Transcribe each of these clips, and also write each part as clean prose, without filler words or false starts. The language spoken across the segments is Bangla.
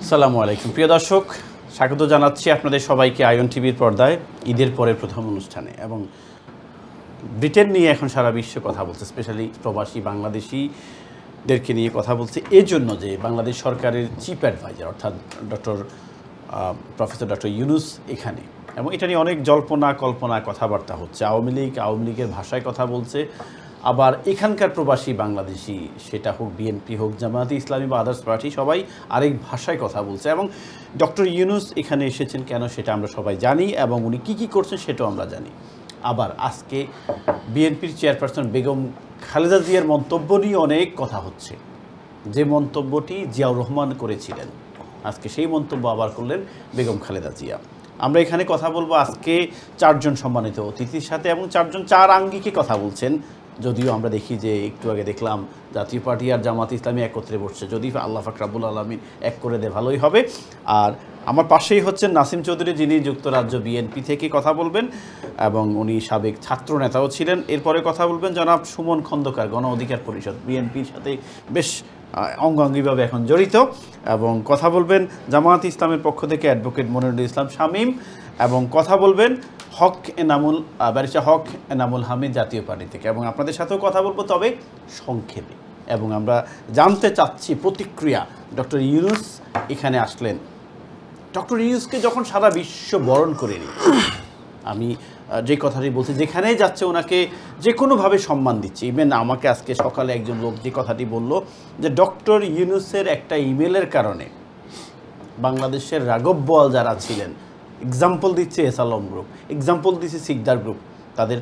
আসসালামু আলাইকুম প্রিয় দর্শক, স্বাগত জানাচ্ছি আপনাদের সবাইকে আয়ন টিভির পর্দায় ঈদের পরের প্রথম অনুষ্ঠানে। এবং ব্রিটেন নিয়ে এখন সারা বিশ্ব কথা বলছে, স্পেশালি প্রবাসী বাংলাদেশিদেরকে নিয়ে কথা বলছে এই জন্য যে বাংলাদেশ সরকারের চিফ অ্যাডভাইজার অর্থাৎ প্রফেসর ডক্টর ইউনূস এখানে, এবং এটা নিয়ে অনেক জল্পনা কল্পনা কথাবার্তা হচ্ছে। আওয়ামী লীগের ভাষায় কথা বলছে, আবার এখানকার প্রবাসী বাংলাদেশি, সেটা হোক বিএনপি হোক জামায়াতে ইসলামী বা আদার্স পার্টি, সবাই আরেক ভাষায় কথা বলছে। এবং ডক্টর ইউনূস এখানে এসেছেন কেন সেটা আমরা সবাই জানি, এবং উনি কী করছেন সেটাও আমরা জানি। আবার আজকে বিএনপির চেয়ারপারসন বেগম খালেদা জিয়ার মন্তব্য নিয়ে অনেক কথা হচ্ছে, যে মন্তব্যটি জিয়াউর রহমান করেছিলেন, আজকে সেই মন্তব্য আবার করলেন বেগম খালেদা জিয়া। আমরা এখানে কথা বলবো আজকে চারজন সম্মানিত অতিথির সাথে, এবং চারজন চার আঙ্গিকে কথা বলছেন। যদিও আমরা দেখি যে একটু আগে দেখলাম জাতীয় পার্টি আর জামাত ইসলামী একত্রে বসছে, যদি আল্লাহ পাক রব্বুল আলামিন এক করে দেয় ভালোই হবে। আর আমার পাশেই হচ্ছেন নাসিম চৌধুরী, যিনি যুক্তরাজ্য বিএনপি থেকে কথা বলবেন, এবং উনি সাবেক ছাত্র নেতাও ছিলেন। এরপরে কথা বলবেন জনাব সুমন খন্দকার, গণ অধিকার পরিষদ, বিএনপির সাথে বেশ অঙ্গাঙ্গিভাবে এখন জড়িত। এবং কথা বলবেন জামায়াত ইসলামের পক্ষ থেকে অ্যাডভোকেট মনিরুল ইসলাম শামীম, এবং কথা বলবেন ব্যারিস্টার হক এনামুল হামিদ জাতীয় পার্টি থেকে। এবং আপনাদের সাথেও কথা বলবো, তবে সংক্ষেপে। এবং আমরা জানতে চাচ্ছি প্রতিক্রিয়া। ডক্টর ইউনূস এখানে আসলেন, ডক্টর ইউনূসকে যখন সারা বিশ্ব বরণ করে নিচ্ছে, আমি যে কথাটি বলছি, যেখানেই যাচ্ছে ওনাকে যে কোনোভাবে সম্মান দিচ্ছে। ইভেন আমাকে আজকে সকালে একজন লোক যে কথাটি বলল যে ডক্টর ইউনূসের একটা ইমেলের কারণে বাংলাদেশের রাঘব বোয়াল যারা ছিলেন, এক্সাম্পল দিচ্ছে এসালম গ্রুপ, এক্সাম্পল দিচ্ছে সিকদার গ্রুপ, তাদের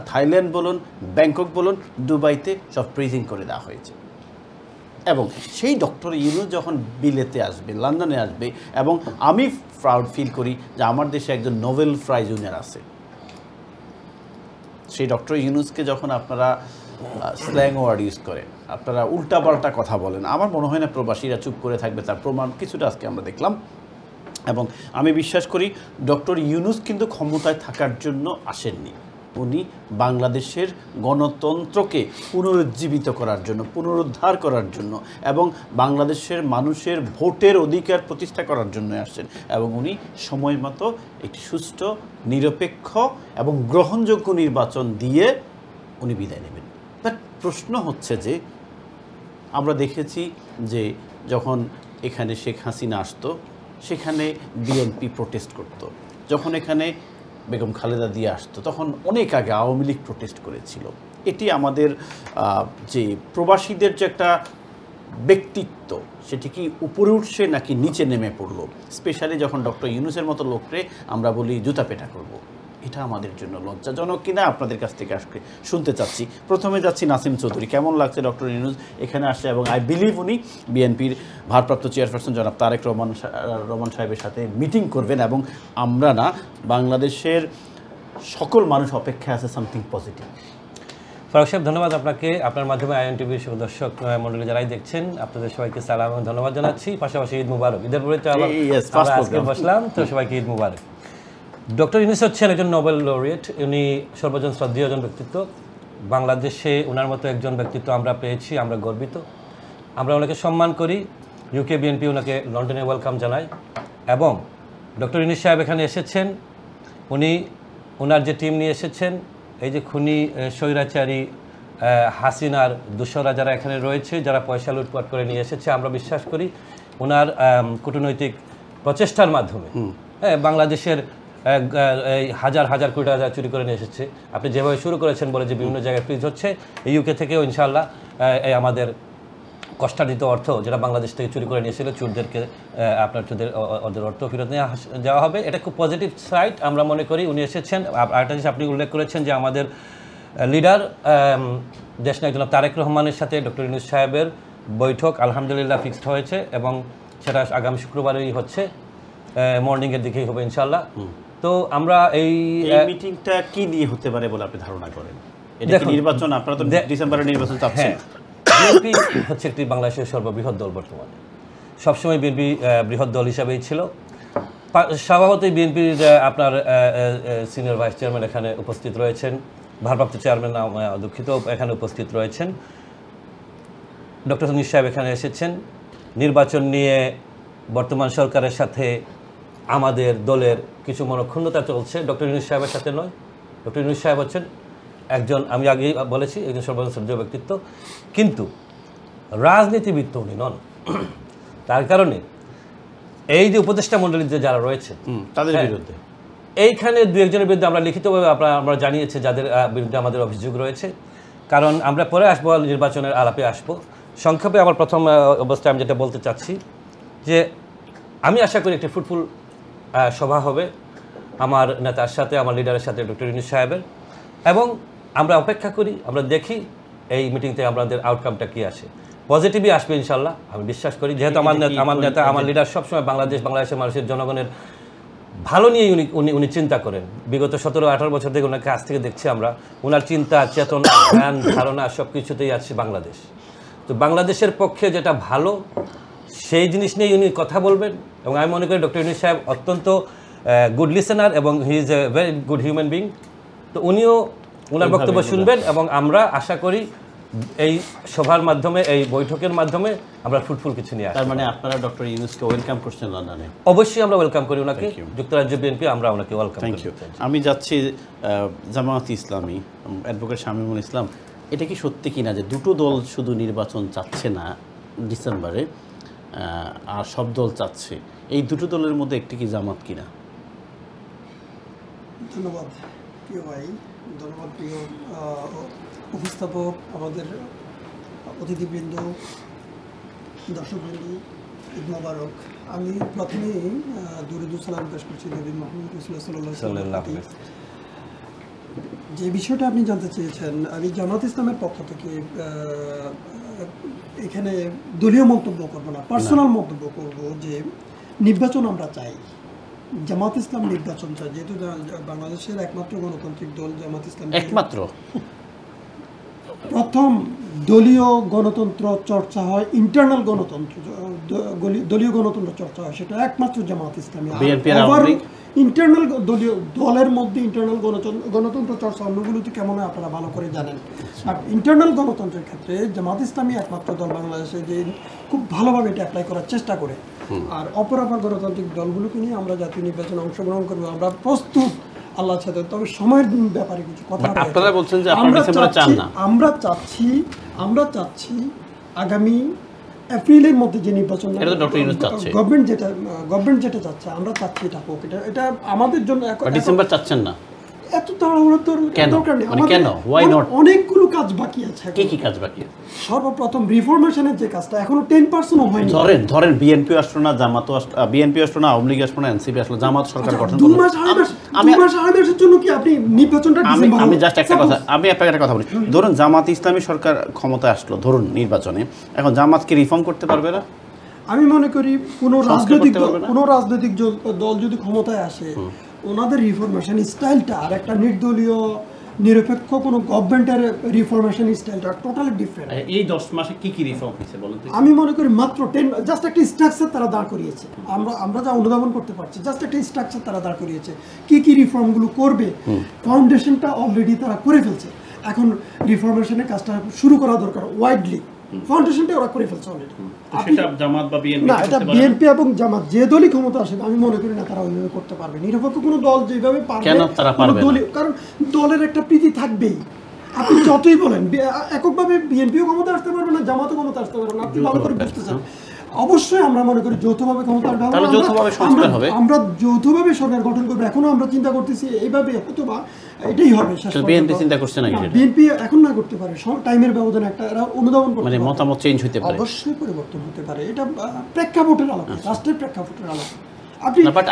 থাইল্যান্ড বলুন, ব্যাংকক বলুন, দুবাইতে সব ফ্রিজিং করে দেওয়া হয়েছে। এবং সেই ডক্টর ইউনূস যখন বিলেতে আসবে, লন্ডনে আসবে, এবং আমি প্রাউড ফিল করি যে আমার দেশে একজন নোবেল প্রাইজ উইনার আছে। সেই ডক্টর ইউনূসকে যখন আপনারা স্ল্যাং ওয়ার্ড ইউজ করেন, আপনারা উল্টাপাল্টা কথা বলেন, আমার মনে হয় না প্রবাসীরা চুপ করে থাকবে। তার প্রমাণ কিছুটা আজকে আমরা দেখলাম। এবং আমি বিশ্বাস করি ডক্টর ইউনূস কিন্তু ক্ষমতায় থাকার জন্য আসেননি, উনি বাংলাদেশের গণতন্ত্রকে পুনরুজ্জীবিত করার জন্য, পুনরুদ্ধার করার জন্য, এবং বাংলাদেশের মানুষের ভোটের অধিকার প্রতিষ্ঠা করার জন্য আসছেন। এবং উনি সময় মতো একটি সুষ্ঠু, নিরপেক্ষ এবং গ্রহণযোগ্য নির্বাচন দিয়ে উনি বিদায় নেবেন। বাট প্রশ্ন হচ্ছে যে আমরা দেখেছি যে যখন এখানে শেখ হাসিনা আসতো, সেখানে বিএনপি প্রোটেস্ট করত। যখন এখানে বেগম খালেদা জিয়া আসতো, তখন অনেক আগে আওয়ামী লীগ প্রোটেস্ট করেছিল। এটি আমাদের যে প্রবাসীদের যে একটা ব্যক্তিত্ব, সেটি কি উপরে উঠছে নাকি নিচে নেমে পড়লো? স্পেশালি যখন ডক্টর ইউনূসের মতো লোকরে আমরা বলি জুতা পেটা করব, এটা আমাদের জন্য লজ্জাজনক কিনা আপনাদের কাছ থেকে আজকে শুনতে চাচ্ছি। প্রথমে যাচ্ছি নাসিম চৌধুরী, কেমন লাগছে ডক্টর ইউনূস এখানে আসছে? এবং আই বিলিভ উনি বিএনপির ভারপ্রাপ্ত চেয়ারপারসন জনাব তারেক রহমান সাহেবের সাথে মিটিং করবেন, এবং আমরা না, বাংলাদেশের সকল মানুষ অপেক্ষায় আছে সামথিং পজিটিভ। ফারুক সাহেব, ধন্যবাদ আপনাকে। আপনার মাধ্যমে আয়ন টিভির দর্শক মণ্ডলী যারাই দেখছেন, আপনাদের সবাইকে সালাম এবং ধন্যবাদ জানাচ্ছি। পাশাপাশি ঈদ মুবারক। ঈদের পরে তো আবার আজকে বসলাম, তো সবাইকে ঈদ মুবারক। ডক্টর ইউনূস হচ্ছেন একজন নোবেল লরিয়েট, উনি সর্বজন শ্রদ্ধেয় একজন ব্যক্তিত্ব। বাংলাদেশে ওনার মতো একজন ব্যক্তিত্ব আমরা পেয়েছি, আমরা গর্বিত, আমরা ওনাকে সম্মান করি। ইউকে বিএনপি ওনাকে লন্ডনে ওয়েলকাম জানায়। এবং ডক্টর ইউনূস সাহেব এখানে এসেছেন, উনি ওনার যে টিম নিয়ে এসেছেন, এই যে খুনি স্বৈরাচারী হাসিনার দোসররা যারা এখানে রয়েছে, যারা পয়সা লুটপাট করে নিয়ে এসেছে, আমরা বিশ্বাস করি ওনার কূটনৈতিক প্রচেষ্টার মাধ্যমে বাংলাদেশের হাজার হাজার কোটি টাকা চুরি করে নিয়ে এসেছে। আপনি যেভাবে শুরু করেছেন বলে যে বিভিন্ন জায়গায় ফ্রিজ হচ্ছে, এই ইউকে থেকেও ইনশাআল্লাহ এই আমাদের কষ্টার্জিত অর্থ যেটা বাংলাদেশ থেকে চুরি করে নিয়েছিল, চোরদেরকে ওদের অর্থ ফেরত নিয়ে যাওয়া হবে। এটা খুব পজিটিভ সাইড আমরা মনে করি। উনি এসেছেন। আরেকটা জিনিস আপনি উল্লেখ করেছেন যে আমাদের লিডার দেশনায়ক জনাব তারেক রহমানের সাথে ডক্টর ইউনূস সাহেবের বৈঠক আলহামদুলিল্লাহ ফিক্সড হয়েছে, এবং সেটা আগামী শুক্রবারেই হচ্ছে, মর্নিংয়ের দিকেই হবে ইনশাআল্লাহ। তো আমরা এই মিটিংটা কি নিয়ে হতে পারে বলে আপনি ধারণা করেন? এটা কি নির্বাচন? আপনারা তো ডিসেম্বরে নির্বাচন চাচ্ছেন। বিএনপি হচ্ছে একটি বাংলাদেশের সর্ববৃহৎ দল বর্তমানে, সবসময় বিএনপি বৃহৎ দল হিসাবেই ছিল। স্বভাবতই বিএনপির আপনার সিনিয়র ভাইস চেয়ারম্যান এখানে উপস্থিত রয়েছেন, ভারপ্রাপ্ত চেয়ারম্যান দুঃখিত এখানে উপস্থিত রয়েছেন, ডক্টর ইউনূস সাহেব এখানে এসেছেন। নির্বাচন নিয়ে বর্তমান সরকারের সাথে আমাদের দলের কিছু মনক্ষুণ্ণতা চলছে, ডক্টর ইউনূস সাহেবের সাথে নয়। ডক্টর ইউনূস সাহেব হচ্ছেন একজন, আমি আগেই বলেছি, একজন সর্বশ্রেষ্ঠ ব্যক্তিত্ব, কিন্তু রাজনীতিবিদ উনি নন। তার কারণে এই যে উপদেষ্টা মণ্ডলীতে যারা রয়েছে তাদের বিরুদ্ধে, এইখানে দু একজনের বিরুদ্ধে আমরা লিখিতভাবে আমরা জানিয়েছি যাদের বিরুদ্ধে আমাদের অভিযোগ রয়েছে। কারণ আমরা পরে আসবো, নির্বাচনের আলাপে আসবো। সংক্ষেপে আমার প্রথম অবস্থায় আমি যেটা বলতে চাচ্ছি যে আমি আশা করি একটি ফ্রুটফুল সভা হবে আমার নেতার সাথে, আমার লিডারের সাথে, ডক্টর ইউনূস সাহেবের, এবং আমরা অপেক্ষা করি, আমরা দেখি এই মিটিংতে আমাদের আউটকামটা কী আসে। পজিটিভই আসবে ইনশাল্লাহ, আমি বিশ্বাস করি। যেহেতু আমার নেতা, আমার লিডার সবসময় বাংলাদেশের মানুষের জনগণের ভালো নিয়ে উনি চিন্তা করেন। বিগত 17-18 বছর থেকে ওনার কাছ থেকে দেখছি আমরা, ওনার চিন্তা, চেতনা, জ্ঞান, ধারণা সব কিছুতেই আছে বাংলাদেশ। তো বাংলাদেশের পক্ষে যেটা ভালো সেই জিনিস নিয়ে উনি কথা বলবেন, এবং আমি মনে করি ডক্টর ইউনূস সাহেব অত্যন্ত গুড লিসেনার এবং হি is a very good human being. তো উনিও ওনার বক্তব্য শুনবেন, এবং আমরা আশা করি এই সভার মাধ্যমে, এই বৈঠকের মাধ্যমে আমরা ফ্রুটফুল কিছু নিয়ে আসি। তার মানে আপনারা ডক্টর ইউনূসকে ওয়েলকাম করছেন লন্ডনে? অবশ্যই আমরা ওয়েলকাম করি ওনাকে, যুক্তরাজ্য বিএনপি আমরা ওনাকে ওয়েলকাম করি। আমি যাচ্ছি জামায়াত ইসলামী, অ্যাডভোকেট শামীমুল ইসলাম, এটা কি সত্যি কিনা যে দুটো দল শুধু নির্বাচন চাচ্ছে না ডিসেম্বরে, আর সব দল চাচ্ছে? এই দুটো দলের মধ্যে একটি কি জামাত কিনা? ধন্যবাদ প্রিয় ভাই, ধন্যবাদ প্রিয় উপস্থাপক, আমাদের অতিথিবৃন্দ, দর্শকবৃন্দ, ঈদ মোবারক। আমি প্রথমেই দুরুদ সালাম পেশ করছি নবী মুহাম্মদ রাসূলুল্লাহ সাল্লাল্লাহু আলাইহি ওয়াসাল্লাম। যে বিষয়টা আপনি জানতে চেয়েছেন, আমি জামাত ইসলামের পক্ষ থেকে এখানে দলীয় মন্তব্য করবো না, পার্সোনাল মন্তব্য করব যে নির্বাচন আমরা চাই, জামাত ইসলাম নির্বাচন চাই। যেহেতু বাংলাদেশের একমাত্র গণতান্ত্রিক দল জামাত ইসলাম, একমাত্র প্রথম দলীয় গণতন্ত্র চর্চা হয়, ইন্টারনাল গণতন্ত্র, দলীয় গণতন্ত্র চর্চা হয়, সেটা একমাত্র জামাত ইসলামী। ইন্টারনাল দলীয় দলের মধ্যে ইন্টারনাল গণতন্ত্র চর্চা অন্যগুলোতে কেমন হয় আপনারা ভালো করে জানেন। আর ইন্টারনাল গণতন্ত্রের ক্ষেত্রে জামাত ইসলামী একমাত্র দল বাংলাদেশে যে খুব ভালোভাবে এটা অ্যাপ্লাই করার চেষ্টা করে। আর অপরাপর গণতান্ত্রিক দলগুলোকে নিয়ে আমরা জাতীয় নির্বাচনে অংশগ্রহণ করবো, আমরা প্রস্তুত আল্লাহর সাথে। তবে সময়ের ব্যাপারে কিছু কথা আপনারা বলছেন যে আপনারা ডিসেম্বরে চান না। আমরা চাচ্ছি আগামী এপ্রিলের মধ্যে যে নির্বাচন, গভর্নমেন্ট যেটা চাচ্ছে, আমরা চাচ্ছি এটা হোক। এটা আমাদের জন্য ডিসেম্বর চাচ্ছেন না, এত তাড়াহুড়ো দরকার নেই। অনেকগুলো কাজ বাকি আছে। কি কাজ বাকি? সর্বপ্রথম রিফরমেশনের যে কাজটা এখনো 10% হয়নি। ধরেন বিএনপি আসলো না, জামাতও বিএনপি আসলো না, আওয়ামী লীগ আসলো না, এনসিপি আসলো, জামাত সরকার গঠন করলো। 2 মাস আড়াই মাসের জন্য কি আপনি নির্বাচনটা ডিসেম্বর? আমি জাস্ট একটা কথা বলি। ধরুন জামাত ইসলামী সরকার ক্ষমতায় আসলো, ধরুন নির্বাচনে, এখন জামাত কি রিফর্ম করতে পারবে না? আমি মনে করি কোনো রাজনৈতিক দল যদি ক্ষমতায় আসে, ওনাদের রিফরমেশন স্টাইলটা আর একটা নির্দলীয় নিরপেক্ষ কোনো গভর্নমেন্টের রিফরমেশন স্টাইলটা টোটালি ডিফারেন্ট। এই 10 মাসে কি রিফর্ম হয়েছে বলুন? আমি মনে করি মাত্র জাস্ট একটা স্ট্রাকচার তারা দাঁড় করিয়েছে। আমরা যা অনুধাবন করতে পারছি, জাস্ট একটা স্ট্রাকচার তারা দাঁড় করিয়েছে। কি রিফর্মগুলো করবে, ফাউন্ডেশনটা অলরেডি তারা করে ফেলছে। এখন রিফরমেশনের কাজটা শুরু করা দরকার ওয়াইডলি। ফাউন্ডেশনটা ওরা করে ফেলছে অলরেডি। সেটা জামাত বা বিএনপি, না, এটা বিএনপি এবং জামাত যে দলই ক্ষমতা আসে, আমি মনে করি না তারা ওইভাবে করতে পারবে। নিরপেক্ষ কোনো দল যেভাবে পারবে, কেন তারা পারবে না? কারণ দলের একটা প্রীতি থাকবেই। আপনি যতই বলেন এককভাবে বিএনপিও ক্ষমতা আসতে পারবে না, জামাতও ক্ষমতা আসতে পারবে না, আপনি ভালো করে বুঝতেছেন। অবশ্যই আমরা মনে করি যৌথভাবে ক্ষমতার ব্যবহার, আমরা যৌথভাবে সরকার গঠন করবো। এখনো আমরা চিন্তা করতেছি এইভাবে, অথবা এটাই হবে। বিএনপি চিন্তা করছে না, বিএনপি এখন না করতে পারে, টাইমের ব্যবধানে একটা এরা অনুধাবন করতে পারে, মতামত চেঞ্জ হতে পারে, অবশ্যই পরিবর্তন হতে পারে। এটা প্রেক্ষাপটের আলোকে, রাষ্ট্রের প্রেক্ষাপটের আলোকে।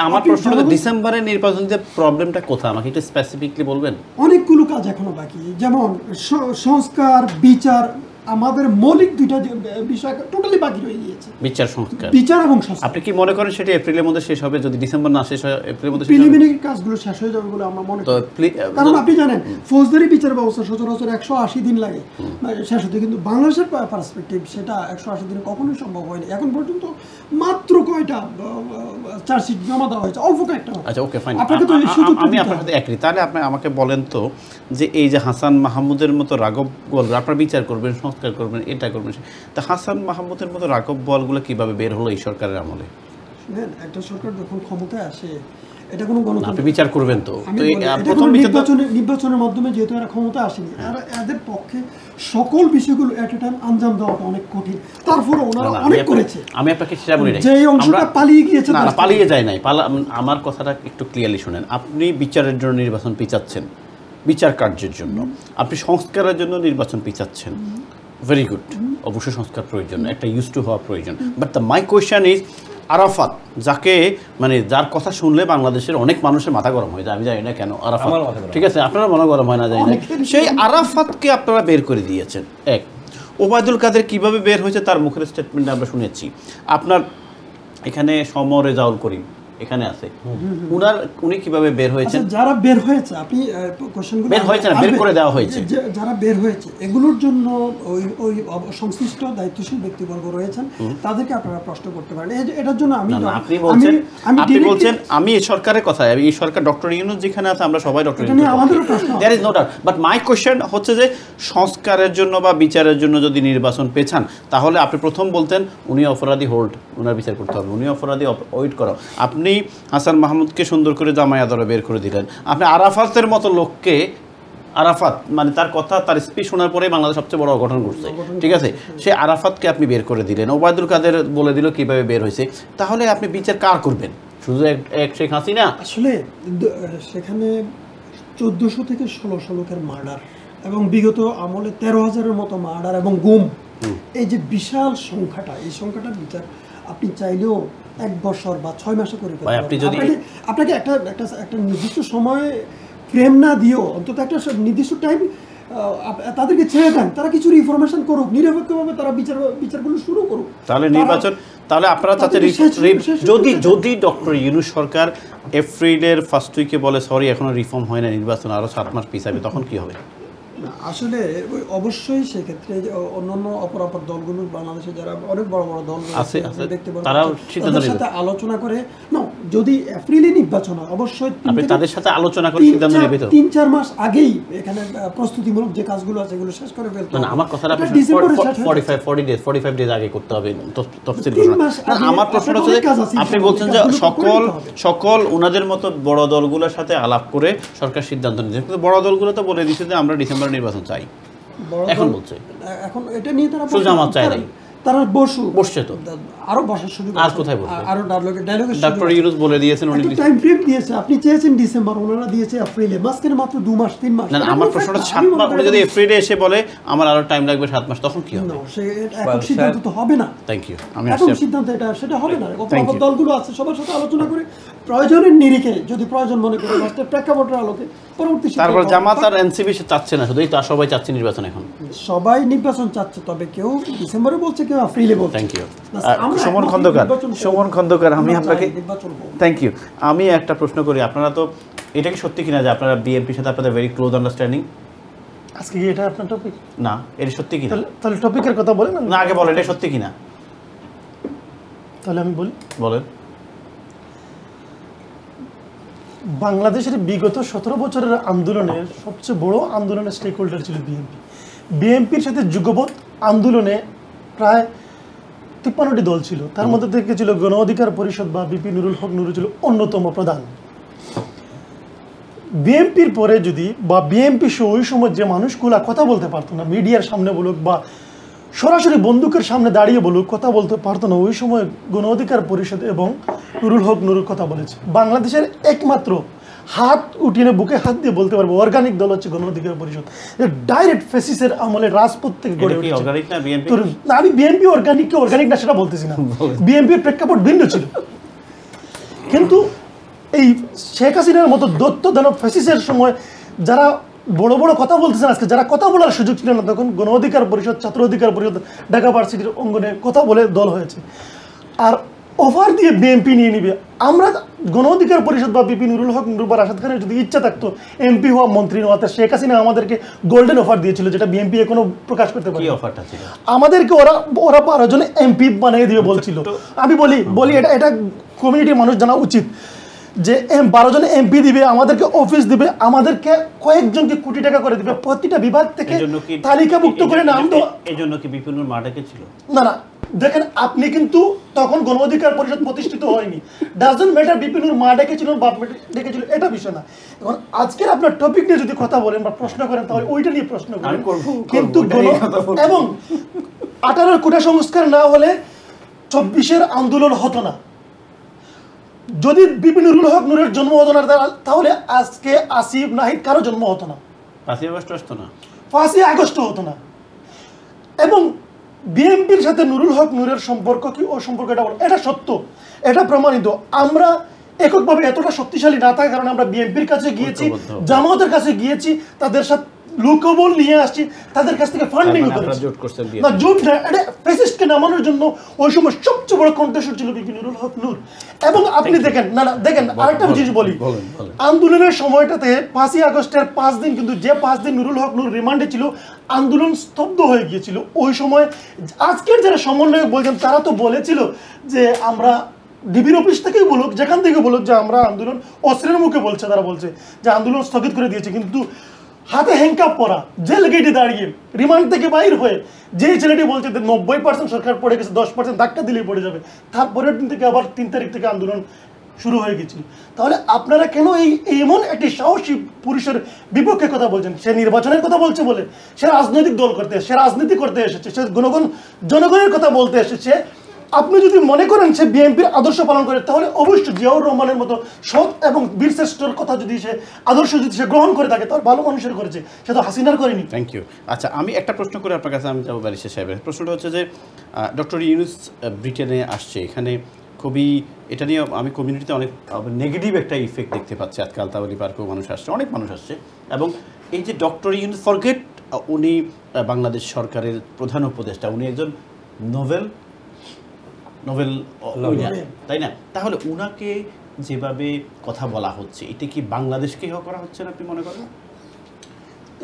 আমার প্রশ্ন হলো ডিসেম্বরের নির্বাচনের প্রবলেমটা কোথায়, আমাকে একটু স্পেসিফিকলি বলবেন? অনেকগুলো কাজ এখনো বাকি, যেমন সংস্কার, বিচার, আমাদের মৌলিক দুইটা বিষয় টোটালি বাকি রয়ে গিয়েছে। বিচার এবং সংস্কার। আপনি কি মনে করেন সেটা এপ্রিলের মধ্যে শেষ হবে? যদি ডিসেম্বর না শেষ হয়, এপ্রিলের মধ্যে প্রিলিমিনারি কাজগুলো শেষ হয়ে যাবে বলে আমরা মনে করি। কারণ আপনি জানেন ফৌজদারি বিচার ব্যবস্থা সচরাচর 180 দিন লাগে শেষ হতে, কিন্তু বাংলাদেশের পার্সপেক্টিভ সেটা 180 দিনে কখনোই সম্ভব হয়নি। এখন পর্যন্ত মাত্র কয়টা চার্জশিট জমা দেওয়া হয়েছে? অল্প কয়েকটা। আচ্ছা, ওকে, ফাইন। আমি আপনার সাথে একই। তাহলে আপনি আমাকে বলেন তো, যে এই যে হাসান মাহমুদের মতো রাঘব বল, আপনারা বিচার করবেন, করবেন, এটা করবেন, তা হাসান মাহমুদের মতো রাঘব বলগুলো কিভাবে বের হলো এই সরকারের আমলে? শুনেন, একটা সরকার যখন ক্ষমতায় আসে এটা কোনো আপনি বিচার করবেন তো নির্বাচনের মাধ্যমে যেহেতু এরা ক্ষমতা আসেনি, আর এদের পক্ষে সকল বিষয়গুলো এট এ টাইম আঞ্জাম দেওয়াটা অনেক কঠিন। তারপরে ওনারা অনেক করেছে। আমি আপনাকে সেটা বলি নাই, যে অংশটা পালিয়ে গিয়েছে, না পালিয়ে যায় নাই। আমার কথাটা একটু ক্লিয়ারলি শুনেন। আপনি বিচারের জন্য নির্বাচন পিছাচ্ছেন, বিচার কার্যের জন্য। আপনি সংস্কারের জন্য নির্বাচন পিছাচ্ছেন, ভেরি গুড, অবশ্যই সংস্কার প্রয়োজন, একটা ইউজ টু হওয়া প্রয়োজন। But the my question is Arafat, যাকে মানে যার কথা শুনলে বাংলাদেশের অনেক মানুষের মাথা গরম হয়ে যায়, আমি জানি না কেন আরাফাত, ঠিক আছে আপনারা মনে গরম হয় না জানি না, সেই আরাফাতকে আপনারা বের করে দিয়েছেন। এক, ওবায়দুল কাদের কিভাবে বের হয়েছে তার মুখের স্টেটমেন্টে আমরা শুনেছি। আপনার এখানে সম রেজাউল করিম এখানে আছে, উনি কিভাবে বের হয়েছে? যারা বের হয়েছে, আপনি কোশ্চেনগুলো বের হয়েছে না, বের করে দেওয়া হয়েছে, যারা বের হয়েছে এগুলোর জন্য ওই সংশ্লিষ্ট দায়িত্বশীল ব্যক্তিবর্গ রয়েছেন, তাদেরকে আপনারা প্রশ্ন করতে পারেন। এটার জন্য আপনি বলছেন আমি এই সরকারের কথা, এই সরকার ডক্টর ইউনূস যেখানে আছে আমরা সবাই ডক্টর ইউনূস, আমাদের প্রশ্ন, there is no doubt. But my question হচ্ছে যে সংস্কারের জন্য বা বিচারের জন্য যদি নির্বাচন পেছান, তাহলে আপনি প্রথম বলতেন উনি অপরাধী, হোল্ড, ওনার বিচার করতে হবে, উনি অপরাধী, ওয়েট করো। আপনি হাসান মাহমুদকে সুন্দর করে জামাই আদরে বের করে দিলেন। আপনি আরাফাতের মতো লোককে, আরাফাত মানে তার কথা, তার স্পিচ শোনার পরে বাংলাদেশ সবচেয়ে বড় অঘটন ঘটছে, ঠিক আছে, সে আরাফাতকে আপনি বের করে দিলেন। ওবায়দুল কাদের বলে দিল কিভাবে বের হয়েছে। তাহলে আপনি বিচার কার করবেন? শুধু এক শেখ হাসিনা? আসলে সেখানে 1400 থেকে 1600 লোকের মার্ডার এবং বিগত আমলে 13,000-এর মতো মার্ডার এবং গুম, এই যে বিশাল সংখ্যাটা, এই সংখ্যাটার বিচার আপনি চাইলেও 1 বছর বা 6 মাসে করে ফেলতে পারবেন। আপনাকে একটা নির্দিষ্ট সময় ফ্রেম না দিয়েও অন্তত একটা নির্দিষ্ট টাইম তাদেরকে ছেড়ে দেন, তারা কিছু ইনফরমেশন করুক, নিরপেক্ষভাবে তারা বিচারগুলো শুরু করুক। তাহলে নির্বাচন, তাহলে আপনারা চাচ্ছেন যদি ডক্টর ইউনূস সরকার এপ্রিলের ফার্স্ট উইকে বলে সরি এখনো রিফর্ম হয় না, নির্বাচন আরো 7 মাস পিছাবে, তখন কি হবে? আসলে অবশ্যই সেক্ষেত্রে অন্যান্য অপরাপর দলগুলো, বাংলাদেশে যারা অনেক বড় বড় দল আছে দেখতে পারেন, তাদের সাথে আলোচনা করে না, যদি এপ্রিলে নির্বাচন হয় অবশ্যই তাদের সাথে আলোচনা করে সিদ্ধান্ত নেবে। তো 3-4 মাস আগেই এখানে প্রস্তুতিমূলক যে কাজগুলো আছে এগুলো শেষ করে ফেলতে হবে। আমার কথাটা 45 ডেজ আগে করতে হবে তফসিল ঘোষণা। আমার প্রশ্ন হচ্ছে আপনি বলছেন যে সকল ওনাদের মতো বড় দলগুলোর সাথে আলাপ করে সরকার সিদ্ধান্ত নিচ্ছে, কিন্তু বড় দলগুলো তো বলে দিচ্ছে যে আমরা ডিসেম্বর নির্বাচন চাই, এখন বলছে, এখন এটা নিয়ে তারা সুজামাত চাই নাই, তারা বসছে, তো আরো বসার সুযোগ, আর কোথায় বসবে? আরো ডায়লগের ডক্টর ইউনূস বলে দিয়েছেন, উনি টাইম ফ্রেম দিয়েছে, আপনি চেয়েছেন ডিসেম্বর, ওনারা দিয়েছে এপ্রিলে, মাঝখানে মাত্র 2 মাস 3 মাস। না, আমার প্রশ্নটা 7 মাস, উনি যদি এপ্রিলে এসে বলে আমার আরো টাইম লাগবে 7 মাস, তখন কি হবে? এখন সিদ্ধান্ত তো হবে না। Thank you. এখন সিদ্ধান্ত সেটা হবে না। অপরাপর দলগুলো আছে, সবার সাথে আলোচনা করে প্রয়োজনের নিরিখে, যদি প্রয়োজন মনে করে রাষ্ট্রের প্রেক্ষাপটের আলোকে পরবর্তী। তারপর জামাত আর এনসিপি চাচ্ছে না শুধু, তার সবাই চাচ্ছে নির্বাচন, এখন সবাই নির্বাচন চাচ্ছে, তবে কেউ ডিসেম্বরে বলছে, কেউ এপ্রিলে বলছে। থ্যাংক ইউ সুমন খন্দকার, আমি আপনাকে থ্যাংক ইউ। আমি একটা প্রশ্ন করি, আপনারা তো এটা কি সত্যি কিনা যে আপনারা বিএনপির সাথে আপনাদের ভেরি ক্লোজ আন্ডারস্ট্যান্ডিং? আজকে কি এটা আপনার টপিক? না, এটা সত্যি কিনা? তাহলে টপিকের কথা বলেন না, আগে বলেন এটা সত্যি কিনা। তাহলে আমি বলেন। বাংলাদেশের বিগত 17 বছরের আন্দোলনের সবচেয়ে বড় আন্দোলনের স্টেক হোল্ডার ছিল বিএনপি। বিএনপির সাথে যুগপৎ আন্দোলনে প্রায় 53টি দল ছিল, তার মধ্যে থেকে ছিল গণ অধিকার পরিষদ বা বিপি নুরুল হক নুরু ছিল অন্যতম প্রধান। বিএনপির পরে যদি বা বিএনপি ওই সময় যে মানুষগুলা কথা বলতে পারতো না, মিডিয়ার সামনে বলুক বা সরাসরি বন্দুকের সামনে দাঁড়িয়ে বলুক, কথা বলতে পারতো না, ওই সময় গণ অধিকার পরিষদ এবং নুরুল হক নুরুর কথা বলেছে। বাংলাদেশের একমাত্র হাত উঠিয়ে বুকে হাত দিয়ে বলতে পারবো অর্গানিক দল হচ্ছে গণ অধিকার পরিষদ। ডাইরেক্ট ফেসিসের আমলে রাজপথ থেকে গড়ে উঠেছে। আমি বিএনপি অর্গানিক না সেটা বলতেছি না, বিএনপির প্রেক্ষাপট ভিন্ন ছিল, কিন্তু এই শেখ হাসিনার মতো দত্ত দানব ফেসিসের সময় যারা বড় বড় কথা বলতেছেন, আজকে যারা কথা বলার সুযোগ ছিল না, তখন গণ অধিকার পরিষদ, ছাত্র অধিকার পরিষদ, ঢাকা ভার্সিটির অঙ্গনে কথা বলে দল হয়েছে। আর অফার দিয়ে বিএনপি নিয়ে নিবে, আমরা গণ অধিকার পরিষদ বা বিপি নুরুল হক নুরু বা রাশেদ খানের যদি ইচ্ছা থাকতো এমপি হওয়া, মন্ত্রী হওয়া, শেখ হাসিনা আমাদেরকে গোল্ডেন অফার দিয়েছিল, যেটা বিএনপি এখনো প্রকাশ করতে পারে। আমাদেরকে ওরা 12 জন এমপি বানিয়ে দিবে বলছিল। আমি বলি এটা কমিউনিটির মানুষ জানা উচিত যে 12 জন এমপি দিবে, আমাদেরকে অফিস দিবে, আমাদেরকে কয়েকজনকে কোটি টাকা করে দিবে, প্রতিটা বিভাগ থেকে তালিকাভুক্ত করে নাম। তো এই জন্য কি বিপিনুর মাঠে ছিল? না, দেখেন আপনি কিন্তু তখন গণ অধিকার পরিষদ প্রতিষ্ঠিত হয়নি, ডাজন্ট ম্যাটার বিপিনুর মা ডেকেছিল বাপ ডেকেছিল এটা বিষয় না। এখন আজকের আপনার টপিক নিয়ে যদি কথা বলেন বা প্রশ্ন করেন তাহলে ওইটা নিয়ে প্রশ্ন করেন, কিন্তু এবং 18 কোটা সংস্কার না হলে 24-এর আন্দোলন হতো না। যদি বিপিনুরুল হক নূরের জন্ম হতো না তাহলে আজকে আসিফ নাহিদ কারো জন্ম হতো না, 5ই আগস্ট আসতো না, 5ই আগস্ট হতো না। এবং বিএনপির সাথে নুরুল হক নূরের সম্পর্ক কি ও সম্পর্ক এটা সত্য, এটা প্রমাণিত। আমরা এককভাবে এতটা শক্তিশালী না থাকার কারণে আমরা বিএনপির কাছে গিয়েছি, জামায়াতের কাছে গিয়েছি, তাদের সাথে লোকবল নিয়ে আসছি, তাদের কাছ থেকে ফান্ডিং করেছি। না জোট না, এটা ফ্যাসিস্টকে নামানোর জন্য ওই সময় সবচেয়ে বড় কন্টেস্ট ছিল বিপিনুরুল হক নূর। এবং আপনি দেখেন দেখেন আরেকটা জিনিস বলি, আন্দোলনের সময়টাতে 5ই আগস্টের 5 দিন কিন্তু যে 5 দিন নুরুল হক নূর রিমান্ডে ছিল আন্দোলন স্তব্ধ হয়ে গিয়েছিল। ওই সময় আজকের যারা সমন্বয়ক বলছেন তারা তো বলেছিল যে আমরা ডিবির অফিস থেকেই বলুক, যেখান থেকে বলুক যে আমরা আন্দোলন অস্ত্রের মুখে বলছে, তারা বলছে যে আন্দোলন স্থগিত করে দিয়েছে, কিন্তু হাতে হ্যাংকাপ পরা জেল গেটে দাঁড়িয়ে রিমান্ড থেকে বাইর হয়ে যে ছেলেটি বলছে 90% সরকার পড়ে গেছে, 10% ধাক্কা দিলেই পড়ে যাবে, তারপরের দিন থেকে আবার 3 তারিখ থেকে আন্দোলন শুরু হয়ে গেছিল। তাহলে আপনারা কেন এই এমন একটি সাহসী পুরুষের বিপক্ষে কথা বলছেন? সে নির্বাচনের কথা বলছে বলে, সে রাজনৈতিক দল করতে, সে রাজনীতি করতে এসেছে, সে জনগণের কথা বলতে এসেছে। আপনি যদি মনে করেন সে বিএনপির আদর্শ পালন করে তাহলে অবশ্যই জিয়াউর রহমানের মতো সৎ এবং বীরশ্রেষ্ঠর কথা যদি সে আদর্শ যদি সে গ্রহণ করে থাকে তার ভালো মানুষের করেছে, সে তো হাসিনার করেনি। Thank you. আচ্ছা আমি একটা প্রশ্ন করে আপনার কাছে আমি যাবো ব্যারিস্টার সাহেবের। প্রশ্নটা হচ্ছে যে ডক্টর ইউনূস ব্রিটেনে আসছে, এখানে খুবই এটা নিয়ে আমি কমিউনিটিতে অনেক নেগেটিভ একটা ইফেক্ট দেখতে পাচ্ছি। আজকাল আলতাবলী পার্কেও মানুষ আসছে, অনেক মানুষ আসছে, এবং এই যে ডক্টর ইউনূস ফরগেট উনি বাংলাদেশ সরকারের প্রধান উপদেষ্টা, উনি একজন নোবেল তাই না? তাহলে উনাকে যেভাবে কথা বলা হচ্ছে এটা কি বাংলাদেশকে হেয় করা হচ্ছে না আপনি মনে করেন?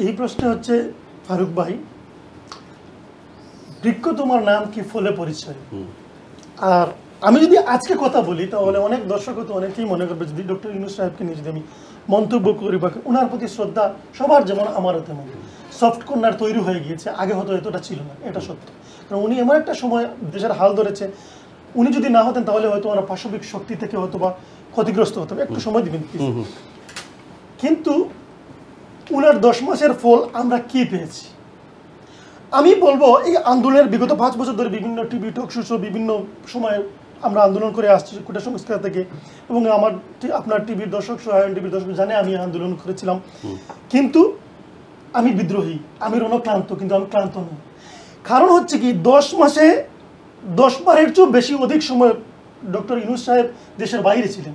এই প্রশ্ন হচ্ছে ফারুক ভাই, বৃক্ষ তোমার নাম কি ফলে পরিচয়। আর আমি যদি আজকে কথা বলি তাহলে অনেক দর্শক তো অনেকেই মনে করবে যদি ডক্টর ইউনূস সাহেবকে নিয়ে যদি আমি মন্তব্য করি বা ওনার প্রতি শ্রদ্ধা সবার যেমন আমারও তেমন, সফট কর্নার তৈরি হয়ে গিয়েছে, আগে হয়তো এতটা ছিল না, এটা সত্য। কারণ উনি এমন একটা সময় দেশের হাল ধরেছে, উনি যদি না হতেন তাহলে হয়তো আমরা পাশবিক শক্তি থেকে হয়তো বা ক্ষতিগ্রস্ত হতাম। একটু সময় দিবেন। কিন্তু উনার 10 মাসের ফল আমরা কি পেয়েছি? আমি বলবো এই আন্দোলনের বিগত 5 বছর ধরে বিভিন্ন টিভি টক শো বিভিন্ন সময় আমরা আন্দোলন করে আসছি কোটা সংস্কার থেকে, এবং আপনার টিভির দর্শক সহায়ন টিভির দর্শক জানে আমি আন্দোলন করেছিলাম। কিন্তু আমি বিদ্রোহী, আমি রণক্লান্ত, কিন্তু আমি ক্লান্ত নই। কারণ হচ্ছে কি 10 মাসে 10 বারের চেয়েও বেশি অধিক সময় ডক্টর ইউনূস সাহেব দেশের বাইরে ছিলেন,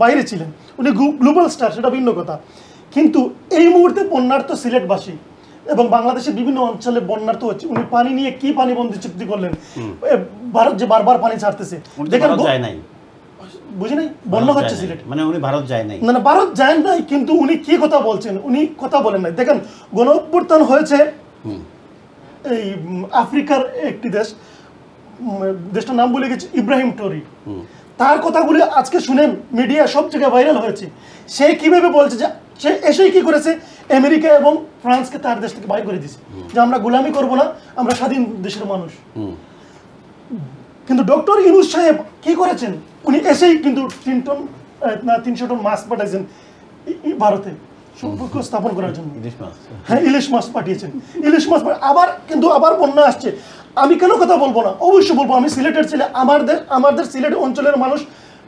বাইরে ছিলেন। উনি গ্লোবাল স্টার, সেটা ভিন্ন কথা। কিন্তু এই মুহূর্তে বন্যার্থ সিলেটবাসী এবং বাংলাদেশের বিভিন্ন অঞ্চলে বন্যার্থ হচ্ছে। উনি পানি নিয়ে কি পানিবন্দী চুক্তি করলেন? ভারত যে বারবার পানি ছাড়তেছে, দেখেন বুঝি নাই, বন্যা হচ্ছে সিলেট, মানে উনি ভারত যায় নাই, না ভারত যায় নাই, কিন্তু উনি কি কথা বলছেন? উনি কথা বলেন নাই। দেখেন গণ অভ্যুত্থান হয়েছে এই আফ্রিকার একটি দেশ, দেশটার নাম বলে গেছে, ইব্রাহিম টরি। তার কথাগুলি আজকে শুনেন মিডিয়া সব জায়গায় ভাইরাল হয়েছে। সে কিভাবে বলছে যে সে এসেই কি করেছে, আমেরিকা এবং ফ্রান্সকে তার দেশ থেকে বাইর করে দিয়েছে যে আমরা গোলামি করব না, আমরা স্বাধীন দেশের মানুষ। কিন্তু ডক্টর ইউনূস সাহেব কি করেছেন? উনি এসেই কিন্তু 300 টন মাছ পাঠাইছেন ভারতে সম্পর্ক স্থাপন করার জন্য। হ্যাঁ, ইলিশ মাছ পাঠিয়েছেন, ইলিশ মাছ আবার বন্যা আসছে। আমি কেন কথা বলবো না? অবশ্যই বলবো। আমি সিলেটের ছেলে, আমাদের সিলেট অঞ্চলের মানুষ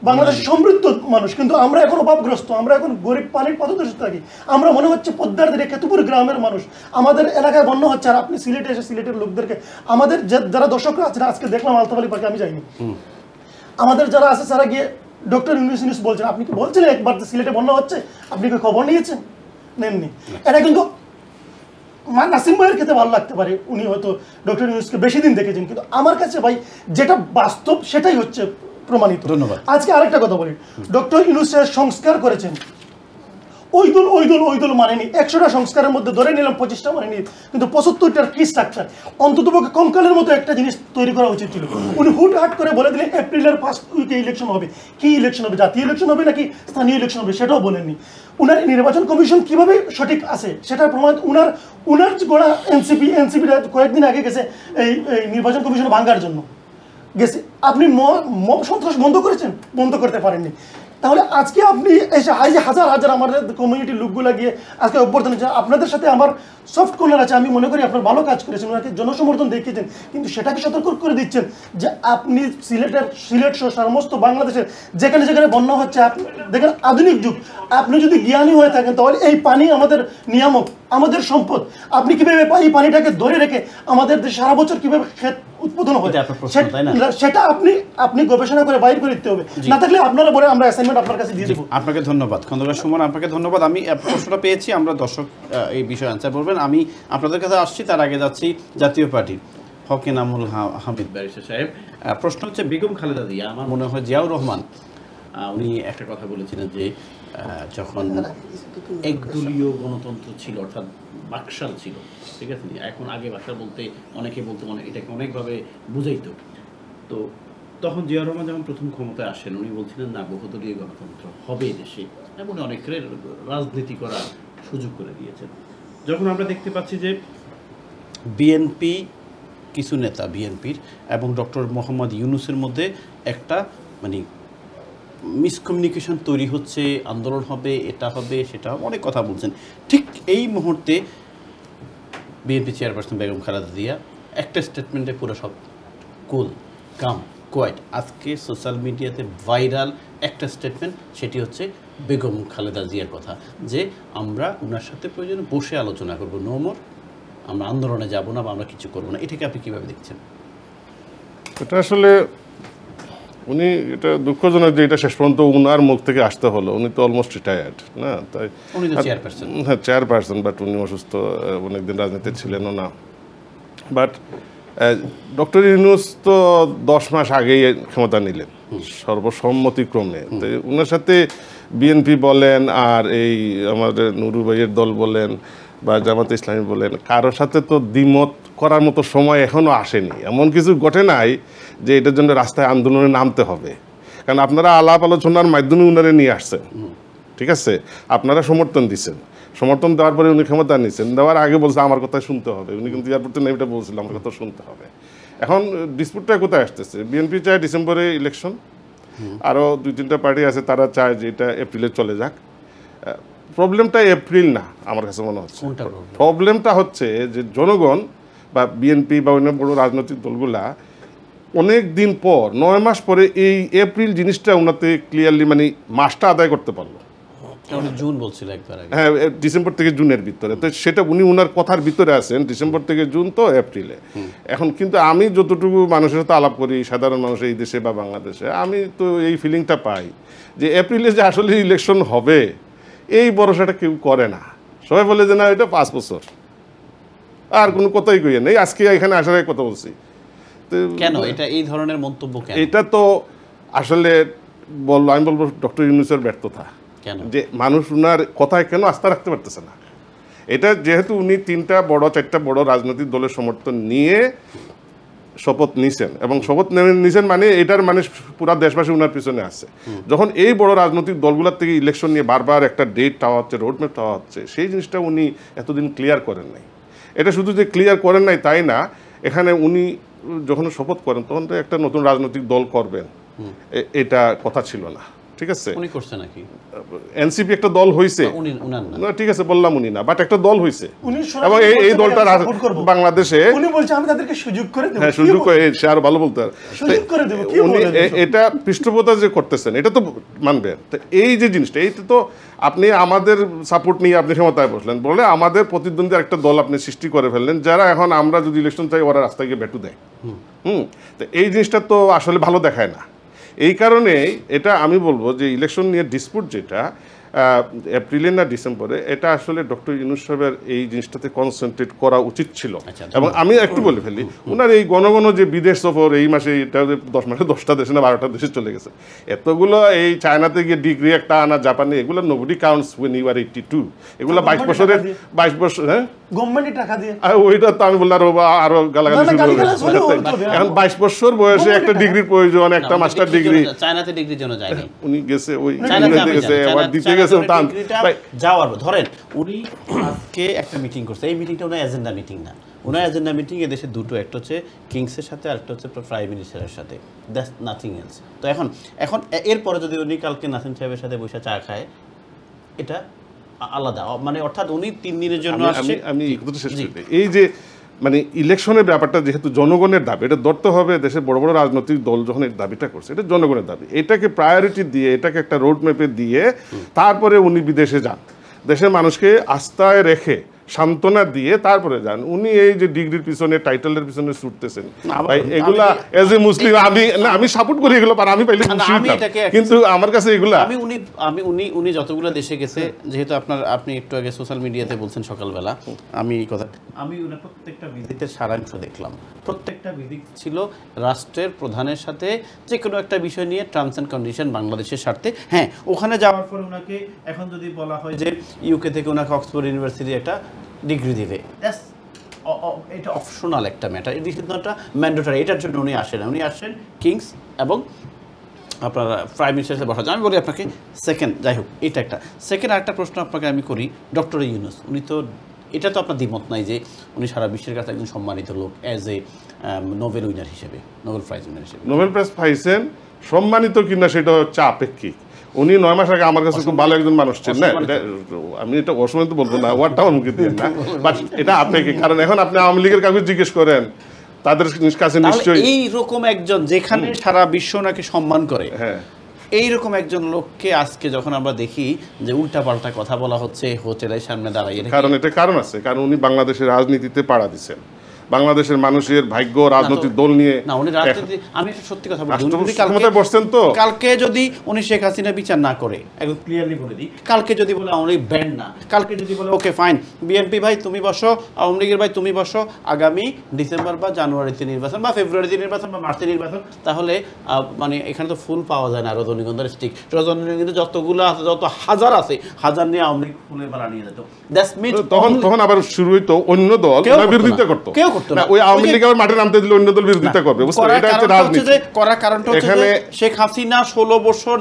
বাংলাদেশের সমৃদ্ধ মানুষ, কিন্তু আমরা এখন অভাবগ্রস্ত, আমরা এখন গরিব পানির পথদর্শী থাকি। আমরা মনে হচ্ছে পদ্মার তীরে কেতুপুর গ্রামের মানুষ, আমাদের এলাকায় বন্যা হচ্ছে। আর আপনি সিলেটে এসে সিলেটের লোকদেরকে, আমাদের যারা দর্শকরা আছেন, আজকে দেখলাম আলতাবলী পার্কে, আমি যাইনি, আমাদের যারা আছে তারা গিয়ে ডক্টর ইউনূস বলছেন, আপনি কি বলছিলেন একবার সিলেটে বন্যা হচ্ছে? আপনি কি খবর নিয়েছেন? নেননি। এটা কিন্তু নাসিম ভাইয়ের ক্ষেত্রে ভালো লাগতে পারে, উনি হয়তো ডক্টর ইউনূসকে বেশি দিন দেখেছেন, কিন্তু আমার কাছে ভাই যেটা বাস্তব সেটাই হচ্ছে প্রমাণিত। ধন্যবাদ। আজকে আরেকটা কথা বলি, ডক্টর ইউনূস সংস্কার করেছেন, ওই দল মানেনি। 100টা সংস্কারের মধ্যে ধরে নিলাম 25টা মানেনি, কিন্তু 75টার কি স্ট্রাকচার, অন্ততপক্ষে কঙ্কালের মতো একটা জিনিস তৈরি করা উচিত ছিল। উনি হুটহাট করে বলে দিলেন এপ্রিলের 1st উইকে ইলেকশন হবে। কি ইলেকশন হবে? জাতীয় ইলেকশন হবে নাকি স্থানীয় ইলেকশন হবে সেটাও বলেননি। উনার নির্বাচন কমিশন কিভাবে সঠিক আছে সেটা প্রমাণ উনার গোড়া এনসিপিটা কয়েকদিন আগে গেছে এই নির্বাচন কমিশন ভাঙার জন্য গেছে। আপনি মব সন্ত্রাস বন্ধ করেছেন? বন্ধ করতে পারেননি। তাহলে আজকে আপনি এসে হাজার হাজার আমাদের কমিউনিটির লোকগুলা গিয়ে আজকে অভ্যর্থনা হচ্ছে। আপনাদের সাথে আমার সফট কর্নার আছে, আমি মনে করি আপনার ভালো কাজ করেছেন, ওনাকে জনসমর্থন দেখিয়েছেন, কিন্তু সেটাকে সতর্ক করে দিচ্ছেন যে আপনি সিলেট সহ সমস্ত বাংলাদেশের যেখানে যেখানে বন্যা হচ্ছে, আপনি দেখেন আধুনিক যুগ, আপনি যদি জ্ঞানী হয়ে থাকেন তাহলে এই পানি আমাদের নিয়ামক, আমাদের সম্পদ, আপনি কিভাবে এই পানিটাকে ধরে রেখে আমাদের সারা বছর কিভাবে ক্ষেত উৎপাদন হয় সেটা আপনি গবেষণা করে বাইর করে দিতে হবে। না থাকলে আপনারা বলে আমরা অ্যাসাইনমেন্ট আপনার কাছে দিয়ে দেবো। আপনাকে ধন্যবাদ খন্দকার সুমন, আপনাকে ধন্যবাদ। আমি প্রশ্নটা পেয়েছি, আমরা দর্শক এই বিষয়ে আনসার বলবেন। আমি আপনাদের কাছে আসছি, তার আগে যাচ্ছি জাতীয় পার্টির হক এনামুল হামিদ ব্যারিস্টার সাহেব। প্রশ্ন হচ্ছে বেগম খালেদা জিয়া, আমার মনে হয় জিয়াউর রহমান উনি একটা কথা বলেছিলেন যে যখন একদলীয় গণতন্ত্র ছিল, অর্থাৎ বাকশাল ছিল, ঠিক আছে, এখন আগে বাকশাল বলতে অনেকে বলতো, মানে এটাকে অনেকভাবে বুঝাইতো। তো তখন জিয়াউর রহমান যখন প্রথম ক্ষমতায় আসেন উনি বলছিলেন না বহুদলীয় গণতন্ত্র হবে দেশে, এবং অনেকের রাজনীতি করার সুযোগ করে দিয়েছেন। যখন আমরা দেখতে পাচ্ছি যে বিএনপি কিছু নেতা বিএনপির এবং ডক্টর মোহাম্মদ ইউনূসের মধ্যে একটা মানে মিসকমিউনিকেশন তৈরি হচ্ছে, আন্দোলন হবে, এটা হবে, সেটা হবে, অনেক কথা বলছেন। ঠিক এই মুহূর্তে বিএনপি চেয়ারপারসন বেগম খালেদা জিয়া একটা স্টেটমেন্টে পুরো সব কুল কাম কোয়াইট। আজকে সোশ্যাল মিডিয়াতে ভাইরাল একটা স্টেটমেন্ট, সেটি হচ্ছে বেগম খালেদা জিয়ার কথা যে আমরা ওনার সাথে প্রয়োজনে বসে আলোচনা করব, নো মোর, আমরা আন্দোলনে যাব না বা আমরা কিছু করবো না। এটাকে আপনি কীভাবে দেখছেন? এটা আসলে উনি, এটা দুঃখজনক যে এটা শেষ পর্যন্ত উনার মুখ থেকে আসতে হলো। উনি তো অলমোস্ট রিটায়ার্ড না, তাই উনি তো চেয়ারপারসন। হ্যাঁ, চেয়ারপারসন, বাট উনি অসুস্থ, অনেকদিন রাজনীতি ছিলেনও না। বাট ডক্টর ইউনূস তো 10 মাস আগেই ক্ষমতা নিলেন সর্বসম্মতিক্রমে। তো উনার সাথে বিএনপি বলেন আর এই আমাদের নুরু ভাইয়ের দল বলেন বা জামাতে ইসলামী বলেন, কারোর সাথে তো দ্বিমত করার মতো সময় এখনও আসেনি। এমন কিছু ঘটে নাই যে এটার জন্য রাস্তায় আন্দোলনে নামতে হবে, কারণ আপনারা আলাপ আলোচনার মাধ্যমে উনারে নিয়ে আসছেন, ঠিক আছে, আপনারা সমর্থন দিচ্ছেন, সমর্থন দেওয়ার পরে উনি ক্ষমতা নিচ্ছেন, দেওয়ার আগে বলছে আমার কথা শুনতে হবে। উনি কিন্তু এয়ারপোর্টে নেমে বলছিল আমার কথা শুনতে হবে। এখন ডিসপুটটা কোথায় আসতেছে? বিএনপি চায় ডিসেম্বরে ইলেকশন, আরও 2-3টা পার্টি আছে তারা চায় যে এটা এপ্রিলে চলে যাক। প্রবলেমটা এপ্রিল না, আমার কাছে মনে হচ্ছে প্রবলেমটা হচ্ছে যে জনগণ বা বিএনপি বা অন্য বড় রাজনৈতিক দলগুলা অনেক দিন পর 9 মাস পরে এই এপ্রিল জিনিসটা ওনাতে ক্লিয়ারলি মানে মাসটা আদায় করতে পারলো। জুন বলছিল একবার আগে, হ্যাঁ, ডিসেম্বর থেকে জুনের ভিতরে। তো সেটা উনি ওনার কথার ভিতরে আছেন, ডিসেম্বর থেকে জুন তো এপ্রিলে। এখন কিন্তু আমি যতটুকু মানুষের সাথে আলাপ করি, সাধারণ মানুষ এই দেশে বা বাংলাদেশে, আমি তো এই ফিলিংটা পাই যে এপ্রিলে যে আসলে ইলেকশন হবে এই ভরসাটা কেউ করে না। সবাই বলে যে না এটা 5 বছর, আর কোনো কথাই কইয়ে নেই। আজকে এখানে আসার আগে কথা বলছি। তো কেন এটা এই ধরনের মন্তব্য কেন? এটা তো আসলে আমি বলবো ডক্টর ইউনূসের ব্যর্থতা, যে মানুষ উনার কথায় কেন আস্থা রাখতে পারতেছে না। এটা যেহেতু উনি 4টা বড় রাজনৈতিক দলের সমর্থন নিয়ে শপথ নিছেন, এবং শপথ নিছেন মানে এটার মানে পুরা দেশবাসী উনার পিছনে আছে। যখন এই বড় রাজনৈতিক দলগুলোর থেকে ইলেকশন নিয়ে বারবার একটা ডেট চাওয়া হচ্ছে, রোডম্যাপ চাওয়া হচ্ছে, সেই জিনিসটা উনি এতদিন ক্লিয়ার করেন নাই। এটা শুধু যে ক্লিয়ার করেন নাই তাই না, এখানে উনি যখন শপথ করেন তখন তো একটা নতুন রাজনৈতিক দল করবেন, এটা কথা ছিল না, ঠিক আছে। উনি করছে নাকি? এনসিপি একটা দল হইছে, না ঠিক আছে বললাম উনি না, বাট একটা দল হইছে, এবং এই দলটা বাংলাদেশে উনি বলছে আমি তাদেরকে সুযোগ করে দেব। হ্যাঁ, সুযোগ করে, সে আরো ভালো বলতে পারে। উনি এটা পৃষ্ঠপোষকতা যে করতেছেন এটা তো মানবেন। তো এই যে জিনিসটা, এইটা তো আপনি আমাদের সাপোর্ট নিয়ে আপনি ক্ষমতায় বসলেন বলে আমাদের প্রতিদ্বন্দ্বী একটা দল আপনি সৃষ্টি করে ফেললেন, যারা এখন আমরা যদি ইলেকশন চাই ওরা রাস্তায় গিয়ে ভেটু দেয়। তো এই জিনিসটা তো আসলে ভালো দেখায় না। এই কারণে এটা আমি বলবো যে ইলেকশন নিয়ে ডিসপুট যেটা এপ্রিলে না ডিসেম্বরে, এটা আসলে ডক্টর ইউনূস সাহেবের এই জিনিসটাতে কনসেন্ট্রেট করা উচিত ছিল। এবং আমি একটু বলে ফেলি, ওনার এই ঘন যে বিদেশ সফর, এই মাসে এটা 10 মাসে 10টা দেশে না 12টা দেশে চলে গেছে, এতগুলো এই চায়নাতে গিয়ে ডিগ্রি একটা আনা, জাপানে, এগুলো nobody counts when you are 82, এগুলো 22 বছর, হ্যাঁ গভর্নমেন্টের টাকা দিয়ে। ওইটা তো আমি বললাম আরো গালাগালি শুরু হবে। এখন 22 বছর বয়সে একটা ডিগ্রির প্রয়োজন, একটা মাস্টার ডিগ্রি। চায়নাতে ডিগ্রির জন্য যায়নি, উনি গেছে ওই চায়নাতে গেছে আবার দিতে গেছে। যাওয়ার ধরেন উনি আজকে একটা মিটিং করছে, এই মিটিংটা ওনার এজেন্ডা মিটিং না, ওনার এজেন্ডা মিটিং এ দেশে দুটো, একটা হচ্ছে কিংসের সাথে আর একটা হচ্ছে প্রাইম মিনিস্টারের সাথে, দ্যাটস নাথিং এলস। তো এখন এরপরে যদি উনি কালকে নাসিম সাহেবের সাথে বসে চা খায়, এটা আলাদা, মানে অর্থাৎ উনি 3 দিনের জন্য আসছে। আমি শেষ করি, এই যে মানে ইলেকশনের ব্যাপারটা যেহেতু জনগণের দাবি, এটা ধরতে হবে দেশের বড় বড় রাজনৈতিক দল যখন এই দাবিটা করছে, এটা জনগণের দাবি, এটাকে প্রায়োরিটি দিয়ে, এটাকে একটা রোড ম্যাপে দিয়ে তারপরে উনি বিদেশে যান, দেশের মানুষকে আস্থায় রেখে সান্ত্বনা দিয়ে তারপরে যান। উনি এই যে ডিগ্রির পিছনে, টাইটেলের পিছনে ছুটতেছেন, ভাই এগুলা এজ এ মুসলিম আমি সাপোর্ট করি এগুলো, আর আমি পাইলে কিন্তু আমার কাছে এগুলা উনি যতগুলো দেশে গেছে, যেহেতু আপনি একটু আগে সোশ্যাল মিডিয়াতে বলছেন সকালবেলা, আমি এই কথা, আমি ওনার প্রত্যেকটা ভিজিটের সারাংশ দেখলাম। প্রত্যেকটা ভিজিট ছিল রাষ্ট্রের প্রধানের সাথে যে কোনো একটা বিষয় নিয়ে টার্মস অ্যান্ড কন্ডিশন বাংলাদেশের স্বার্থে। হ্যাঁ, ওখানে যাওয়ার পর ওনাকে এখন যদি বলা হয় যে ইউকে থেকে ওনাকে অক্সফোর্ড ইউনিভার্সিটি একটা ডিগ্রি দিবে, এটা অপশনাল একটা ম্যাটার, এটি কিন্তু একটা ম্যান্ডেটরি, এটার জন্য উনি আসেন না। উনি আসেন কিংস এবং আপনার প্রাইম মিনিস্টারের সাথে বসার জন্য। আমি বলি আপনাকে সেকেন্ড, যাই হোক, এটা একটা সেকেন্ড। আরেকটা প্রশ্ন আপনাকে আমি করি, ডক্টর ইউনূস, উনি তো, এটা তো আপনার দ্বিমত নাই যে উনি সারা বিশ্বের কাছে একজন সম্মানিত লোক, অ্যাজ এ নোবেল উইনার হিসেবে, নোবেল প্রাইজ উইনার হিসেবে। নোবেল প্রাইজ পাইছেন, সম্মানিত কিনা সেটা হচ্ছে আপেক্ষিক। উনি 9 মাস আগে আমার কাছে খুব ভালো একজন মানুষ ছিলেন, না আমি এটা অসম্মানিত বলবো না, ওয়ার্ডটাও মুখে দিন না, বাট এটা আপেক্ষিক। কারণ এখন আপনি আওয়ামী লীগের কাউকে জিজ্ঞেস করেন, তাদের কাছে নিশ্চয়ই এইরকম একজন, যেখানে সারা বিশ্ব নাকি সম্মান করে, হ্যাঁ, এইরকম একজন লোককে আজকে যখন আমরা দেখি যে উল্টাপাল্টা কথা বলা হচ্ছে হোটেলের সামনে দাঁড়িয়ে, কারণ এটা কারণ আছে, কারণ উনি বাংলাদেশের রাজনীতিতে পাড়া দিচ্ছেন, বাংলাদেশের মানুষের ভাগ্য রাজনৈতিক দল নিয়ে। না, উনি রাজনীতি, আমি সত্যি কথা বলছি, বসছেন তো, কালকে যদি উনি শেখ হাসিনা বিচার না করে, একদম ক্লিয়ারলি বলে দিই, কালকে যদি বলে আওয়ামী লীগ ব্যান্ড না, কালকে যদি বলে ওকে ফাইন বিএনপি ভাই তুমি বসো, আওয়ামী লীগের ভাই তুমি বসো, আগামী ডিসেম্বর বা জানুয়ারিতে নির্বাচন বা ফেব্রুয়ারিতে নির্বাচন বা মার্চে নির্বাচন, তাহলে মানে এখানে তো ফুল পাওয়া যায় না, রজনীগন্ধার স্টিক, রজনীগন্ধা যতগুলো আছে, যত হাজার আছে, হাজার নিয়ে আওয়ামী লীগ ফুলের বেলা নিয়ে যেত। তখন আবার শুরু হইতো অন্য দল বিরোধিতা করতো, কেউ করতো না, ওই আওয়ামী লীগ আবার মাঠে নামতে দিলে অন্য দল বিরোধিতা করবে। এটা হচ্ছে রাজনীতি করার কারণটা হচ্ছে যে শেখ হাসিনা 16 বছর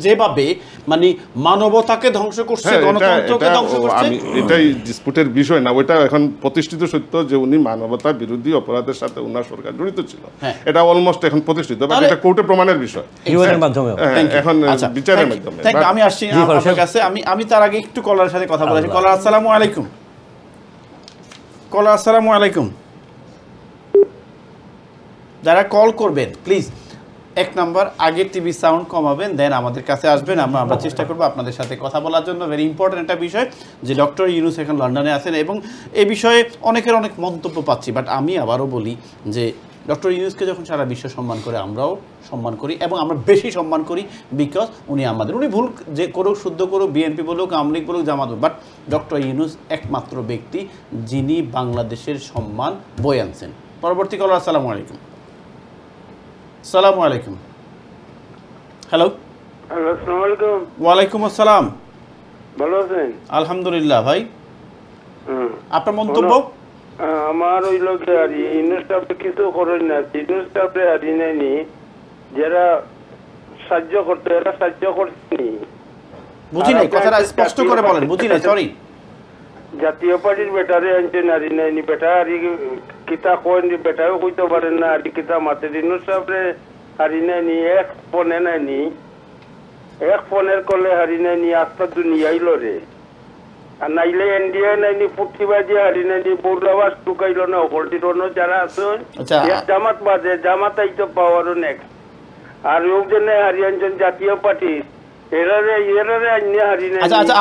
যেভাবে মানে মানবতাকে ধ্বংস করছে, গণতন্ত্রকে ধ্বংস করছে, আমি এটাই ডিসপুটের বিষয় না, ওইটা এখন প্রতিষ্ঠিত সত্য যে উনি মানবতা বিরোধী অপরাধের সাথে ওনার সরকার জড়িত ছিল, এটা অলমোস্ট এখন প্রতিষ্ঠিত, বাট এটা কোর্টে প্রমাণের বিষয়, ইউএনের মাধ্যমে এখন বিচারের মাধ্যমে। আমি আসছি আপনার কাছে, আমি তার আগে একটু কলারের সাথে কথা বলেছি। কলার, আসসালামু আলাইকুম। কলার, আসসালামু আলাইকুম। যারা কল করবেন প্লিজ 1 নাম্বার আগে টিভি সাউন্ড কমাবেন, দেন আমাদের কাছে আসবেন, আমরা চেষ্টা করবো আপনাদের সাথে কথা বলার জন্য। ভেরি ইম্পর্টেন্ট একটা বিষয় যে ডক্টর ইউনূস এখন লন্ডনে আছেন এবং এই বিষয়ে অনেকের অনেক মন্তব্য পাচ্ছি, বাট আমি আবারও বলি যে ডক্টর ইউনূসকে যখন সারা বিশ্ব সম্মান করে, আমরাও সম্মান করি এবং আমরা বেশি সম্মান করি, বিকজ উনি আমাদের, উনি ভুল যে করুক, শুদ্ধ করুক, বিএনপি বলুক, আওয়ামী লীগ বলুক, জামাত বলুক, বাট ডক্টর ইউনূস একমাত্র ব্যক্তি যিনি বাংলাদেশের সম্মান বয়ে আনছেন। পরবর্তী কলার, আসসালামু আলাইকুম। আসসালামু আলাইকুম। হ্যালো, আসসালামু আলাইকুম। ওয়ালাইকুম আসসালাম। ভালো আছেন? আলহামদুলিল্লাহ। ভাই আপনার মন্তব্য? আমার ওই লোকে আর ইউনূস সাহেব কিছু করেন না, ইউনূস সাহেব আর নেয়নি, যারা সাহায্য করতে, এরা সাহায্য করছেনি। বুঝি নাই, কথাটা স্পষ্ট করে বলেন, বুঝি নাই, সরি। জাতীয় পার্টির বেটারে আনছে নারী নেয়নি, বেটা আর কিতা কয়েন, বেটাও কইতে পারেন না, আর কিতা মাতে ইউনূস সাহেবরে হারি নেয়নি, এক ফোনে নেয়নি, এক ফোনের কলে হারি নেয়নি, আস্থা দুনিয়াই লড়ে। আর নাইলে ইন্ডিয়া নাইনি, পুটকিবাজি হারি নাইনি, বৌলাবাস টুকাইল না, অপরটির অন্য যারা আছে জামাত বাজে, জামাত আইতো পাওয়ারও নেক্সট। আর লোক জন্য হারিয়ানজন জাতীয় পার্টি, আচ্ছা,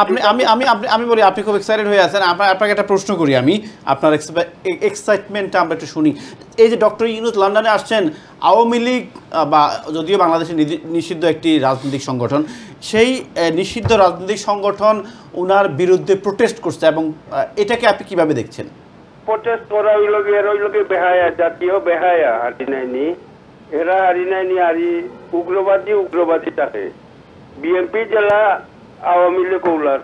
আমি বলি, আপনি খুব এক্সাইটেড হয়ে আছেন, আপনাকে একটা প্রশ্ন করি আমি, আপনার এক্সাইটমেন্টটা আমরা একটু শুনি। এই যে ডক্টর ইউনূস লন্ডনে আসছেন, আওয়ামী লীগ বা যদিও বাংলাদেশের নিষিদ্ধ একটি রাজনৈতিক সংগঠন, সেই নিষিদ্ধ রাজনৈতিক সংগঠন ওনার বিরুদ্ধে প্রোটেস্ট করছে, এবং এটাকে আপনি কিভাবে দেখছেন? প্রোটেস্ট করা ওই লোকে বেহায়া, জাতীয় বেহায়া, হারি নাইনি, এরা হারি নাইনি, হারি উগ্রবাদী থাকে। বিএনপি জেলা আওয়ামী লীগ ওলার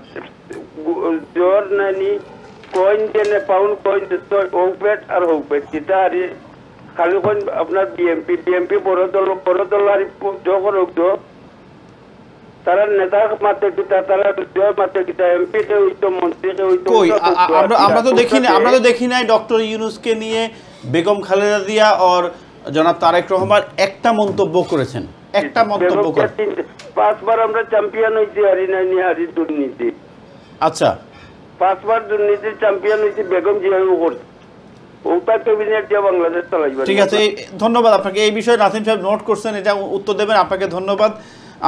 জ্বর নাইনি, কইন জেনে পাউন্ড কইন হোপেট আর হোপেট যেটা আর খালি কইন আপনার বিএমপি বড় দল আর যখন হোক তারা নেতা মাত্র কিতা তারা মাত্র কিতা এমপি কে হইতো মন্ত্রী কে হইতো কই আমরা তো দেখি নাই ডক্টর ইউনূসকে নিয়ে বেগম খালেদা জিয়া আর জনাব তারেক রহমান একটা মন্তব্য করেছেন, একটা মন্তব্য করে 5 বার আমরা চ্যাম্পিয়ন হইছি হারি নাই নি হারি দুর্নীতি। আচ্ছা 5 বার দুর্নীতির চ্যাম্পিয়ন হইছি বেগম জিয়া করছে ওটা ক্যাবিনেট যে বাংলাদেশ চালাইবে। ঠিক আছে, ধন্যবাদ আপনাকে। এই বিষয়ে নাসিম সাহেব নোট করছেন, এটা উত্তর দেবেন, আপনাকে ধন্যবাদ।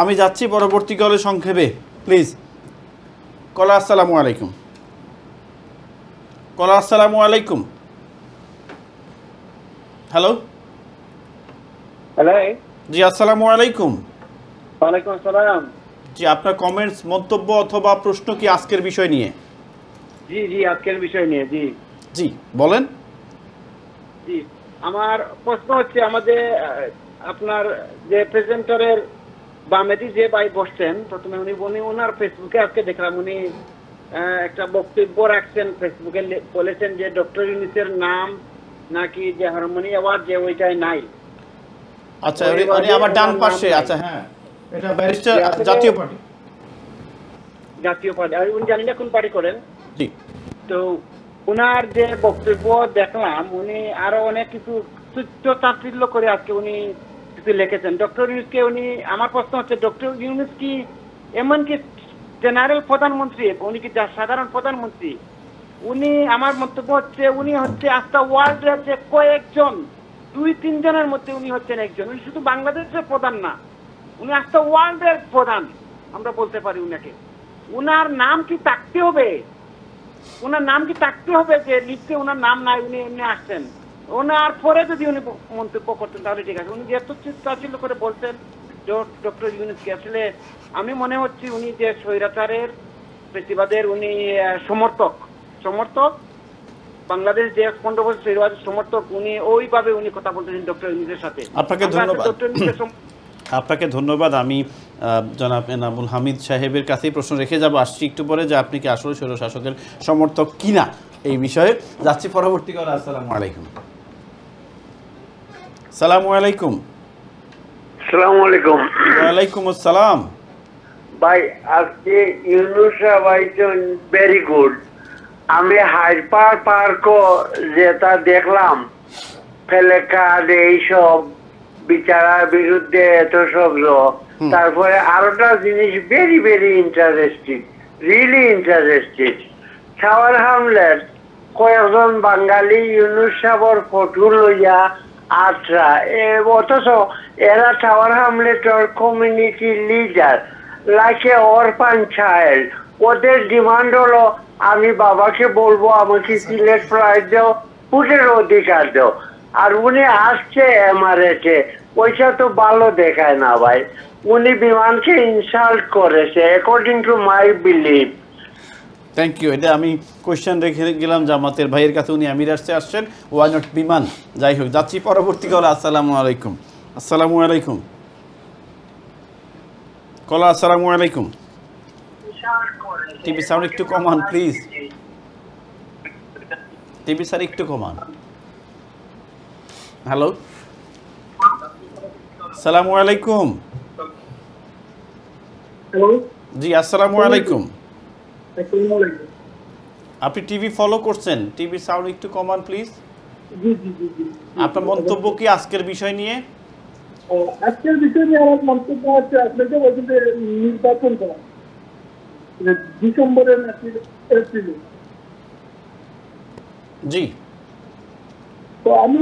আমি যাচ্ছি পরবর্তী কলে সংক্ষেপে প্লিজ। কলা আসসালামু আলাইকুম। কলা আসসালামু আলাইকুম। হ্যালো হ্যালো, জি আসসালামু আলাইকুম। ওয়ালাইকুম আসসালাম। জি আপনার কমেন্টস, মন্তব্য অথবা প্রশ্ন কি আজকের বিষয় নিয়ে? জি আজকের বিষয় নিয়ে। জি বলেন। জি আমার প্রশ্ন হচ্ছে, আমাদের আপনার যে প্রেজেন্টারের বামেদি যে ভাই বসছেন, প্রথমে উনি ওনার ফেসবুকে আজকে দেখলাম উনি একটা বক্তব্য রাখছেন, ফেসবুকে বলেছেন যে ডক্টর ইউনূসের নাম নাকি যে হারমোনি অ্যাওয়ার্ড যে ওইটাই নাই। আচ্ছা উনি আমার ডান পাশে। আচ্ছা হ্যাঁ, এটা ব্যারিস্টার জাতীয় পার্টি আর উনি জানি না কোন পার্টি করেন। জি তো উনার যে বক্তব্য দেখলাম, উনি আরো অনেক কিছু তুচ্ছ তাচ্ছিল্য করে আজকে উনি কিছু লিখেছেন ডক্টর ইউনূসকে। উনি, আমার প্রশ্ন হচ্ছে, ডক্টর ইউনূস কি এমনকি জেনারেল প্রধানমন্ত্রী, উনি কি সাধারণ প্রধানমন্ত্রী? উনি, আমার মন্তব্য হচ্ছে, উনি হচ্ছে আজকে ওয়ার্ল্ডের যে কয়েকজন 2-3 জনের মধ্যে উনি হচ্ছেন একজন। উনি শুধু বাংলাদেশের প্রধান না, উনি আজকে ওয়ার্ল্ডের প্রধান আমরা বলতে পারি উনাকে। উনার নাম কি থাকতে হবে? ওনার নাম কি থাকতে হবে যে লিখতে ওনার নাম নাই, উনি এমনি আসছেন? ওনার পরে যদি উনি মন্তব্য করতেন তাহলে ঠিক আছে। উনি যে এত চিন্তা করে বলছেন ডক্টর ইউনূসকে, আসলে আমি মনে হচ্ছে উনি যে স্বৈরাচারের ফেসিবাদের উনি সমর্থক বাংলাদেশ যে 15 বছর স্বৈরাচারের সমর্থক, উনি ওইভাবে উনি কথা বলতেছেন ডক্টর ইউনূসের সাথে। আপনাকে ধন্যবাদ। আপনাকে ধন্যবাদ। আমি জনাব এনামুল হামিদ সাহেবের কাছেই প্রশ্ন রেখে যাব, আসছি একটু পরে, যে আপনি কি আসলে স্বৈরশাসকের সমর্থক কিনা এই বিষয়ে। যাচ্ছি পরবর্তী কলে। আসসালামু আলাইকুম। সালামু আলাইকুম। আসসালামু আলাইকুম। ওয়ালাইকুম আসসালাম। ভাই আজকে ইউনূস ভাই ভেরি গুড। আমি হাইপার পার্ক যেটা দেখলাম, ফেলেকার এইসব বিচারার বিরুদ্ধে এত শব্দ, তারপরে আরোটা জিনিস very very interesting, really interesting. Tower Hamlet কয়েকজন বাঙালি ইউনূস সাহেবের ফটো লইয়া আটরা, অথচ এরা টাওয়ার হামলেটের community leader, like a orphan child. ওদের ডিমান্ড হলো, আমি বাবাকে বলবো আমাকে সিলেট প্রাইজ দাও, ভোটের অধিকার দাও। আর উনি আসছে এমআরএতে, ওইটা তো ভালো দেখায় না ভাই। উনি বিমানকে ইনসাল্ট করেছে according to my believe. Thank you. এটা আমি কোয়েশ্চেন রেখে গেলাম জামাতের ভাইয়ের কাছে, উনি আমিরাতে আসছেন, ওয়াই নট বিমান। যাই হোক, যাচ্ছি পরবর্তী কলে। আসসালামু আলাইকুম। আসসালামু আলাইকুম। কলা আসসালামু আলাইকুম। টিভি সাউন্ড একটু কমান প্লিজ। টিভি স্যার একটু কমান। হ্যালো, আসসালামু আলাইকুম। জি আসসালামু আলাইকুম। আপনি টিভি ফলো করছেন? টিভি সাউন্ড একটু কমান প্লিজ। আপনার মন্তব্য কি আজকের বিষয় নিয়ে? আজকের বিষয় নিয়ে আমার মন্তব্য হচ্ছে, আপনাকে বলছেন যে নির্বাচন করা ডিসেম্বরের নাকি এপ্রিলে। জি, তো আমি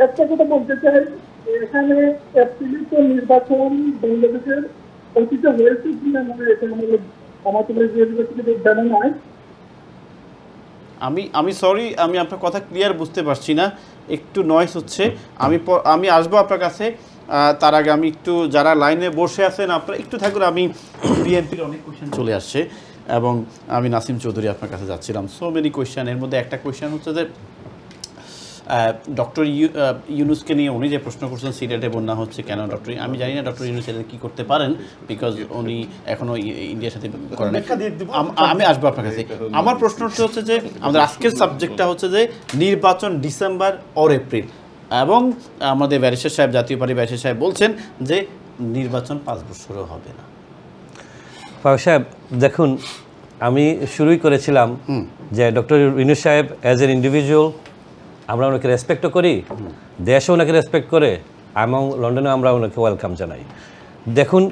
একটা কথা বলতে চাই, এখানে এপ্রিলে তো নির্বাচন বাংলাদেশের অতীতে হয়েছে কিনা, মানে এটা আমাদের জানা নাই। আমি সরি, আমি আপনার কথা ক্লিয়ার বুঝতে পারছি না, একটু নয়েজ হচ্ছে। আমি আসবো আপনার কাছে, তার আগে আমি একটু, যারা লাইনে বসে আছেন আপনারা একটু থাকুন। আমি বিএনপির অনেক কোয়েশ্চেন চলে আসছে এবং আমি নাসিম চৌধুরী আপনার কাছে যাচ্ছিলাম, সো মেনি কোয়েশ্চেন। এর মধ্যে একটা কোয়েশ্চেন হচ্ছে যে ডক্টর ইউনুসকে নিয়ে উনি যে প্রশ্ন করছেন সিলেটে বন্যা হচ্ছে কেন ডক্টর, আমি জানি না ডক্টর ইউনুস এটা কী করতে পারেন, বিকজ উনি এখনও ইন্ডিয়ার সাথে করেন। আমি আসবো আপনার কাছে। আমার প্রশ্নটা হচ্ছে যে আমাদের আজকের সাবজেক্টটা হচ্ছে যে নির্বাচন ডিসেম্বর অর এপ্রিল, এবং আমাদের ব্যারিস্টার সাহেব, জাতীয় পার্টি ব্যারিস্টার সাহেব বলছেন যে নির্বাচন 5 বছরও হবে না। ফারুক সাহেব দেখুন, আমি শুরুই করেছিলাম যে ডক্টর ইউনুস সাহেব অ্যাজ এন ইন্ডিভিজুয়াল আমরা ওনাকে রেসপেক্টও করি, দেশও ওনাকে রেসপেক্ট করে, এবং লন্ডনে আমরা ওনাকে ওয়েলকাম জানাই। দেখুন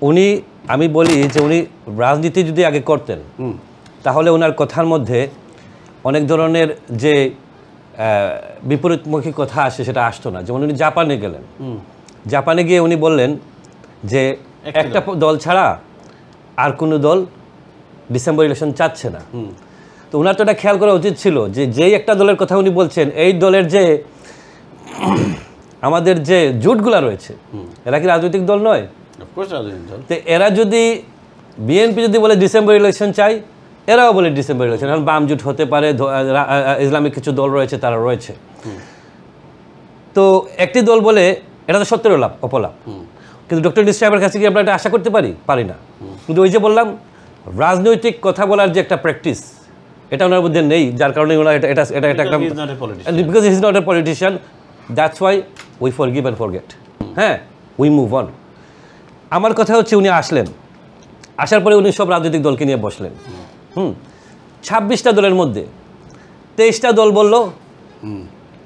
উনি, আমি বলি যে উনি রাজনীতি যদি আগে করতেন তাহলে ওনার কথার মধ্যে অনেক ধরনের যে বিপরীতমুখী কথা আসে সেটা আসতো না। যেমন উনি জাপানে গেলেন, জাপানে গিয়ে উনি বললেন যে একটা দল ছাড়া আর কোনো দল ডিসেম্বর ইলেকশন চাচ্ছে না। তো ওনার তো এটা খেয়াল করা উচিত ছিল যে যেই একটা দলের কথা উনি বলছেন, এই দলের যে আমাদের যে জোটগুলা রয়েছে এরা কি রাজনৈতিক দল নয়? তো এরা যদি বিএনপি যদি বলে ডিসেম্বর ইলেকশন চাই, এরাও বলে ডিসেম্বর ইলেকশন। এখন বাম জোট হতে পারে, ইসলামিক কিছু দল রয়েছে, তারা রয়েছে। তো একটি দল বলে এটা তো সত্যের লাভ অপলাভ, কিন্তু ডক্টর ইউনুস সাহেবের কাছে কি আমরা এটা আশা করতে পারি না। কিন্তু ওই যে বললাম রাজনৈতিক কথা বলার যে একটা প্র্যাকটিস এটা ওনার মধ্যে নেই, যার কারণে ওনার এটা একটা because he is not a politician, that's why we forgive and forget, হ্যাঁ উই মুভ অন। আমার কথা হচ্ছে উনি আসলেন, আসার পরে উনি সব রাজনৈতিক দলকে নিয়ে বসলেন। 26টা দলের মধ্যে 23টা দল বলল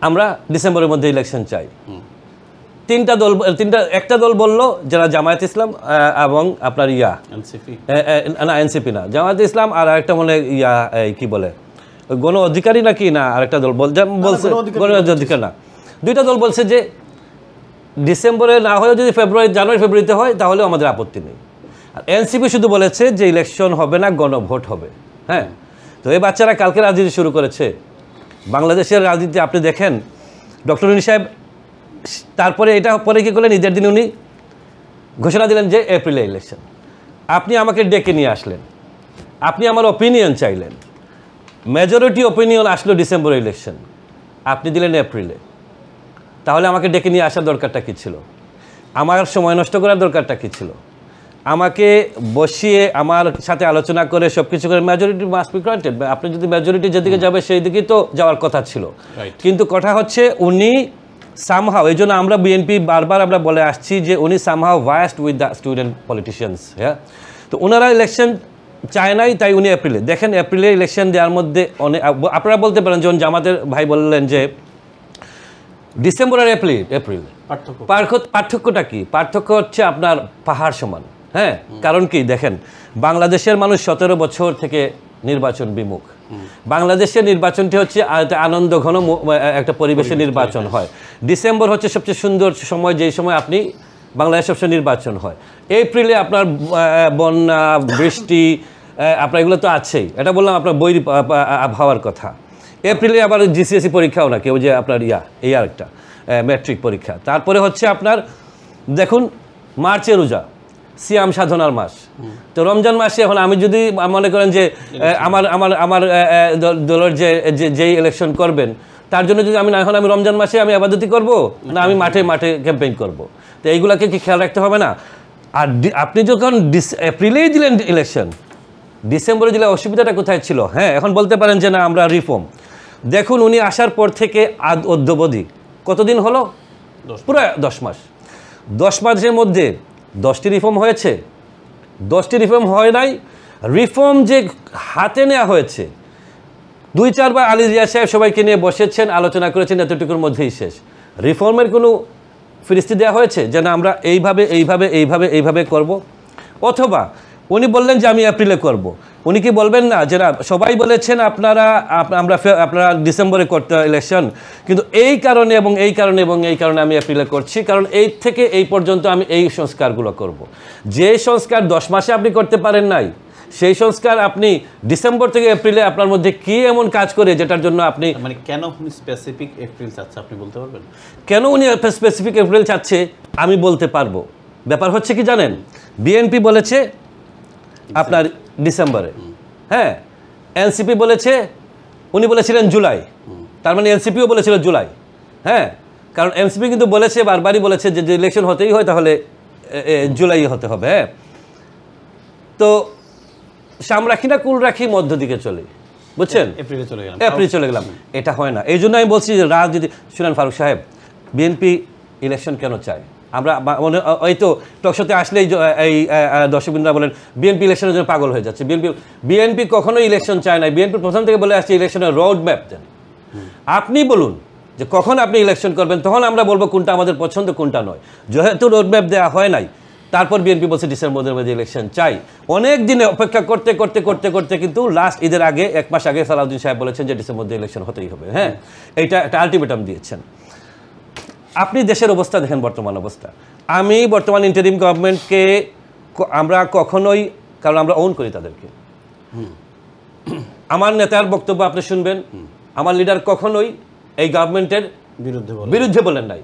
আমরা ডিসেম্বরের মধ্যে ইলেকশন চাই। একটা দল বলল যারা জামায়াত ইসলাম এবং আপনার এনসিপি না, জামায়াত ইসলাম আর আরেকটা মনে কি বলে গণ অধিকারী নাকি না আরেকটা দল বলছে গণ অধিকার না, 2টা দল বলছে যে ডিসেম্বরে না হয়েও যদি জানুয়ারি ফেব্রুয়ারিতে হয় তাহলেও আমাদের আপত্তি নেই। আর এনসিপি শুধু বলেছে যে ইলেকশন হবে না, গণভোট হবে। হ্যাঁ, তো এই বাচ্চারা কালকে রাজনীতি শুরু করেছে। বাংলাদেশের রাজনীতি আপনি দেখেন, ডক্টর ইউনুস সাহেব তারপরে এটা পরে কী করলেন, ঈদের দিন উনি ঘোষণা দিলেন যে এপ্রিলে ইলেকশন। আপনি আমাকে ডেকে নিয়ে আসলেন, আপনি আমার অপিনিয়ন চাইলেন, মেজরিটি অপিনিয়ন আসলো ডিসেম্বর ইলেকশন, আপনি দিলেন এপ্রিলে। তাহলে আমাকে ডেকে নিয়ে আসার দরকারটা কী ছিল? আমার সময় নষ্ট করার দরকারটা কী ছিল? আমাকে বসিয়ে আমার সাথে আলোচনা করে সব কিছু করে মেজরিটি মাস্ট বি গ্রান্টেড। আপনি যদি মেজরিটি যেদিকে যাবে সেই দিকেই তো যাওয়ার কথা ছিল। কিন্তু কথা হচ্ছে উনি সামহাও, এই জন্য আমরা বিএনপি বারবার আমরা বলে আসছি যে উনি somehow biased with the student politicians. হ্যাঁ, তো ওনারা ইলেকশন চায় নাই, তাই উনি এপ্রিলে দেখেন, এপ্রিলে ইলেকশন দেওয়ার মধ্যে অনেক আপনারা বলতে পারেন, যেমন জামাতের ভাই বললেন যে ডিসেম্বর আর এপ্রিল পার্থক্যটা কি? পার্থক্য হচ্ছে আপনার পাহাড় সমান। হ্যাঁ, কারণ কি দেখেন, বাংলাদেশের মানুষ 17 বছর থেকে নির্বাচন বিমুখ। বাংলাদেশের নির্বাচনটি হচ্ছে আনন্দ ঘন একটা পরিবেশে নির্বাচন হয়। ডিসেম্বর হচ্ছে সবচেয়ে সুন্দর সময়, যেই সময় আপনি বাংলাদেশ সবচেয়ে নির্বাচন হয়। এপ্রিলে আপনার বন্যা, বৃষ্টি, আপনার এগুলো তো আছেই। এটা বললাম আপনার বৈরী আবহাওয়ার কথা। এপ্রিলে আবার জিসিএসসি পরীক্ষাও না, কেউ যে আপনার এই আরেকটা ম্যাট্রিক পরীক্ষা। তারপরে হচ্ছে আপনার দেখুন মার্চে রোজা, সিয়াম সাধনার মাস। তো রমজান মাসে এখন আমি যদি মনে করেন যে আমার দলের যেই ইলেকশন করবেন তার জন্য যদি আমি রমজান মাসে আমি আবাদতি করব না আমি মাঠে ক্যাম্পেইন করব, তো এইগুলাকে কি খেয়াল রাখতে হবে না? আর আপনি যখন এপ্রিলেই দিলেন ইলেকশন, ডিসেম্বরে দিলে অসুবিধাটা কোথায় ছিল? হ্যাঁ, এখন বলতে পারেন যে না আমরা রিফর্ম। দেখুন উনি আসার পর থেকে অদ্যাবধি কতদিন হলো? পুরো 10 মাস। 10 মাসের মধ্যে 10টি রিফর্ম হয়েছে? 10টি রিফর্ম হয় নাই। রিফর্ম যে হাতে নেওয়া হয়েছে 2-4 বার আলী রিয়াজ সাহেব সবাইকে নিয়ে বসেছেন, আলোচনা করেছেন, এতটুকুর মধ্যেই শেষ। রিফর্মের কোনো ফিরিস্তি দেওয়া হয়েছে যে না আমরা এইভাবে করব? অথবা উনি বললেন যে আমি এপ্রিলে করব, উনি কি বলবেন না যে না সবাই বলেছেন আপনারা ডিসেম্বরে করতে ইলেকশন, কিন্তু এই কারণে আমি এপ্রিলে করছি, কারণ এই থেকে এই পর্যন্ত আমি এই সংস্কারগুলো করব। যে সংস্কার 10 মাসে আপনি করতে পারেন নাই, সেই সংস্কার আপনি ডিসেম্বর থেকে এপ্রিলে আপনার মধ্যে কি এমন কাজ করে যেটার জন্য আপনি কেন উনি স্পেসিফিক এপ্রিল চাচ্ছে আপনি বলতে পারবেন? কেন উনি স্পেসিফিক এপ্রিল চাচ্ছে আমি বলতে পারবো। ব্যাপার হচ্ছে কি জানেন, বিএনপি বলেছে আপনার ডিসেম্বরে, হ্যাঁ, এনসিপি বলেছে, উনি বলেছিলেন জুলাই, তার মানে এনসিপিও বলেছিল জুলাই। হ্যাঁ, কারণ এনসিপি কিন্তু বলেছে, বারবারই বলেছে যে ইলেকশন হতেই হয় তাহলে জুলাই হতে হবে। হ্যাঁ, তো সাম রাখি না কুল রাখি মধ্য দিকে চলে, বুঝছেন, এপ্রিল চলে গেলাম, এটা হয় না। এই জন্য আমি বলছি যে রাজনীতি, শুনেন ফারুক সাহেব, বিএনপি ইলেকশন কেন চায়? আমরা এই তো টকশোতে আসলেই এই দর্শকবৃন্দরা বলেন বিএনপি ইলেকশনের জন্য পাগল হয়ে যাচ্ছে। বিএনপি কখনোই ইলেকশন চায় না। বিএনপি প্রথম থেকে বলে আসছে ইলেকশনের রোড ম্যাপ দেন। আপনি বলুন যে কখন আপনি ইলেকশন করবেন, তখন আমরা বলবো কোনটা আমাদের পছন্দ কোনটা নয়। যেহেতু রোড ম্যাপ দেওয়া হয় নাই, তারপর বিএনপি বলছে ডিসেম্বরের মধ্যে ইলেকশন চাই। অনেক দিনে অপেক্ষা করতে করতে করতে করতে কিন্তু লাস্ট ঈদের আগে, 1 মাস আগে সালাউদ্দিন সাহেব বলেছেন যে ডিসেম্বর মধ্যে ইলেকশন হতেই হবে। হ্যাঁ, এইটা একটা আলটিমেটাম দিয়েছেন। আপনি দেশের অবস্থা দেখেন, বর্তমান অবস্থা। আমি বর্তমান ইন্টারিম গভর্নমেন্টকে আমরা কখনোই, কারণ আমরা ওন করি তাদেরকে। আমার নেতার বক্তব্য আপনি শুনবেন, আমার লিডার কখনোই এই গভর্নমেন্টের বিরুদ্ধে বলেন নাই।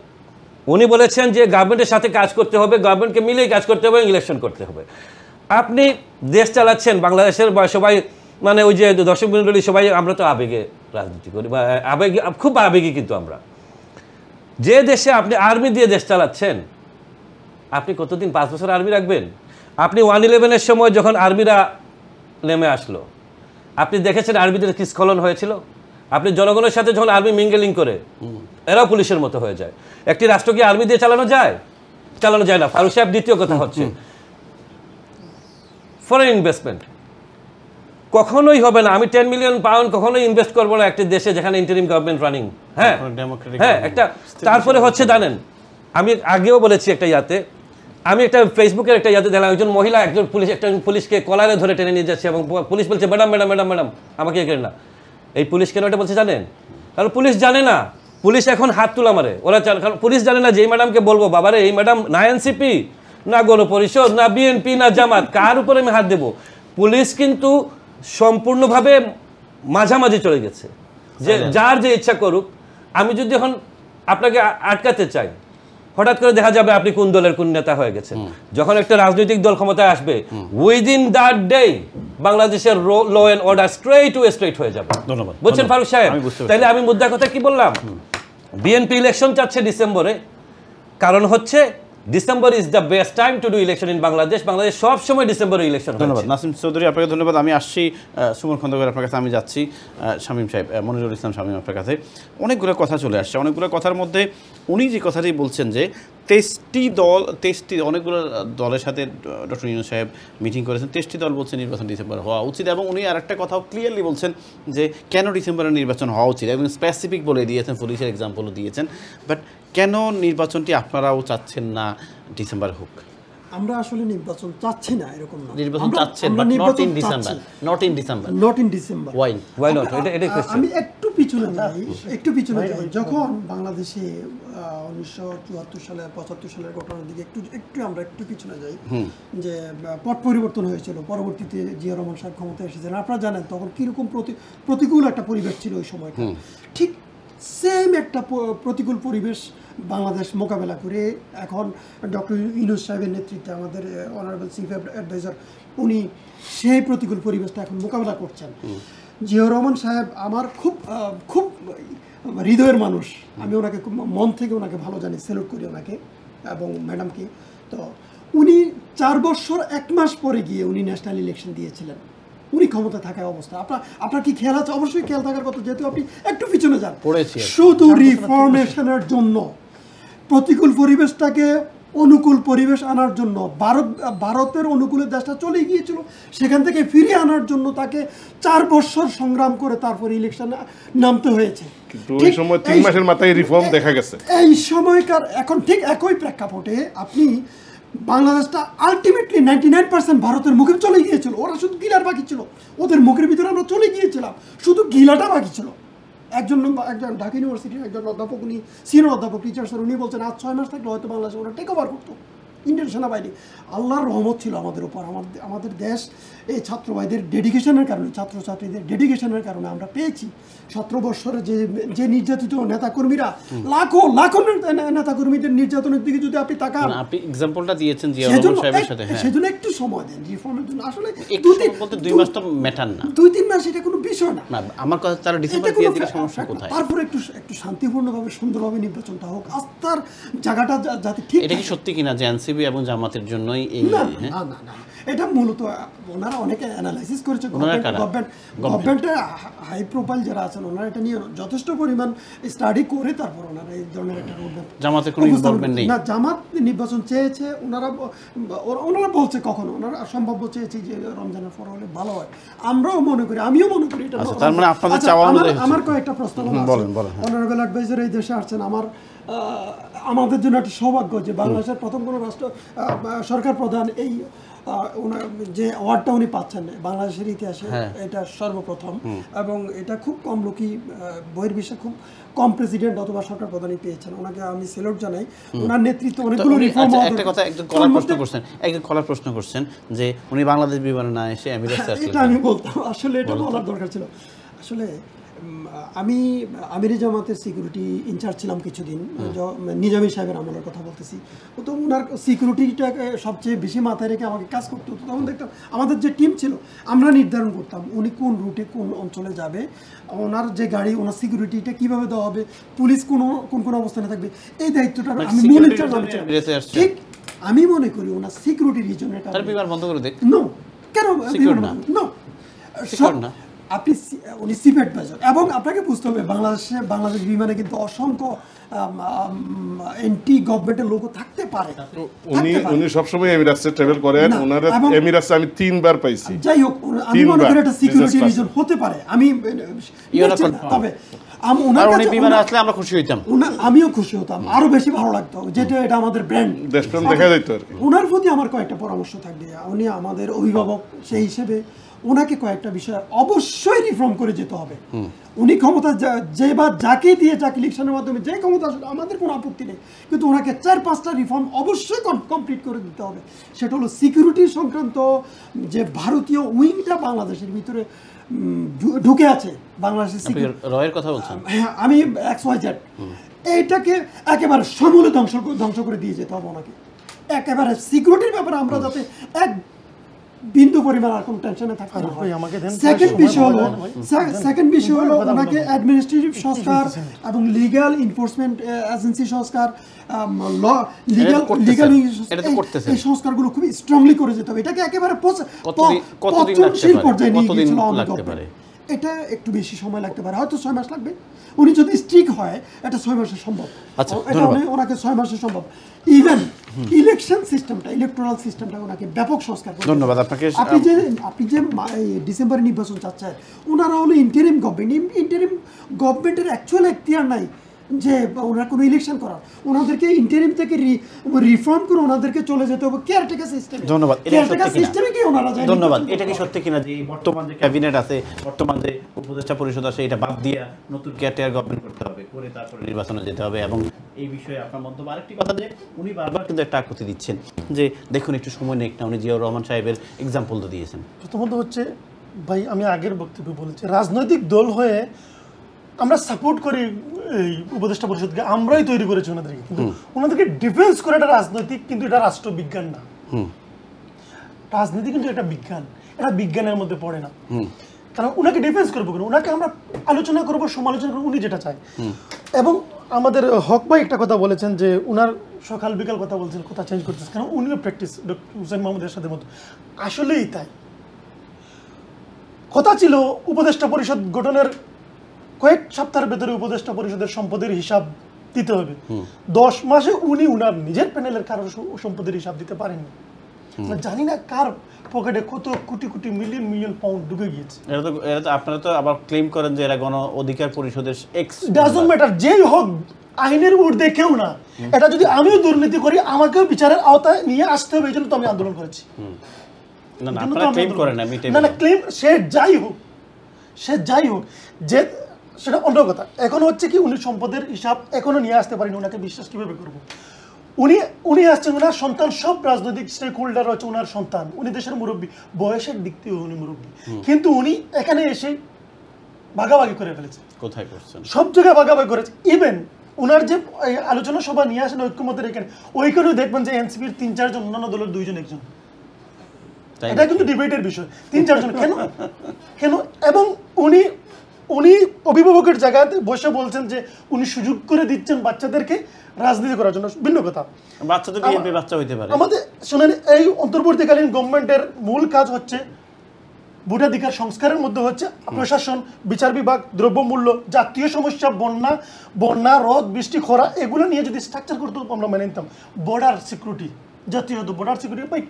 উনি বলেছেন যে গভর্নমেন্টের সাথে কাজ করতে হবে, গভর্নমেন্টকে মিলেই কাজ করতে হবে, ইলেকশন করতে হবে। আপনি দেশ চালাচ্ছেন, বাংলাদেশের সবাই মানে ওই যে দর্শক মণ্ডলী সবাই, আমরা তো আবেগে রাজনীতি করি, বা আবেগে, খুব আবেগী। কিন্তু আমরা যে দেশে আপনি আর্মি দিয়ে দেশ চালাচ্ছেন, আপনি কতদিন 5 বছর আর্মি রাখবেন? আপনি 1/11-এর সময় যখন আর্মিরা নেমে আসলো, আপনি দেখেছেন আর্মিদের কি স্খলন হয়েছিল? আপনি জনগণের সাথে যখন আর্মি মিঙ্গেলিং করে, এরাও পুলিশের মতো হয়ে যায়। একটি রাষ্ট্র কি আর্মি দিয়ে চালানো যায়? চালানো যায় না। ফারুক সাহেব, দ্বিতীয় কথা হচ্ছে ফরেন ইনভেস্টমেন্ট কখনোই হবে না। আমি 10 মিলিয়ন পাউন্ড কখনোই ইনভেস্ট করবো না একটি দেশে যেখানে ইন্টারিম গভর্নমেন্ট রানিং। হ্যাঁ হ্যাঁ, একটা। তারপরে হচ্ছে জানেন, আমি আগেও বলেছি একটা ইয়াতে, আমি একটা ফেসবুকের একটা ইয়াতে দেখলাম, একজন মহিলা একজন পুলিশকে কলারে ধরে টেনে নিয়ে যাচ্ছে, এবং পুলিশ বলছে ম্যাডাম ম্যাডাম ম্যাডাম ম্যাডাম আমাকে এ করেন না। এই পুলিশ কেন এটা বলছে জানেন? কারণ পুলিশ জানে না, পুলিশ এখন হাত তুলা মারে ওরা, কারণ পুলিশ জানে না যে এই ম্যাডামকে বলবো বাবারে এই ম্যাডাম না এনসিপি না গণপরিষদ না বিএনপি না জামাত, কার উপরে আমি হাত দেবো? পুলিশ কিন্তু সম্পূর্ণভাবে মাঝামাঝি চলে গেছে, যে যার যে ইচ্ছা করুক। আমি যদি এখন আপনাকে আটকাতে চাই, হঠাৎ করে দেখা যাবে আপনি কোন দলের কোন নেতা হয়ে গেছেন। যখন একটা রাজনৈতিক দল ক্ষমতায় আসবে, উইদিন দ্যাট ডে বাংলাদেশের ল এন্ড অর্ডার স্ট্রেট হয়ে যাবে। ধন্যবাদ। বুঝছেন ফারুক সাহেব? তাইলে আমি মুদ্রা কথা কি বললাম? বিএনপি ইলেকশন চাচ্ছে ডিসেম্বরে, কারণ হচ্ছে December is the best time to do election in Bangladesh. Bangladesh সব সময় ডিসেম্বরে ইলেকশন। ধন্যবাদ নাসিম চৌধুরী, আপনাকে ধন্যবাদ। আমি আসছি সুমন খন্দকার আপনার কাছে, আমি যাচ্ছি শামীম সাহেব, মনিরুল ইসলাম শামীম আপনার কাছে। অনেকগুলো কথা চলে আসছে, অনেকগুলো কথার মধ্যে উনি যে কথাটি বলছেন যে 23টি অনেকগুলো দলের সাথে ডক্টর ইউনূস সাহেব মিটিং করেছেন, 23টি দল বলছে নির্বাচন ডিসেম্বর হওয়া উচিত, এবং উনি আর একটা কথাও ক্লিয়ারলি বলছেন যে কেন ডিসেম্বরে নির্বাচন হওয়া উচিত, এবং স্পেসিফিক বলে দিয়েছেন, পুলিশের এক্সাম্পলও দিয়েছেন। বাট কেন নির্বাচনটি আপনারাও চাচ্ছেন না ডিসেম্বর হোক? আমরা আসলে নির্বাচন চাচ্ছি না, এরকম না। নির্বাচন চাচ্ছেন, but not in December. Not in December. Not in December. Why not? এটা আমি একটু পিছনে যাই। যখন বাংলাদেশে 1974 সালে 75 সালের ঘটনার দিকে একটু পিছনে যাই, যে পট পরিবর্তন হয়েছিল, পরবর্তীতে জিয়া রহমান সাহেব ক্ষমতায় এসেছিলেন। আপনারা জানেন তখন কিরকম প্রতিকূল একটা পরিবেশ ছিল ওই সময়টা। ঠিক সেম একটা প্রতিকূল পরিবেশ বাংলাদেশ মোকাবেলা করে এখন ডক্টর ইউনূস সাহেবের নেতৃত্বে আমাদের অনারেবল চিফ অ্যাডভাইজার, উনি সেই প্রতিকূল পরিবেশটা এখন মোকাবেলা করছেন। জিয়া রহমান সাহেব আমার খুব খুব হৃদয়ের মানুষ, আমি ওনাকে মন থেকে ওনাকে ভালো জানি, স্যালুট করি ওনাকে এবং ম্যাডামকে। তো উনি 4 বছর 1 মাস পরে গিয়ে উনি ন্যাশনাল ইলেকশন দিয়েছিলেন, উনি ক্ষমতা থাকার অবস্থা। আপনার কি খেয়াল আছে? অবশ্যই খেয়াল থাকার কথা, যেহেতু আপনি একটু পিছনে যান। শুধু রিফর্মেশনের জন্য, প্রতিকূল পরিবেশটাকে অনুকূল পরিবেশ আনার জন্য, ভারতের অনুকূলের দেশটা চলে গিয়েছিল, সেখান থেকে ফিরিয়ে আনার জন্য তাকে 4 বছর সংগ্রাম করে তারপরে ইলেকশনে নামতে হয়েছে। ওই সময় 3 মাসের মাথায় রিফর্ম দেখা গেছে। এই সময়কার এখন ঠিক একই প্রেক্ষাপটে আপনি বাংলাদেশটা আলটিমেটলি 99% ভারতের মুখে চলে গিয়েছিল। ওরা শুধু গিলার বাকি ছিল, ওদের মুখের ভিতরে আমরা চলে গিয়েছিলাম, শুধু গিলাটা বাকি ছিল। একজন ঢাকা ইউনিভার্সিটির একজন অধ্যাপক, উনি সিনিয়র অধ্যাপক টিচার স্যার, উনি বলছেন আজ 6 মাস থাকলে হয়তো বাংলাদেশে ওরা টেক ওভার করতো। ইন্ডিয়ান সেনাবাহিনী আল্লাহর রহমত ছিল আমাদের উপর। আমাদের দেশ এই ছাত্র ভাইদের ডেডিকেশনের কারণে, ছাত্রছাত্রীদের ডেডিকেশনের কারণে আমরা পেয়েছি 17 বছরে যে নির্যাতিত নেতাকর্মীরা, লাখো নেতাকর্মীদের নির্যাতনের দিকে যদি আপনি তাকান, আপনি এক্সাম্পলটা দিয়েছেন জিয়া রহমান সাহেবের সাথে, হ্যাঁ, সেজন্য একটু সময় দেন রিফর্মের জন্য। আসলে 2 মাস তো ম্যাটার না, 2-3 মাস এটা কোনো বিষয় না। আমার কথা তারা ডিসেম্বর দিয়ে দিলে সমস্যা কোথায়? তারপর একটু শান্তিপূর্ণভাবে সুন্দরভাবে নির্বাচনটা হোক, আস্থার জায়গাটা যাতে ঠিক। এটা কি সত্যি কিনা যে এনসিপি এবং জামাতের জন্যই এই? না, এটা মূলত ওনারা অনেকে অ্যানালাইসিস করেছে, গভর্নমেন্টের হাই প্রোফাইল যারা আছেন ওনারা এটা নিয়ে যথেষ্ট পরিমাণ স্টাডি করে তারপর ওনারা এই ধরনের একটা রোডম্যাপ। জামাতের কোনো ইনভলভমেন্ট নেই? না, জামাত নির্বাচন চেয়েছে, ওনারা বলছে কখনো ওনারা সম্ভাব্য চেয়েছে যে রমজানের পর হলে ভালো হয়। আমিও মনে করি এটা। তার মানে আপনাদের চাওয়া অনুযায়ী আমার কয়েকটা প্রস্তাব বলেন। অনারেবল অ্যাডভাইজার এই দেশে আসছেন, আমাদের জন্য একটা সৌভাগ্য যে বাংলাদেশের প্রথম কোনো সরকার প্রধান এই যে অ্যাওয়ার্ডটা উনি পাচ্ছেন বাংলাদেশের ইতিহাসে, এটা সর্বপ্রথম, এবং এটা খুব কম লোকই বহির্বিশ্বে খুব কম প্রেসিডেন্ট অথবা সরকার প্রধানই পেয়েছেন। ওনাকে আমি স্যালুট জানাই, ওনার নেতৃত্বে অনেকগুলো রিফর্ম। একটা কথা একজন কলার প্রশ্ন করছেন যে উনি বাংলাদেশ বিমানে না এসে এমিরেটসে আসলেন। এটা আমি বলতাম, আসলে এটা বলার দরকার ছিল। আসলে আমি আমিরি জামাতের সিকিউরিটি ইনচার্জ ছিলাম কিছুদিন, নিজামী সাহেবের আমলের কথা বলতেছি। তো ওনার সিকিউরিটিটাকে সবচেয়ে বেশি মাথায় রেখে আমাকে কাজ করতে হতো। তখন দেখতাম আমাদের যে টিম ছিল আমরা নির্ধারণ করতাম উনি কোন রুটে কোন অঞ্চলে যাবে, ওনার যে গাড়ি ওনার সিকিউরিটিটা কীভাবে দেওয়া হবে, পুলিশ কোন অবস্থানে থাকবে, এই দায়িত্বটা আমি মূল ইনচার্জ। ঠিক আমি মনে করি ওনার সিকিউরিটি রিজনের কারণে বিমান বন্ধ করে দেখ। নো, কেন না, আপনি উনি চিফ অ্যাডভাইজার, এবং আপনাকে বুঝতে হবে বাংলাদেশ বিমানে কিন্তু অসংখ্য এন্টি গভর্নমেন্টের লোক থাকতে পারে। উনি সবসময় এমিরেটসে ট্রাভেল করেন, ওনার এমিরেটসে আমি 3 বার পাইছি। যাই হোক, আমি মনে করি এটা সিকিউরিটি রিজন হতে পারে। আমি তবে উনি বিমানে আসলে আমরা খুশি হইতাম, আমিও খুশি হতাম, আরো বেশি ভালো লাগতো, যেটা এটা আমাদের ব্র্যান্ড, দেশপ্রেম দেখা যেত আর কি। ওনার প্রতি আমার কয়েকটা পরামর্শ থাকবে, উনি আমাদের অভিভাবক, সেই হিসেবে ওনাকে কয়েকটা বিষয় অবশ্যই রিফর্ম করে যেতে হবে। উনি ক্ষমতা যাকে দিয়ে যাকে ইলেকশনের মাধ্যমে যে ক্ষমতা আসলে আমাদের কোনো আপত্তি নেই, কিন্তু ওনাকে 4-5টা রিফর্ম অবশ্যই কমপ্লিট করে দিতে হবে। সেটা হলো সিকিউরিটি সংক্রান্ত যে ভারতীয় উইংটা বাংলাদেশের ভিতরে ঢুকে আছে, বাংলাদেশের রয়ের কথা বলছেন, আমি XYZ, এইটাকে একেবারে সমূলে ধ্বংস করে দিয়ে যেতে হবে ওনাকে। একেবারে সিকিউরিটির ব্যাপারে আমরা যাতে এক বিন্দু পরিমাণ আর কোনো টেনশনে থাকতে না হয়। সেকেন্ড বিষয় হলো ওনাকে অ্যাডমিনিস্ট্রেটিভ সংস্কার এবং লিগ্যাল এনফোর্সমেন্ট এজেন্সি সংস্কার, এই সংস্কারগুলো খুবই স্ট্রংলি করে যেতে হবে। এটাকে একেবারে পচনশীল পর্যায়ে নিয়ে গিয়েছিল আওয়ামী গভর্নমেন্ট। এটা একটু বেশি সময় লাগতে পারে, হয়তো 6 মাস লাগবে। উনি যদি স্ট্রিক্ট হয় এটা 6 মাসে সম্ভব, এটা ওনাকে 6 মাসে সম্ভব। ইভেন ইলেকশন সিস্টেমটা, ইলেকট্রাল সিস্টেমটা ওনাকে ব্যাপক সংস্কার করতে। ধন্যবাদ আপনাকে। আপনি যে ডিসেম্বরে নির্বাচন চাচ্ছেন, ওনারা হলো ইন্টারিম গভর্নমেন্টের অ্যাকচুয়াল এখতিয়ার নাই যে ওনারা কোনো ইলেকশন করার, ওনাদেরকে ইন্টারিম থেকে রিফর্ম করে ওনাদেরকে চলে যেতে হবে কেয়ারটেকার সিস্টেমে। ধন্যবাদ। কেয়ারটেকার সিস্টেমে কি ওনারা যায়? ধন্যবাদ। এটা কি সত্যি কিনা যে বর্তমান যে ক্যাবিনেট আছে, বর্তমান যে উপদেষ্টা পরিষদ আছে, এটা বাদ দিয়ে নতুন কেয়ারটেকার গভর্নমেন্ট করতে হবে, করে তারপরে নির্বাচনে যেতে হবে? এবং এই বিষয়ে আপনার মন্তব্য। আরেকটি কথা যে উনি বারবার কিন্তু একটা আকুতি দিচ্ছেন যে দেখুন একটু সময় নেক না, উনি জিয়াউর রহমান সাহেবের এক্সাম্পল তো দিয়েছেন। প্রথমত হচ্ছে ভাই, আমি আগের বক্তব্যে বলেছি রাজনৈতিক দল হয়ে আমরা সাপোর্ট করি এই উপদেষ্টা পরিষদকে, আমরাই তৈরি করেছি ওনাদেরকে, কিন্তু ওনাদেরকে ডিফেন্স করে এটা রাজনৈতিক, কিন্তু এটা রাষ্ট্রবিজ্ঞান না। রাজনীতি কিন্তু একটা বিজ্ঞান, এটা বিজ্ঞানের মধ্যে পড়ে না। কারণ ওনাকে ডিফেন্স করবো কেন, ওনাকে আমরা আলোচনা করবো, সমালোচনা করবো, উনি যেটা চায়। এবং আমাদের হক ভাই একটা কথা বলেছেন যে উনার সকাল বিকাল কথা বলছেন, কথা চেঞ্জ করতেছে, কারণ উনিও প্র্যাকটিস ডক্টর হুসেইন মাহমুদের সাথে মতো। আসলেই তাই, কথা ছিল উপদেষ্টা পরিষদ গঠনের কয়েক সপ্তাহের ভেতরে উপদেষ্টা পরিষদের সম্পদের হিসাব দিতে হবে। 10 মাসে উনি উনার নিজের প্যানেলের কারো সম্পদের হিসাব দিতে পারেননি। জানি না কার পকেটে কত কোটি কোটি মিলিয়ন পাউন্ড ঢুকে গিয়েছে। এটা তো আপনারা তো আবার ক্লেম করেন যে এরা গণ অধিকার পরিষদের এক্স। ডাজন্ট ম্যাটার, যেই হোক, আইনের ঊর্ধ্বে কেউ না। এটা যদি আমিও দুর্নীতি করি আমাকেও বিচারের আওতায় নিয়ে আসতে হবে, এই জন্য তো আমি আন্দোলন করেছি। না না, আপনারা ক্লেম করেন আমি না ক্লেম, সে যাই হোক যে সেটা অন্য কথা। এখন হচ্ছে কি উনি সম্পদের হিসাব এখনো নিয়ে আসতে পারেনি, ওনাকে বিশ্বাস কিভাবে করবো? উনি আসছেন, ওনার সন্তান, সব রাজনৈতিক স্টেক হোল্ডার হচ্ছে ওনার সন্তান, উনি দেশের মুরব্বী, বয়সের দিক থেকে উনি মুরব্বী, কিন্তু উনি এখানে এসে ভাগাভাগি করে ফেলেছে। কোথায় করছেন? সব জায়গায় ভাগাভাগি করেছে। ইভেন ওনার যে আলোচনা সভা নিয়ে আসেন ঐক্যমতের এখানে, ওইখানেও দেখবেন যে এনসিপির 3-4 জন, অন্যান্য দলের 2 জন 1 জন। এটা কিন্তু ডিবেটের বিষয়, 3-4 জন কেন? এবং উনি অভিভাবকের জায়গাতে বসে বলছেন যে উনি সুযোগ করে দিচ্ছেন বাচ্চাদেরকে রাজনীতি করার জন্য। ভিন্ন কথা, বাচ্চা তো বিএনপি বাচ্চা হইতে পারে। আমাদের শুনেন, এই অন্তর্বর্তীকালীন গভর্নমেন্টের মূল কাজ হচ্ছে ভোটাধিকার সংস্কারের মধ্যে হচ্ছে প্রশাসন, বিচার বিভাগ, দ্রব্যমূল্য, জাতীয় সমস্যা, বন্যা, রোদ, বৃষ্টি, খরা, এগুলো নিয়ে যদি স্ট্রাকচার করতে আমরা মেনে নিতাম। বর্ডার সিকিউরিটি, জাতীয় বর্ডার সিকিউরিটি। ভাই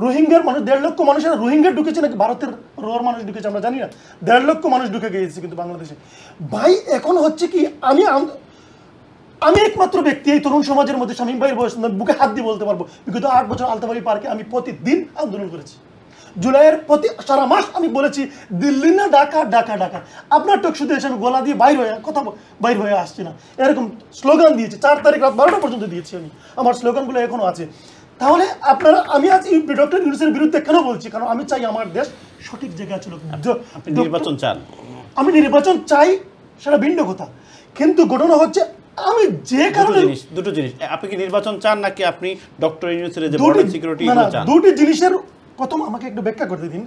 রোহিঙ্গার মানুষ 1.5 লক্ষ মানুষের রোহিঙ্গা ঢুকেছে নাকি ভারতের রোয়ার মানুষ ঢুকেছে আমরা জানি না। 1.5 লক্ষ মানুষ ঢুকে গিয়েছে কিন্তু বাংলাদেশে। ভাই এখন হচ্ছে কি, আমি একমাত্র ব্যক্তি এই তরুণ সমাজের মধ্যে, শামীম ভাইয়ের বয়স বুকে হাত দিয়ে বলতে পারবো, বিগত 8 বছর আলতাবাড়ি পার্কে আমি প্রতিদিন আন্দোলন করেছি। জুলাইয়ের সারা মাস আমি বলেছি দিল্লি না ঢাকা, ঢাকা ঢাকা। আপনার টকশুতে এসে আমি গলা দিয়ে বাইর হয়ে আসছি না, এরকম স্লোগান দিয়েছি। 4 তারিখ রাত 12টা পর্যন্ত দিয়েছি আমি, আমার স্লোগানগুলো এখনো আছে। তাহলে আমি আজ ডক্টর ইউনূসের বিরুদ্ধে কেন বলছি? কারণ আমি চাই আমার দেশ সঠিক জায়গায় চলুক। নির্বাচন চান? আমি নির্বাচন চাই, সেটা ভিন্ন কথা, কিন্তু ঘটনা হচ্ছে আমি যে কারণে দুটো জিনিস, আপনি কি নির্বাচন চান নাকি আপনি ডক্টর ইউনূসের যে বর্ডার সিকিউরিটি চান? দুটি জিনিসের প্রথম আমাকে একটু ব্যাখ্যা করতে দিন।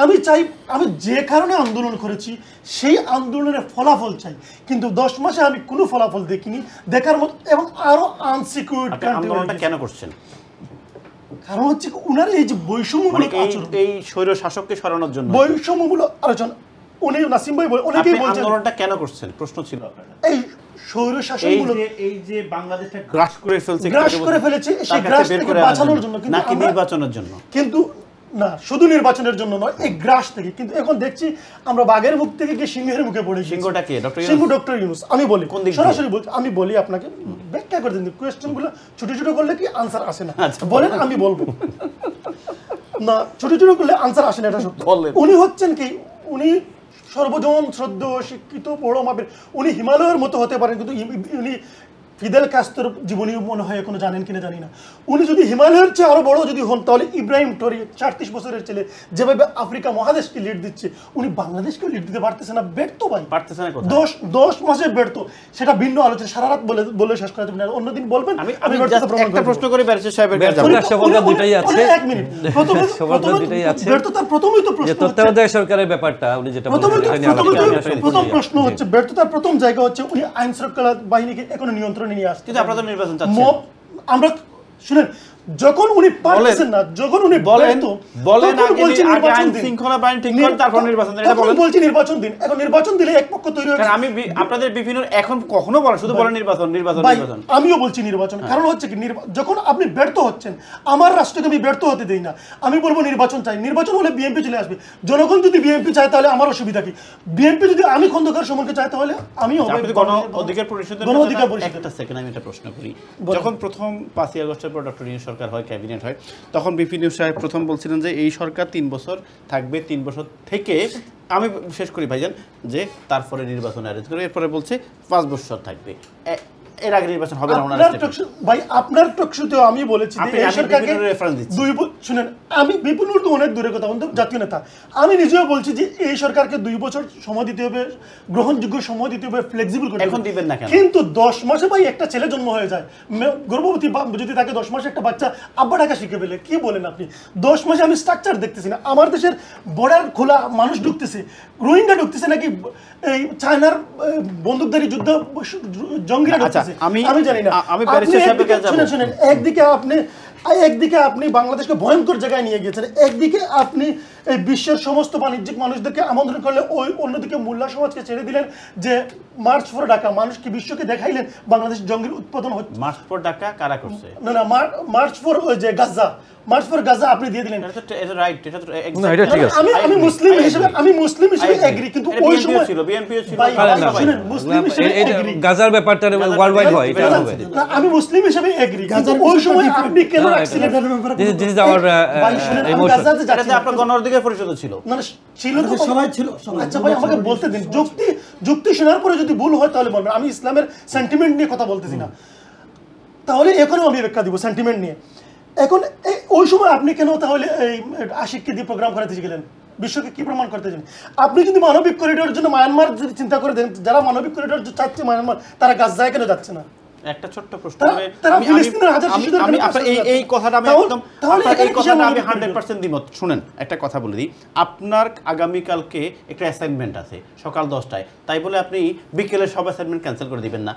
আমি চাই, আমি যে কারণে আন্দোলন করেছি সেই আন্দোলনের ফলাফল চাই, কিন্তু 10 মাসে আমি কোনো ফলাফল দেখিনি দেখার মতো। এবং আরো আনসিকিউরড আন্দোলনটা কেন করছেন? কারণ হচ্ছে উনার এই যে বৈষম্যমূলক আচরণ, এই স্বৈর শাসককে সরানোর জন্য বৈষম্যমূলক আলোচনা। উনি নাসিম ভাই বলে অনেকেই বলছেন আন্দোলনটা কেন করছেন, প্রশ্ন ছিল এই স্বৈর শাসনমূলক, এই যে বাংলাদেশটা গ্রাস করে ফেলেছে, সেই গ্রাস থেকে বাঁচানোর জন্য, নাকি নির্বাচনের জন্য? কিন্তু না, শুধু নির্বাচনের জন্য নয়, এই গ্রাস থেকে। কিন্তু এখন দেখছি আমরা বাঘের মুখ থেকে গিয়ে সিংহের মুখে পড়ে। সিংহটা কে? ডক্টর ইউনূস। আমি বলি সরাসরি বলছি, আমি বলি আপনাকে ব্যাখ্যা করে দিন। কোয়েশ্চেনগুলো ছোট ছোট করলে কি আনসার আসে না, বলেন আমি বলবো না, ছোট ছোট করলে আনসার আসে না, এটা সত্য। উনি হচ্ছেন কি, উনি সর্বজন শ্রদ্ধেয়, শিক্ষিত, বড় মাপের, উনি হিমালয়ের মতো হতে পারেন, কিন্তু উনি ফিদেল কাস্ত্রোর জীবনী মনে হয় এখনো জানেন কিনা জানি না। উনি যদি হিমালয়ের চেয়ে আরো বড় যদি হন, তাহলে ইব্রাহিম টরি 34 বছরের ছেলে যেভাবে আফ্রিকা মহাদেশকে লিড দিচ্ছে, উনি বাংলাদেশকে লিড দিতে পারতেছে না। ব্যর্থ ভাই, পারতেছে না। 10 মাসে ব্যর্থ, সেটা ভিন্ন আলোচনা, সারা রাত বলে শেষ করা যাবে না, অন্যদিন বলবেন। আমি একটা প্রশ্ন করে ব্যারিস্টার সাহেবের কাছে যাব। সফলতা দুটাই আছে, 1 মিনিট। সফলতা দুটাই আছে। ব্যর্থতার প্রথমই তো প্রশ্ন, তত্ত্বাবধায়ক সরকারের ব্যাপারটা উনি যেটা প্রথম প্রশ্ন হচ্ছে, ব্যর্থতার প্রথম জায়গা হচ্ছে উনি আইন শৃঙ্খলা বাহিনীকে এখনো নিয়ন্ত্রণে নিয়ে আসছে। কিন্তু আপনারা নির্বাচন চাচ্ছেন। আমরা শুনেন, যখন উনি পারছেন না, যখন উনি বলেন আইন শৃঙ্খলা বাহিনী ঠিক করে তারপর নির্বাচন দিন, এটা বলেন। বলছি নির্বাচন দিন। এখন নির্বাচন দিলে এক পক্ষ তৈরি হবে। আমি আপনাদের বিভিন্ন এখন কখনো বলেন, শুধু বলেন নির্বাচন। আমিও বলছি নির্বাচন। কারণ হচ্ছে কি, যখন আপনি ব্যর্থ হচ্ছেন, আমার রাষ্ট্রকে আমি ব্যর্থ হতে দেই না। আমি বলবো নির্বাচন চাই, নির্বাচন হলে বিএনপি চলে আসবে। জনগণ যদি বিএনপি চায় তাহলে আমার অসুবিধা কি? বিএনপি যদি আমি খন্দকার সুমনকে চাই তাহলে আমি গণ অধিকার পরিষদের একটা সেকেন্ড আমি একটা প্রশ্ন করি। যখন প্রথম 5ই আগস্টের পর ডক্টর ইউনূস সরকার হয়, ক্যাবিনেট হয়, তখন বিপিন সাহেব প্রথম বলছিলেন যে এই সরকার 3 বছর থাকবে, 3 বছর থেকে আমি শেষ করি ভাইজান, যে তারপরে নির্বাচন অ্যারেঞ্জ করে, এরপরে বলছে 5 বছর থাকবে, এর আগে নির্বাচন হবে না। ভাই আপনার টকশোতেও আমি বলেছি যে এই সরকারকে শুনেন, আমি বিপুল তো অনেক দূরের কথা, জাতীয় নেতা, আমি নিজেও বলছি যে এই সরকারকে 2 বছর সময় দিতে হবে, গ্রহণযোগ্য সময় দিতে হবে, ফ্লেক্সিবল করতে হবে। এখন দিবেন না কেন? কিন্তু 10 মাসে ভাই একটা ছেলে জন্ম হয়ে যায়, গর্ভবতী যদি থাকে 10 মাসে একটা বাচ্চা আব্বা ডাকা শিখে ফেলে, কি বলেন আপনি? 10 মাসে আমি স্ট্রাকচার দেখতেছি না। আমার দেশের বর্ডার খোলা, মানুষ ঢুকতেছে, রোহিঙ্গা ঢুকতেছে নাকি এই চায়নার বন্দুকধারী যুদ্ধ জঙ্গিরা ঢুকতেছে, আমি জানি না। আমি ব্যারিস্টার সাহেবের কাছে যাব। শুনেন, একদিকে আপনি বাংলাদেশকে ভয়ঙ্কর জায়গায় নিয়ে গিয়েছেন, একদিকে আপনি এই বিশ্বের সমস্ত বাণিজ্যিক মানুষদেরকে আমন্ত্রণ করলে, অন্যদিকে মোল্লা সমাজকে ছেড়ে দিলেন যে মার্চ ফর ঢাকা, মানুষকে বিশ্বকে দেখাইলেন বাংলাদেশ জঙ্গির উৎপাদন হচ্ছে। মার্চ ফর ঢাকা কারা করছে? না, মার্চ ফর ওই যে গাজা, মার্চ ফর গাজা আপনি দিয়ে দিলেন। আমি মুসলিম হিসেবে এগ্রি, কিন্তু ওই সময় ছিল বিএনপিও ছিল। মুসলিম হিসেবে এগ্রি, গাজার ব্যাপারটা ওয়ার্ল্ড ওয়াইড হয়, এটা হবে। আমি মুসলিম হিসেবে এগ্রি, কিন্তু ওই সময় আপনি কেন রাখছিলেন? This is our emotion. এটাতে আপনার গণ অধিকার পরিষদ ছিল না? ছিল তো, সবাই ছিল। আচ্ছা ভাই, আমাকে বলতে দিন। যুক্তি শোনার পরে যদি ভুল হয় তাহলে বলবেন। আমি ইসলামের সেন্টিমেন্ট নিয়ে কথা বলতেছি না। তাহলে এখনও আমি ব্যাখ্যা দিব সেন্টিমেন্ট নিয়ে। এখন ওই সময় আপনি কেন তাহলে এই আশিককে দিয়ে প্রোগ্রাম করাতে গেলেন? বিশ্বকে কি প্রমাণ করতে চান? আপনি যদি মানবিক করিডোরের জন্য মায়ানমার যদি চিন্তা করে দেন, যারা মানবিক করিডোর চাচ্ছে মায়ানমার, তারা গাজায় কেন যাচ্ছে না? একটা ছোট্ট প্রশ্ন এই কথাটা আমি একদম এই কথাটা আমি 100% দ্বিমত। শুনেন, একটা কথা বলে দিই, আপনার আগামীকালকে একটা অ্যাসাইনমেন্ট আছে সকাল 10টায়, তাই বলে আপনি বিকেলে সব অ্যাসাইনমেন্ট ক্যান্সেল করে দিবেন না।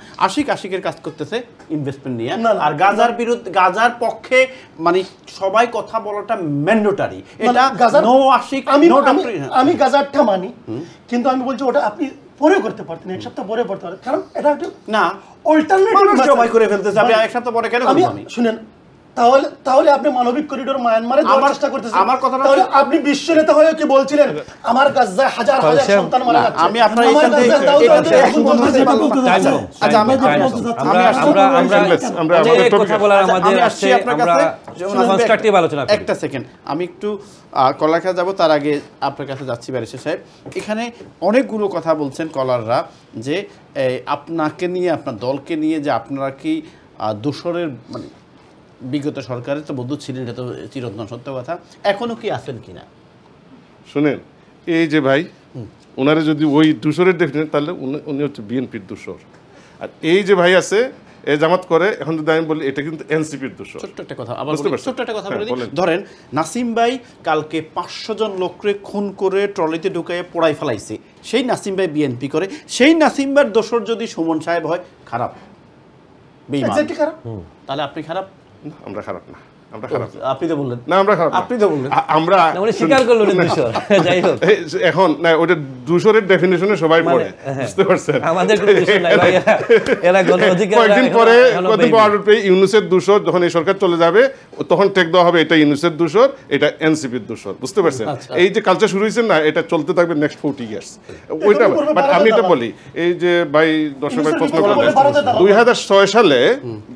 আশিকের কাজ করতেছে ইনভেস্টমেন্ট নিয়ে, আর গাজার বিরুদ্ধে, গাজার পক্ষে মানে সবাই কথা বলাটা ম্যান্ডেটরি। এটা নো আশিক, আমি গাজারটা মানি, কিন্তু আমি বলছি ওটা আপনি পরে করতে পারতেন, এক সপ্তাহ পরে করতে পারতেন, কারণ এটা একটা না অল্টারনেটিভ সবাই করে ফেলতেছে। আপনি এক সপ্তাহ পরে কেন করব? আমি শুনেন, তাহলে আপনি মানবিক করিডোর মায়ানমারে যাওয়ার চেষ্টা করতেছেন। আমার কথাটা তাহলে আপনি বিশ্ব নেতা হয়ে কি বলছিলেন আমার গাজায় হাজার হাজার সন্তান মারা যাচ্ছে? আমি আপনার এইখান থেকে আচ্ছা আমরা কথা বলার আমাদের আসছে, আপনার কাছে কনস্ট্রাকটিভ আলোচনা। একটা সেকেন্ড, আমি একটু কলার কাছে যাব, তার আগে আপনার কাছে যাচ্ছি ব্যারিস্টার সাহেব। এখানে অনেকগুলো কথা বলছেন কলাররা যে আপনাকে নিয়ে, আপনার দলকে নিয়ে, যে আপনারা কি দোসরের মানে বিগত সরকারের তো বন্ধু ছিলেন, এটা তো চিরন্তন সত্য কথা, এখনো কি আছেন কিনা? শুনেন, এই যে ভাই ওনারা যদি ওই দূষরের ডেফিনেশন, তাহলে উনি হচ্ছে বিএনপির দূষর। আর এই যে ভাই আছে এ জামাত করে, এখন যদি আমি বলি এটা কিন্তু এনসিপির দূষর। ছোট্ট একটা কথা আবার ছোট্ট একটা কথা বলে দিই, ধরেন নাসিম ভাই কালকে 500 জন লোককে খুন করে ট্রলিতে ঢুকাইয়ে পোড়াই ফেলাইছে, সেই নাসিম ভাই বিএনপি করে, সেই নাসিম ভাইয়ের দোসর যদি সুমন সাহেব হয়, খারাপ বেঈমান, তাহলে আপনি খারাপ? আমরা খারাপ না, আমরা খারাপ না। আপনি তো বললেন না আমরা খারাপ, আপনি তো বললেন আমরা স্বীকার করলেন দূষর। যাই হোক, এখন না ওটা দূষরের ডেফিনিশনে সবাই পড়ে, বুঝতে পারছেন? আমাদের কোনো দূষর নাই ভাই, এরা গণ অধিকার। কয়েকদিন পরে অর্ডার পেয়ে ইউনুসের দূষর, যখন এই সরকার চলে যাবে তখন টেক দেওয়া হবে এটা ইউনুসের দূষর, এটা এনসিপির দূষর, বুঝতে পারছেন? এই যে কালচার শুরু হয়েছে না, এটা চলতে থাকবে নেক্সট 40 ইয়ার্স। ওইটা বাট আমি এটা বলি, এই যে ভাই দর্শক ভাই প্রশ্ন করলেন, 2006 সালে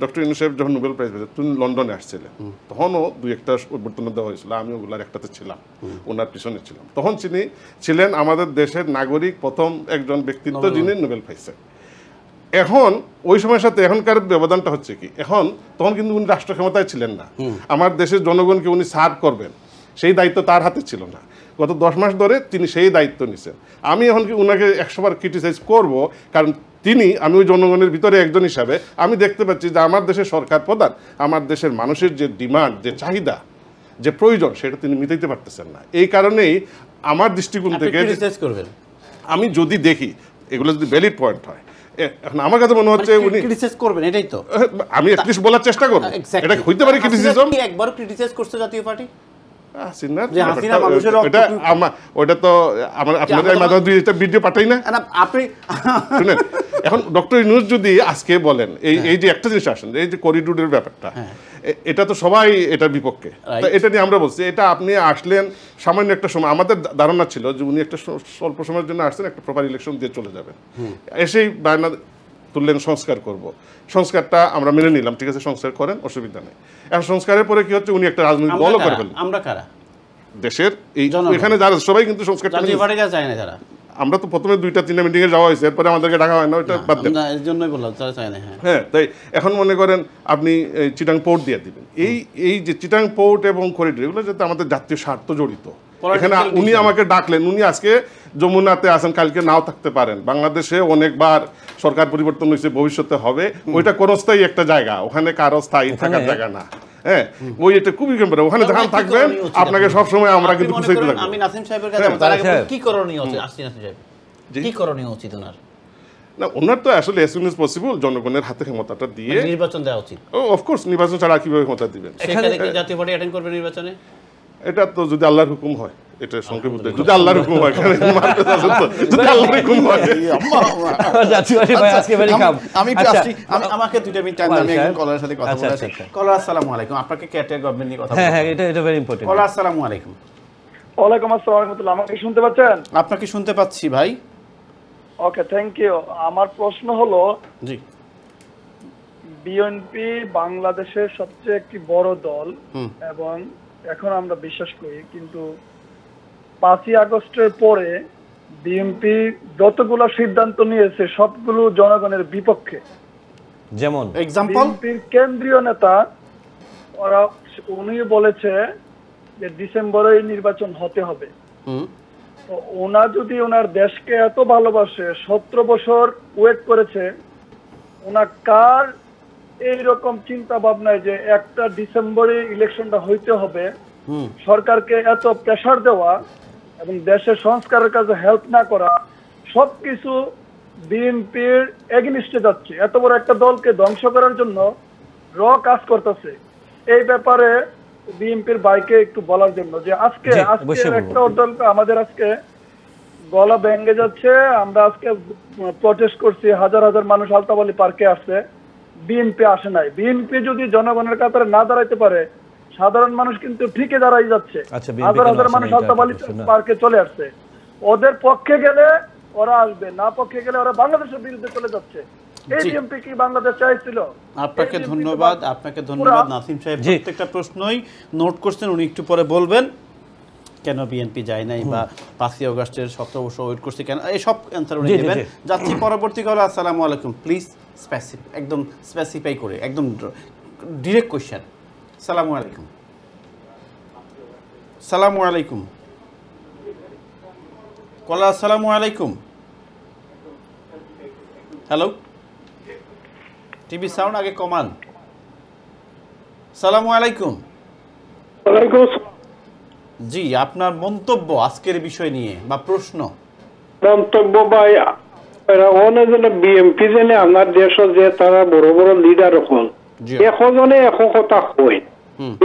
ডক্টর ইউনুস সাহেব যখন নোবেল প্রাইজ পেয়েছেন, তিনি লন্ডনে আসছিলেন, তখনও দুই একটা অভ্যর্থনা দেওয়া হয়েছিল, আমি ওগুলার একটাতে ছিলাম, ওনার পিছনে ছিলাম। তখন তিনি ছিলেন আমাদের দেশের নাগরিক প্রথম একজন ব্যক্তিত্ব যিনি নোবেল পাইছেন। এখন ওই সময়ের সাথে এখনকার ব্যবধানটা হচ্ছে কি, এখন তখন কিন্তু উনি রাষ্ট্র ক্ষমতায় ছিলেন না, আমার দেশের জনগণকে উনি সার্ভ করবেন সেই দায়িত্ব তার হাতে ছিল না। গত 10 মাস ধরে তিনি সেই দায়িত্ব নিছেন। আমি এখন কি উনাকে 100 বার ক্রিটিসাইজ করব, কারণ আমি ওই জনগণের ভিতরে একজন হিসাবে আমি দেখতে পাচ্ছি যে আমার দেশের সরকার প্রধান আমার দেশের মানুষের যে ডিমান্ড, যে চাহিদা, যে প্রয়োজন, সেটা তিনি মিটাইতে পারতেছেন না। এই কারণেই আমার দৃষ্টিকোণ থেকে আমি যদি দেখি এগুলো যদি ভ্যালিড পয়েন্ট হয়, এখন আমার কাছে মনে হচ্ছে উনি ক্রিটিসাইজ করবেন, এটাই তো আমি অ্যাটলিস্ট বলার চেষ্টা করব। এটা হইতে পারে ক্রিটিসিজম। একবারও ক্রিটিসাইজ করছে জাতীয় পার্টি? ওটা তো আপনাদের মাঝে দুইটা ভিডিও পাঠাই না আপনি। শুনেন, এখন ডক্টর ইউনূস যদি আজকে বলেন এই যে একটা জিনিস আসেন, এই যে করিডোরের ব্যাপারটা, এটা তো সবাই এটার বিপক্ষে, এটা নিয়ে আমরা বলছি। এটা আপনি আসলেন সামান্য একটা সময়, আমাদের ধারণা ছিল যে উনি একটা স্বল্প সময়ের জন্য আসছেন, একটা প্রপার ইলেকশন দিয়ে চলে যাবেন, এসেই বায়না তুললেন সংস্কার করব। সংস্কারটা আমরা মেনে নিলাম, ঠিক আছে সংস্কার করেন, অসুবিধা নেই। এখন সংস্কারের পরে কি হচ্ছে, উনি একটা রাজনৈতিক দলও করে ফেললেন। আমরা কারা? দেশের এই এখানে যারা সবাই কিন্তু সংস্কারটা চায় না। যারা আমরা তো প্রথমে 2-3 মিটিংয়ে যাওয়া হয়েছে, এরপরে আমাদেরকে ডাকা হয় না, ওইটা বাদ দেন। এর জন্যই বললাম তারা চায় না। হ্যাঁ, তাই এখন মনে করেন আপনি চিটাং পোর্ট দিয়ে দিবেন, এই যে চিটাং পোর্ট এবং করিডোর, এগুলো যাতে আমাদের জাতীয় স্বার্থ জড়িত। এখানে উনি আমাকে ডাকলেন, উনি আজকে যমুনাতে আছেন, কালকে নাও থাকতে পারেন। বাংলাদেশে অনেকবার সরকার পরিবর্তন হয়েছে, ভবিষ্যতে হবে, ওইটা ক্ষণস্থায়ী একটা জায়গা, ওখানে কারো স্থায়ী থাকার জায়গা না। হ্যাঁ, ওই এটা খুবই ইম্পর্টেন্ট, ওখানে যখন থাকবেন আপনাকে সবসময় আমরা কিন্তু খুঁজে দিলাম। আমি নাসিম সাহেবের কাছে কি করণীয় আছে, নাসিম সাহেব কি করণীয় উচিত ওনার? না, ওনার তো আসলে as soon as possible জনগণের হাতে ক্ষমতাটা দিয়ে নির্বাচন দেওয়া উচিত। অফকোর্স, নির্বাচন ছাড়া কিভাবে ক্ষমতা দিবেন? সেখানে কি জাতীয় পার্টি অ্যাটেন্ড করবে নির্বাচনে? এটা তো যদি আল্লাহর হুকুম হয়, এটা সংক্ষেপ যদি আল্লাহর হুকুম হয়, যদি আল্লাহর হুকুম হয়। আমি আমাকে 2 মিনিট টাইম, আমি একজন কলারের সাথে কথা বলছি। কলার, আসসালামু আলাইকুম। আপনাকে ক্যাটেগরি গভর্নমেন্ট নিয়ে কথা বলতে। হ্যাঁ, এটা ভেরি ইম্পর্টেন্ট। কলার, আসসালামু আলাইকুম। ওয়ালাইকুম আসসালাম ওয়া রাহমাতুল্লাহ। আমাকে শুনতে পাচ্ছেন? আপনাকে শুনতে পাচ্ছি ভাই। ওকে, থ্যাংক ইউ। আমার প্রশ্ন হলো, জি, বিএনপি বাংলাদেশের সবচেয়ে একটি বড় দল এবং এখন আমরা বিশ্বাস করি, কিন্তু 5ই আগস্টের পরে বিএনপি যতগুলো সিদ্ধান্ত নিয়েছে সবগুলো জনগণের বিপক্ষে। যেমন এক্সাম্পল বিএনপির কেন্দ্রীয় নেতা উনি বলেছে যে ডিসেম্বরে নির্বাচন হতে হবে। তো ওনার যদি ওনার দেশকে এত ভালোবাসে, 17 বছর ওয়েট করেছে, ওনার কার এইরকম চিন্তা ভাবনায় যে একটা ডিসেম্বরে ইলেকশনটা হইতে হবে, সরকারকে এত প্রেসার দেওয়া এবং দেশের সংস্কারের কাজে হেল্প না করা, সবকিছু বিএনপির এগেনিস্টে যাচ্ছে। এত বড় একটা দলকে ধ্বংস করার জন্য কাজ করতেছে। এই ব্যাপারে বিএনপির বাইকে একটু বলার জন্য যে আজকে একটা দল আমাদের আজকে গলা ভেঙে যাচ্ছে। আমরা আজকে প্রটেস্ট করছি, হাজার হাজার মানুষ আলতাবালি পার্কে আসছে, বিএনপি আসে নাই। বিএনপি যদি জনগণের কাতারে না দাঁড়াইতে পারে, সাধারণ মানুষ কিন্তু ঠিকই দাঁড়াই যাচ্ছে। হাজার হাজার মানুষ আলতাবালি পার্কে চলে আসছে। ওদের পক্ষে গেলে ওরা আসবে, না পক্ষে গেলে ওরা বাংলাদেশের বিরুদ্ধে চলে যাচ্ছে। এই বিএনপি কি বাংলাদেশ চাইছিল? আপনাকে ধন্যবাদ নাসিম সাহেব। প্রত্যেকটা প্রশ্নই নোট করছেন, উনি একটু পরে বলবেন কেন বিএনপি যায় নাই বা 5ই আগস্টের 17 বছর ওয়েট করছে কেন, এই সব অ্যান্সার উনি দেবেন। যাচ্ছি পরবর্তী কল। আসসালামু আলাইকুম। প্লিজ একদম স্পেসিফাই করে, একদম ডিরেক্ট কোয়েশ্চেন। আসসালামু আলাইকুম। আসসালামু আলাইকুম কলা। আসসালামু আলাইকুম। হ্যালো, টিভি সাউন্ড আগে কমান। আসসালামু আলাইকুম। জি, আপনার মন্তব্য আজকের বিষয় নিয়ে বা প্রশ্ন। মন্তব্য ভাই, বিএমপি জেনে আমার দেশ যে তারা বড় বড় লিডার এখন একজনে এক কথা কয়,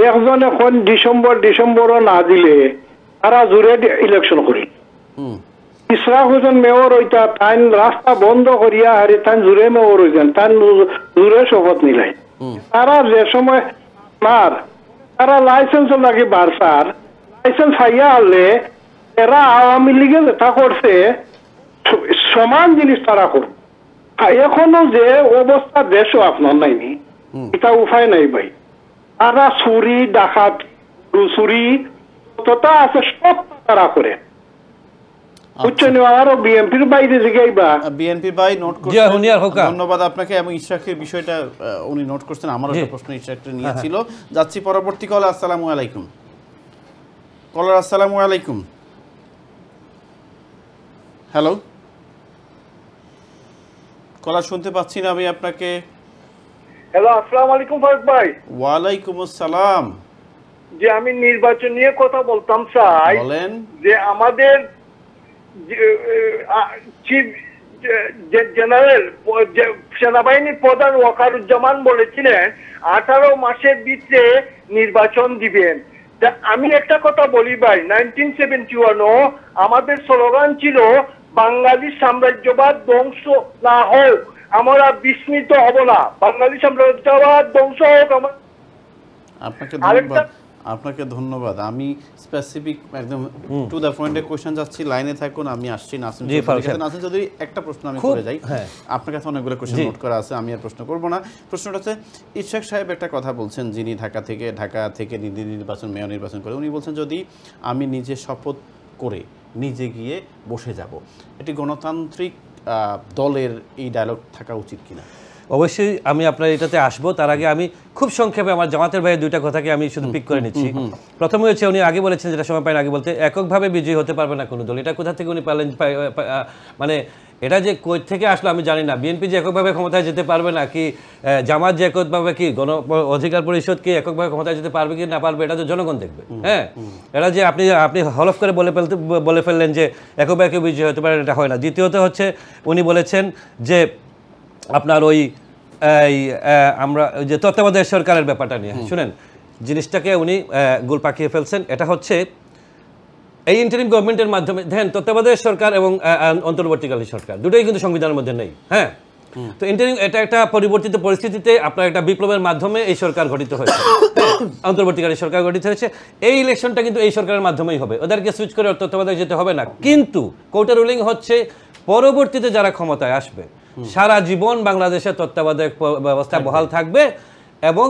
একজন এখন ডিসেম্বর না দিলে তারা জোরে ইলেকশন করি। ইসরা হোসেন মেয়র হইতা তাইন রাস্তা বন্ধ করিয়া হারি তাইন জোরে মেয়র হইতেন, তাইন জোরে শপথ নিলাই। তারা যে সময় তারা লাইসেন্স লাগে বারসার লাইসেন্স হাইয়া আনলে এরা আওয়ামী লীগে যেটা করছে সমান জিনিস তারা করবে। এখনো যে অবস্থা দেশও আপনার নাইনি, এটা উপায় নাই ভাই। তারা চুরি ডাকাত চুরি তথা আছে সব তারা করে। ধন্যবাদ আপনাকে এবং ইশরাকের বিষয়টা উনি নোট করছেন। আমারও একটা প্রশ্ন ইশরাকের নিয়ে ছিল। যাচ্ছি পরবর্তী কল। আসসালামু আলাইকুম কলার। আসসালামু আলাইকুম। হ্যালো কলার, শুনতে পাচ্ছি না আমি আপনাকে। হ্যালো, আসসালামু আলাইকুম ফারুক ভাই। ওয়ালাইকুম আসসালাম। যে আমি নির্বাচন নিয়ে কথা বলতাম চাই। বলেন। যে আমাদের চিফ জেনারেল সেনাবাহিনীর প্রধান ওয়াকারুজ্জামান বলেছিলেন 18 মাসের ভিতরে নির্বাচন দিবেন। আমি একটা কথা বলি ভাই, 1971 আমাদের স্লোগান ছিল বাঙালি সাম্রাজ্যবাদ ধ্বংস না হোক, আমরা বিস্মিত হব না। বাঙালি সাম্রাজ্যবাদ ধ্বংস হোক। আপনাকে ধন্যবাদ। আমি স্পেসিফিক একদম টু দ্য পয়েন্টে কোশ্চেন যাচ্ছি, লাইনে থাকুন, আমি আসছি। নাসিম যদি একটা প্রশ্ন আমি করে যাই, আপনার কাছে অনেকগুলো কোশ্চেন নোট করা আছে, আমি আর প্রশ্ন করব না। প্রশ্নটা হচ্ছে, ইশরাক সাহেব একটা কথা বলছেন, যিনি ঢাকা থেকে নির্বাচন মেয়র নির্বাচন করে, উনি বলছেন যদি আমি নিজে শপথ করে নিজে গিয়ে বসে যাব, এটি গণতান্ত্রিক দলের এই ডায়লগ থাকা উচিত কিনা? অবশ্যই আমি আপনার এটাতে আসবো। তার আগে আমি খুব সংক্ষেপে আমার জামাতের ভাইয়ের দুইটা কথাকে আমি শুধু পিক করে নিচ্ছি। প্রথমে হচ্ছে, উনি আগে বলেছেন, যেটা সময় পায় না আগে বলতে, এককভাবে বিজয়ী হতে পারবে না কোনো দল। এটা কোথা থেকে উনি পারলেন? মানে এটা যে কই থেকে আসলো আমি জানি না। বিএনপি যে এককভাবে ক্ষমতায় যেতে পারবে না, কি জামাত যে এককভাবে, কি গণ অধিকার পরিষদ কি এককভাবে ক্ষমতায় যেতে পারবে কি না পারবে, এটা তো জনগণ দেখবে। হ্যাঁ, এটা যে আপনি হলফ করে বলে ফেললেন যে এককভাবে বিজয়ী হতে পারে, এটা হয় না। দ্বিতীয়ত হচ্ছে, উনি বলেছেন যে আপনার আমরা যে তত্ত্বাবধায়ক সরকারের ব্যাপারটা নিয়ে শুনেন, জিনিসটাকে উনি গোল পাকিয়ে ফেলছেন। এটা হচ্ছে এই ইন্টারিম গভর্নমেন্টের মাধ্যমে, দেখেন, তত্ত্বাবধায়ক সরকার এবং অন্তর্বর্তীকালীন সরকার দুটোই কিন্তু সংবিধানের মধ্যে নেই। হ্যাঁ, তো ইন্টারিম এটা একটা পরিবর্তিত পরিস্থিতিতে আপনার একটা বিপ্লবের মাধ্যমে এই সরকার গঠিত হয়েছে, অন্তর্বর্তীকালীন সরকার গঠিত হয়েছে। এই ইলেকশনটা কিন্তু এই সরকারের মাধ্যমেই হবে, ওদেরকে সুইচ করে তত্ত্বাবধায়ক যেতে হবে না। কিন্তু কোর্টের রুলিং হচ্ছে, পরবর্তীতে যারা ক্ষমতায় আসবে সারা জীবন বাংলাদেশের তত্ত্বাবধায়ক ব্যবস্থা বহাল থাকবে এবং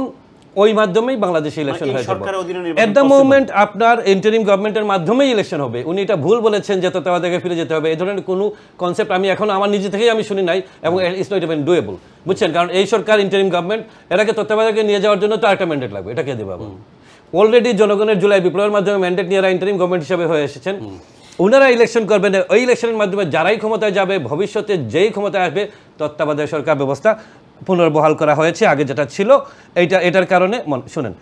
ওই মাধ্যমেই বাংলাদেশে ইলেকশন এই হয়ে যাবে। সরকারের অধীনে নির্বাচন এট দ্য possible? মোমেন্ট আপনার ইন্টারিম গভর্নমেন্টের মাধ্যমেই ইলেকশন হবে। উনি এটা ভুল বলেছেন যে তত্ত্বাবধায়কে ফিরে যেতে হবে, এই ধরনের কোনো কনসেপ্ট আমি এখন আমার নিজে থেকেই আমি শুনি নাই, এবং ইটস নট ইভেন ডুয়েবল, বুঝছেন? কারণ এই সরকার ইন্টারিম গভর্নমেন্ট, এটাকে তত্ত্বাবধায়কে নিয়ে যাওয়ার জন্য তো আরেকটা ম্যান্ডেট লাগবে, এটা কে দেবে আবার? অলরেডি জনগণের জুলাই বিপ্লবের মাধ্যমে ম্যান্ডেট নিয়ে ইন্টারিম গভর্নমেন্ট হিসেবে হয়ে এসেছেন, ওনারা ইলেকশন করবেন। ওই ইলেকশনের মাধ্যমে যারাই ক্ষমতায় যাবে, ভবিষ্যতে যেই ক্ষমতায় আসবে, তত্ত্বাবধায়ক সরকার ব্যবস্থা পুনর্বহাল করা হয়েছে আগে যেটা ছিল। এটার কারণে শুনেন,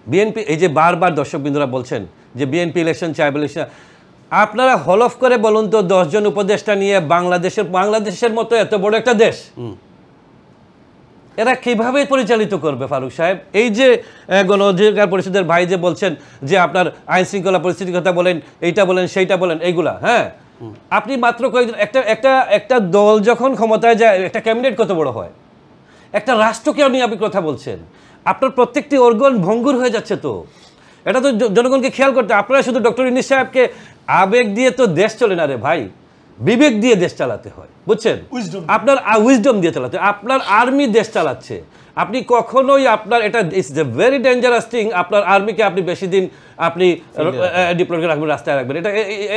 বিএনপি এই যে বারবার দর্শকবৃন্দরা বলছেন যে বিএনপি ইলেকশন চায়, আপনারা হলফ করে বলুন তো 10 জন উপদেষ্টা নিয়ে বাংলাদেশের মতো এত বড় একটা দেশ এরা কিভাবে পরিচালিত করবে ফারুক সাহেব? এই যে গণ অধিকার পরিষদের ভাই যে বলছেন যে আপনার আইন শৃঙ্খলা পরিস্থিতির কথা বলেন, এইটা বলেন সেইটা বলেন, এইগুলা, হ্যাঁ, আপনি মাত্র কয়েকজন, একটা দল যখন ক্ষমতায় যায়, একটা ক্যাবিনেট কত বড় হয়, একটা রাষ্ট্রকে নিয়ে আপনি কথা বলছেন, আপনার প্রত্যেকটি অর্গন ভঙ্গুর হয়ে যাচ্ছে। তো এটা তো জনগণকে খেয়াল করতে, আপনারা শুধু ডক্টর ইউনূস সাহেবকে আবেগ দিয়ে তো দেশ চলে না রে ভাই, বিবেক দিয়ে দেশ চালাতে হয়, বুঝছেন? আপনার উইজডম দিয়ে চালাতে, আপনার আর্মি দেশ চালাচ্ছে, আপনি কখনোই আপনার এটা it's a very dangerous thing, আপনার আর্মিকে আপনি বেশি দিন আপনি ডিপ্লয় করে রাখবেন, রাস্তায় রাখবেন,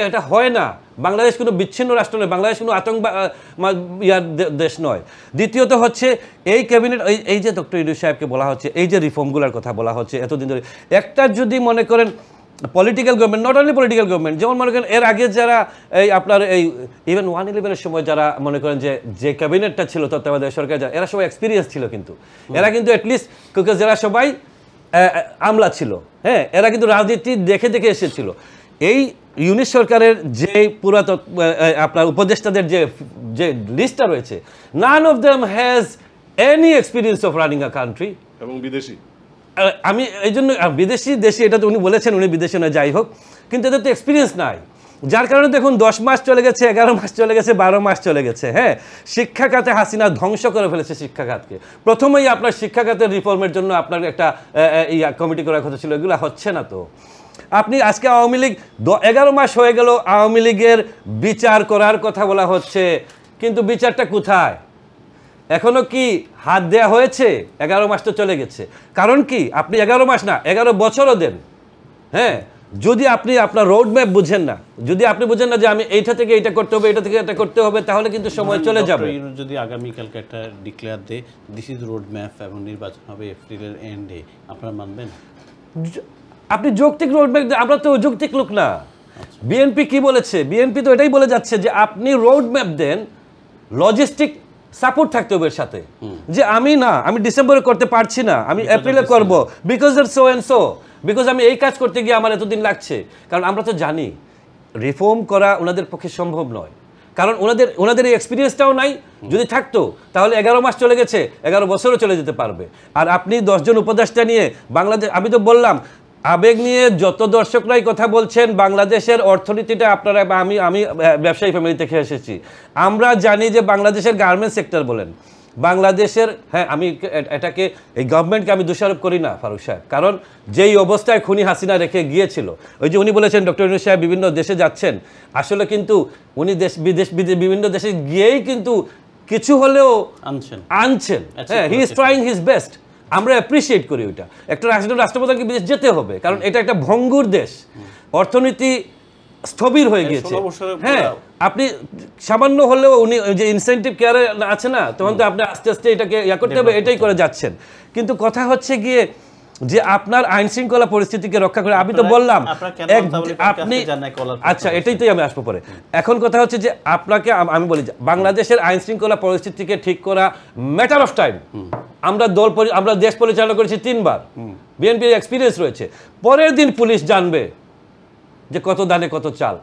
এটা হয় না। বাংলাদেশ কোনো বিচ্ছিন্ন রাষ্ট্র নয়, বাংলাদেশ কোনো ইয়ার দেশ নয়। দ্বিতীয়ত হচ্ছে এই ক্যাবিনেট, এই যে ডক্টর ইউনূস সাহেবকে বলা হচ্ছে, এই যে রিফর্মগুলোর কথা বলা হচ্ছে এতদিন ধরে, একটা যদি মনে করেন political government, not only political government, যেমন মনে করেন এর আগে যারা এই আপনার এই ইভেন 1/11-এর সময় যারা মনে করেন যে ক্যাবিনেটটা ছিল তত্ত্বাবধায়ক সরকার, এরা সবাই এক্সপিরিয়েন্স ছিল, কিন্তু এরা কিন্তু অ্যাটলিস্ট যারা সবাই আমলা ছিল, হ্যাঁ, এরা কিন্তু রাজনীতি দেখে দেখে এসেছিল। এই ইউনিট সরকারের যে পুরাতন আপনার উপদেষ্টাদের যে লিস্টটা রয়েছে, none of them has any experience of running a country, এবং বিদেশি। আমি এই জন্য বিদেশি দেশি, এটা তো উনি বলেছেন উনি বিদেশি নয়, যাই হোক, কিন্তু এদের তো এক্সপিরিয়েন্স নাই, যার কারণে দেখুন 10 মাস চলে গেছে, 11 মাস চলে গেছে, 12 মাস চলে গেছে। হ্যাঁ, শিক্ষা খাতে হাসিনা ধ্বংস করে ফেলেছে শিক্ষা খাতকে। প্রথমেই আপনার শিক্ষা খাতের রিফর্মের জন্য আপনার একটা কমিটি করার কথা ছিল, এগুলো হচ্ছে না। তো আপনি আজকে আওয়ামী লীগ 11 মাস হয়ে গেল, আওয়ামী লীগের বিচার করার কথা বলা হচ্ছে, কিন্তু বিচারটা কোথায়? এখনো কি হাত দেয়া হয়েছে? 11 মাস তো চলে গেছে। কারণ কি, আপনি 11 মাস না 11 বছরও দেন, হ্যাঁ, যদি আপনি আপনার রোড ম্যাপ বুঝেন না, যদি আপনি বুঝেন না যে আমি এইটা থেকে এইটা করতে হবে, এটা থেকে এটা করতে হবে, তাহলে কিন্তু সময় চলে যাবে। যদি আগামীকালকে একটা ডিক্লেয়ার দেয় দিস ইজ রোড ম্যাপ এবং নির্বাচন হবে এপ্রিলের এন্ডে, আপনারা মানবেন? আপনি যৌক্তিক রোড ম্যাপ, আমরা তো যৌক্তিক লোক না। বিএনপি কি বলেছে? বিএনপি তো এটাই বলে যাচ্ছে যে আপনি রোড ম্যাপ দেন, লজিস্টিক সাপোর্ট থাকতে হবে এর সাথে, যে আমি ডিসেম্বরে করতে পারছি না, আমি এপ্রিলে করব, because that's so and so, because আমি এই কাজ করতে গিয়ে আমার এতদিন লাগছে। কারণ আমরা তো জানি রিফর্ম করা ওনাদের পক্ষে সম্ভব নয়, কারণ ওনাদের এই এক্সপিরিয়েন্সটাও নাই। যদি থাকতো তাহলে 11 মাস চলে গেছে, 11 বছরও চলে যেতে পারবে। আর আপনি 10 জন উপদেষ্টা নিয়ে বাংলাদেশ, আমি তো বললাম আবেগ নিয়ে যত দর্শকরাই কথা বলছেন, বাংলাদেশের অর্থনীতিটা আপনারা, আমি ব্যবসায়ী ফ্যামিলি থেকে এসেছি, আমরা জানি যে বাংলাদেশের গার্মেন্টস সেক্টর বলেন, বাংলাদেশের, হ্যাঁ, আমি এটাকে এই গভর্নমেন্টকে আমি দোষারোপ করি না ফারুক সাহেব, কারণ যেই অবস্থায় খুনি হাসিনা রেখে গিয়েছিল, ওই যে উনি বলেছেন ডক্টর ইউনূস সাহেব বিভিন্ন দেশে যাচ্ছেন, আসলে কিন্তু উনি বিভিন্ন দেশে গিয়েই কিন্তু কিছু হলেও আনছেন। হ্যাঁ, he is trying his best, আমরা অ্যাপ্রিসিয়েট করি ওইটা। একটা রাষ্ট্রপ্রধানকে বিদেশ যেতে হবে, কারণ এটা একটা ভঙ্গুর দেশ, অর্থনীতি স্থবির হয়ে গিয়েছে। হ্যাঁ, আপনি সামান্য হলেও উনি যে ইনসেন্টিভ কেয়ারে আছে না, তখন তো আপনি আস্তে আস্তে এটাকে করতে হবে, এটাই করে যাচ্ছেন। কিন্তু কথা হচ্ছে গিয়ে যে আপনার আইন শৃঙ্খলা পরিস্থিতিকে রক্ষা করে, আমি তো বললাম আপনি, আচ্ছা এটাই তো আমি আসবো পরে। এখন কথা হচ্ছে যে আপনাকে আমি বলি, বাংলাদেশের আইন শৃঙ্খলা পরিস্থিতিকে ঠিক করা ম্যাটার অফ টাইম। আমরা দেশ পরিচালনা করেছি 3 বার, বিএনপির এক্সপিরিয়েন্স রয়েছে। পরের দিন পুলিশ জানবে যে কত দানে কত চাল,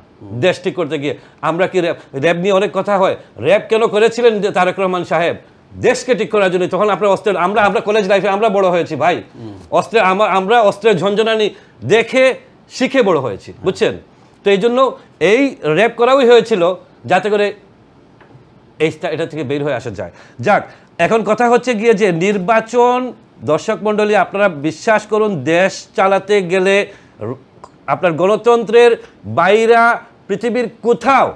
দেশ ঠিক করতে গিয়ে। আমরা কি র্যাব নিয়ে অনেক কথা হয়, র্যাব কেন করেছিলেন যে তারেক রহমান সাহেব? দেশকে ঠিক করার জন্য। তখন আপনার অস্ত্রের, আমরা কলেজ লাইফে আমরা বড় হয়েছি ভাই, আমরা অস্ত্রের ঝঞ্ঝনানি দেখে শিখে বড় হয়েছি, বুঝছেন? তো এই জন্য এই র্যাব করাই হয়েছিল যাতে করে এটা থেকে বের হয়ে আসা যায়। যাক, এখন কথা হচ্ছে গিয়ে যে নির্বাচন, দর্শক মণ্ডলী আপনারা বিশ্বাস করুন, দেশ চালাতে গেলে আপনার গণতন্ত্রের বাইরা পৃথিবীর কোথাও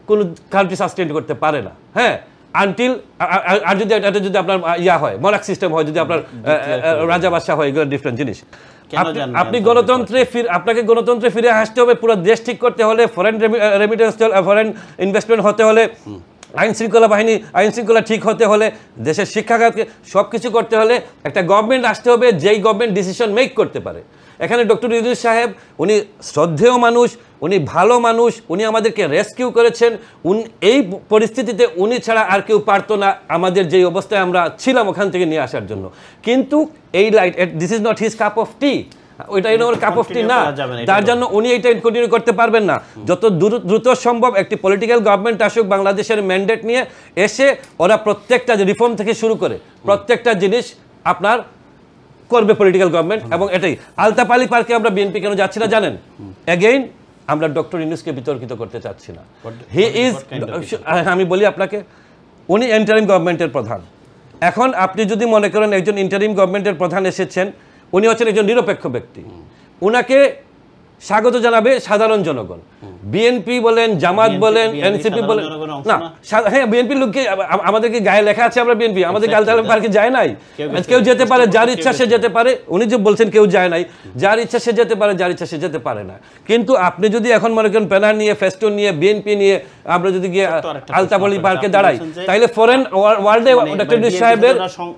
কোনো কান্ট্রি সাস্টেইন করতে পারে না। হ্যাঁ, আনটিল আর যদি এটা যদি আপনার ইয়া হয় মনার্ক সিস্টেম হয়, যদি আপনার রাজা বাদশাহ হয়, এগুলো ডিফারেন্ট জিনিস। আপনি আপনাকে গণতন্ত্রে ফিরে আসতে হবে, পুরো দেশ ঠিক করতে হলে, ফরেন রেমিটেন্স, ফরেন ইনভেস্টমেন্ট হতে হলে, আইন শৃঙ্খলা ঠিক হতে হলে, দেশের শিক্ষাখাতকে সব কিছু করতে হলে একটা গভর্নমেন্ট আসতে হবে যেই গভর্নমেন্ট ডিসিশন মেক করতে পারে। এখানে ডক্টর ইউনূস সাহেব উনি শ্রদ্ধেয় মানুষ, উনি ভালো মানুষ, উনি আমাদেরকে রেস্কিউ করেছেন। এই পরিস্থিতিতে উনি ছাড়া আর কেউ পারতো না আমাদের যেই অবস্থায় আমরা ছিলাম ওখান থেকে নিয়ে আসার জন্য। কিন্তু এই this is not his cup of tea, ওইটা ওর কাপ অফ টি না, তার জন্য উনি এটা কন্টিনিউ করতে পারবেন না। যত দ্রুত সম্ভব একটি পলিটিক্যাল গভর্নমেন্ট আসুক বাংলাদেশের ম্যান্ডেট নিয়ে, এসে ওরা প্রত্যেকটা রিফর্ম থেকে শুরু করে প্রত্যেকটা জিনিস আপনার করবে পলিটিক্যাল গভর্নমেন্ট। এবং এটাই আলতাফ আলী পার্কে আমরা বিএনপি কেন যাচ্ছি না জানেন? এগেইন আমরা ডক্টর ইউনূসকে বিতর্কিত করতে চাচ্ছি না। হি ইজ, আমি বলি আপনাকে, উনি ইন্টারিম গভর্নমেন্টের প্রধান। এখন আপনি যদি মনে করেন একজন ইন্টারিম গভর্নমেন্টের প্রধান এসেছেন, উনি হচ্ছেন একজন নিরপেক্ষ ব্যক্তি, উনাকে স্বাগত জানাবে সাধারণ জনগণ। বিএনপি বলেন, জামাত বলেন, এনসিপি বলেন, না হ্যাঁ বিএনপির লোককে আমাদেরকে গায়ে লেখা আছে আমরা বিএনপি, আমাদের আলতাফ পার্কে যায় নাই। কেউ যেতে পারে, যার ইচ্ছা সে যেতে পারে। উনি যে বলছেন কেউ যায় নাই, যার ইচ্ছা সে যেতে পারে, যার ইচ্ছা সে যেতে পারে না। কিন্তু আপনি যদি এখন মনে করেন ব্যানার নিয়ে, ফেস্টুন নিয়ে, বিএনপি নিয়ে আমরা যদি গিয়ে আলতাফ আলী পার্কে দাঁড়াই, তাইলে ফরেন ওয়ার্ল্ডে ডক্টর ইউনূস সাহেবের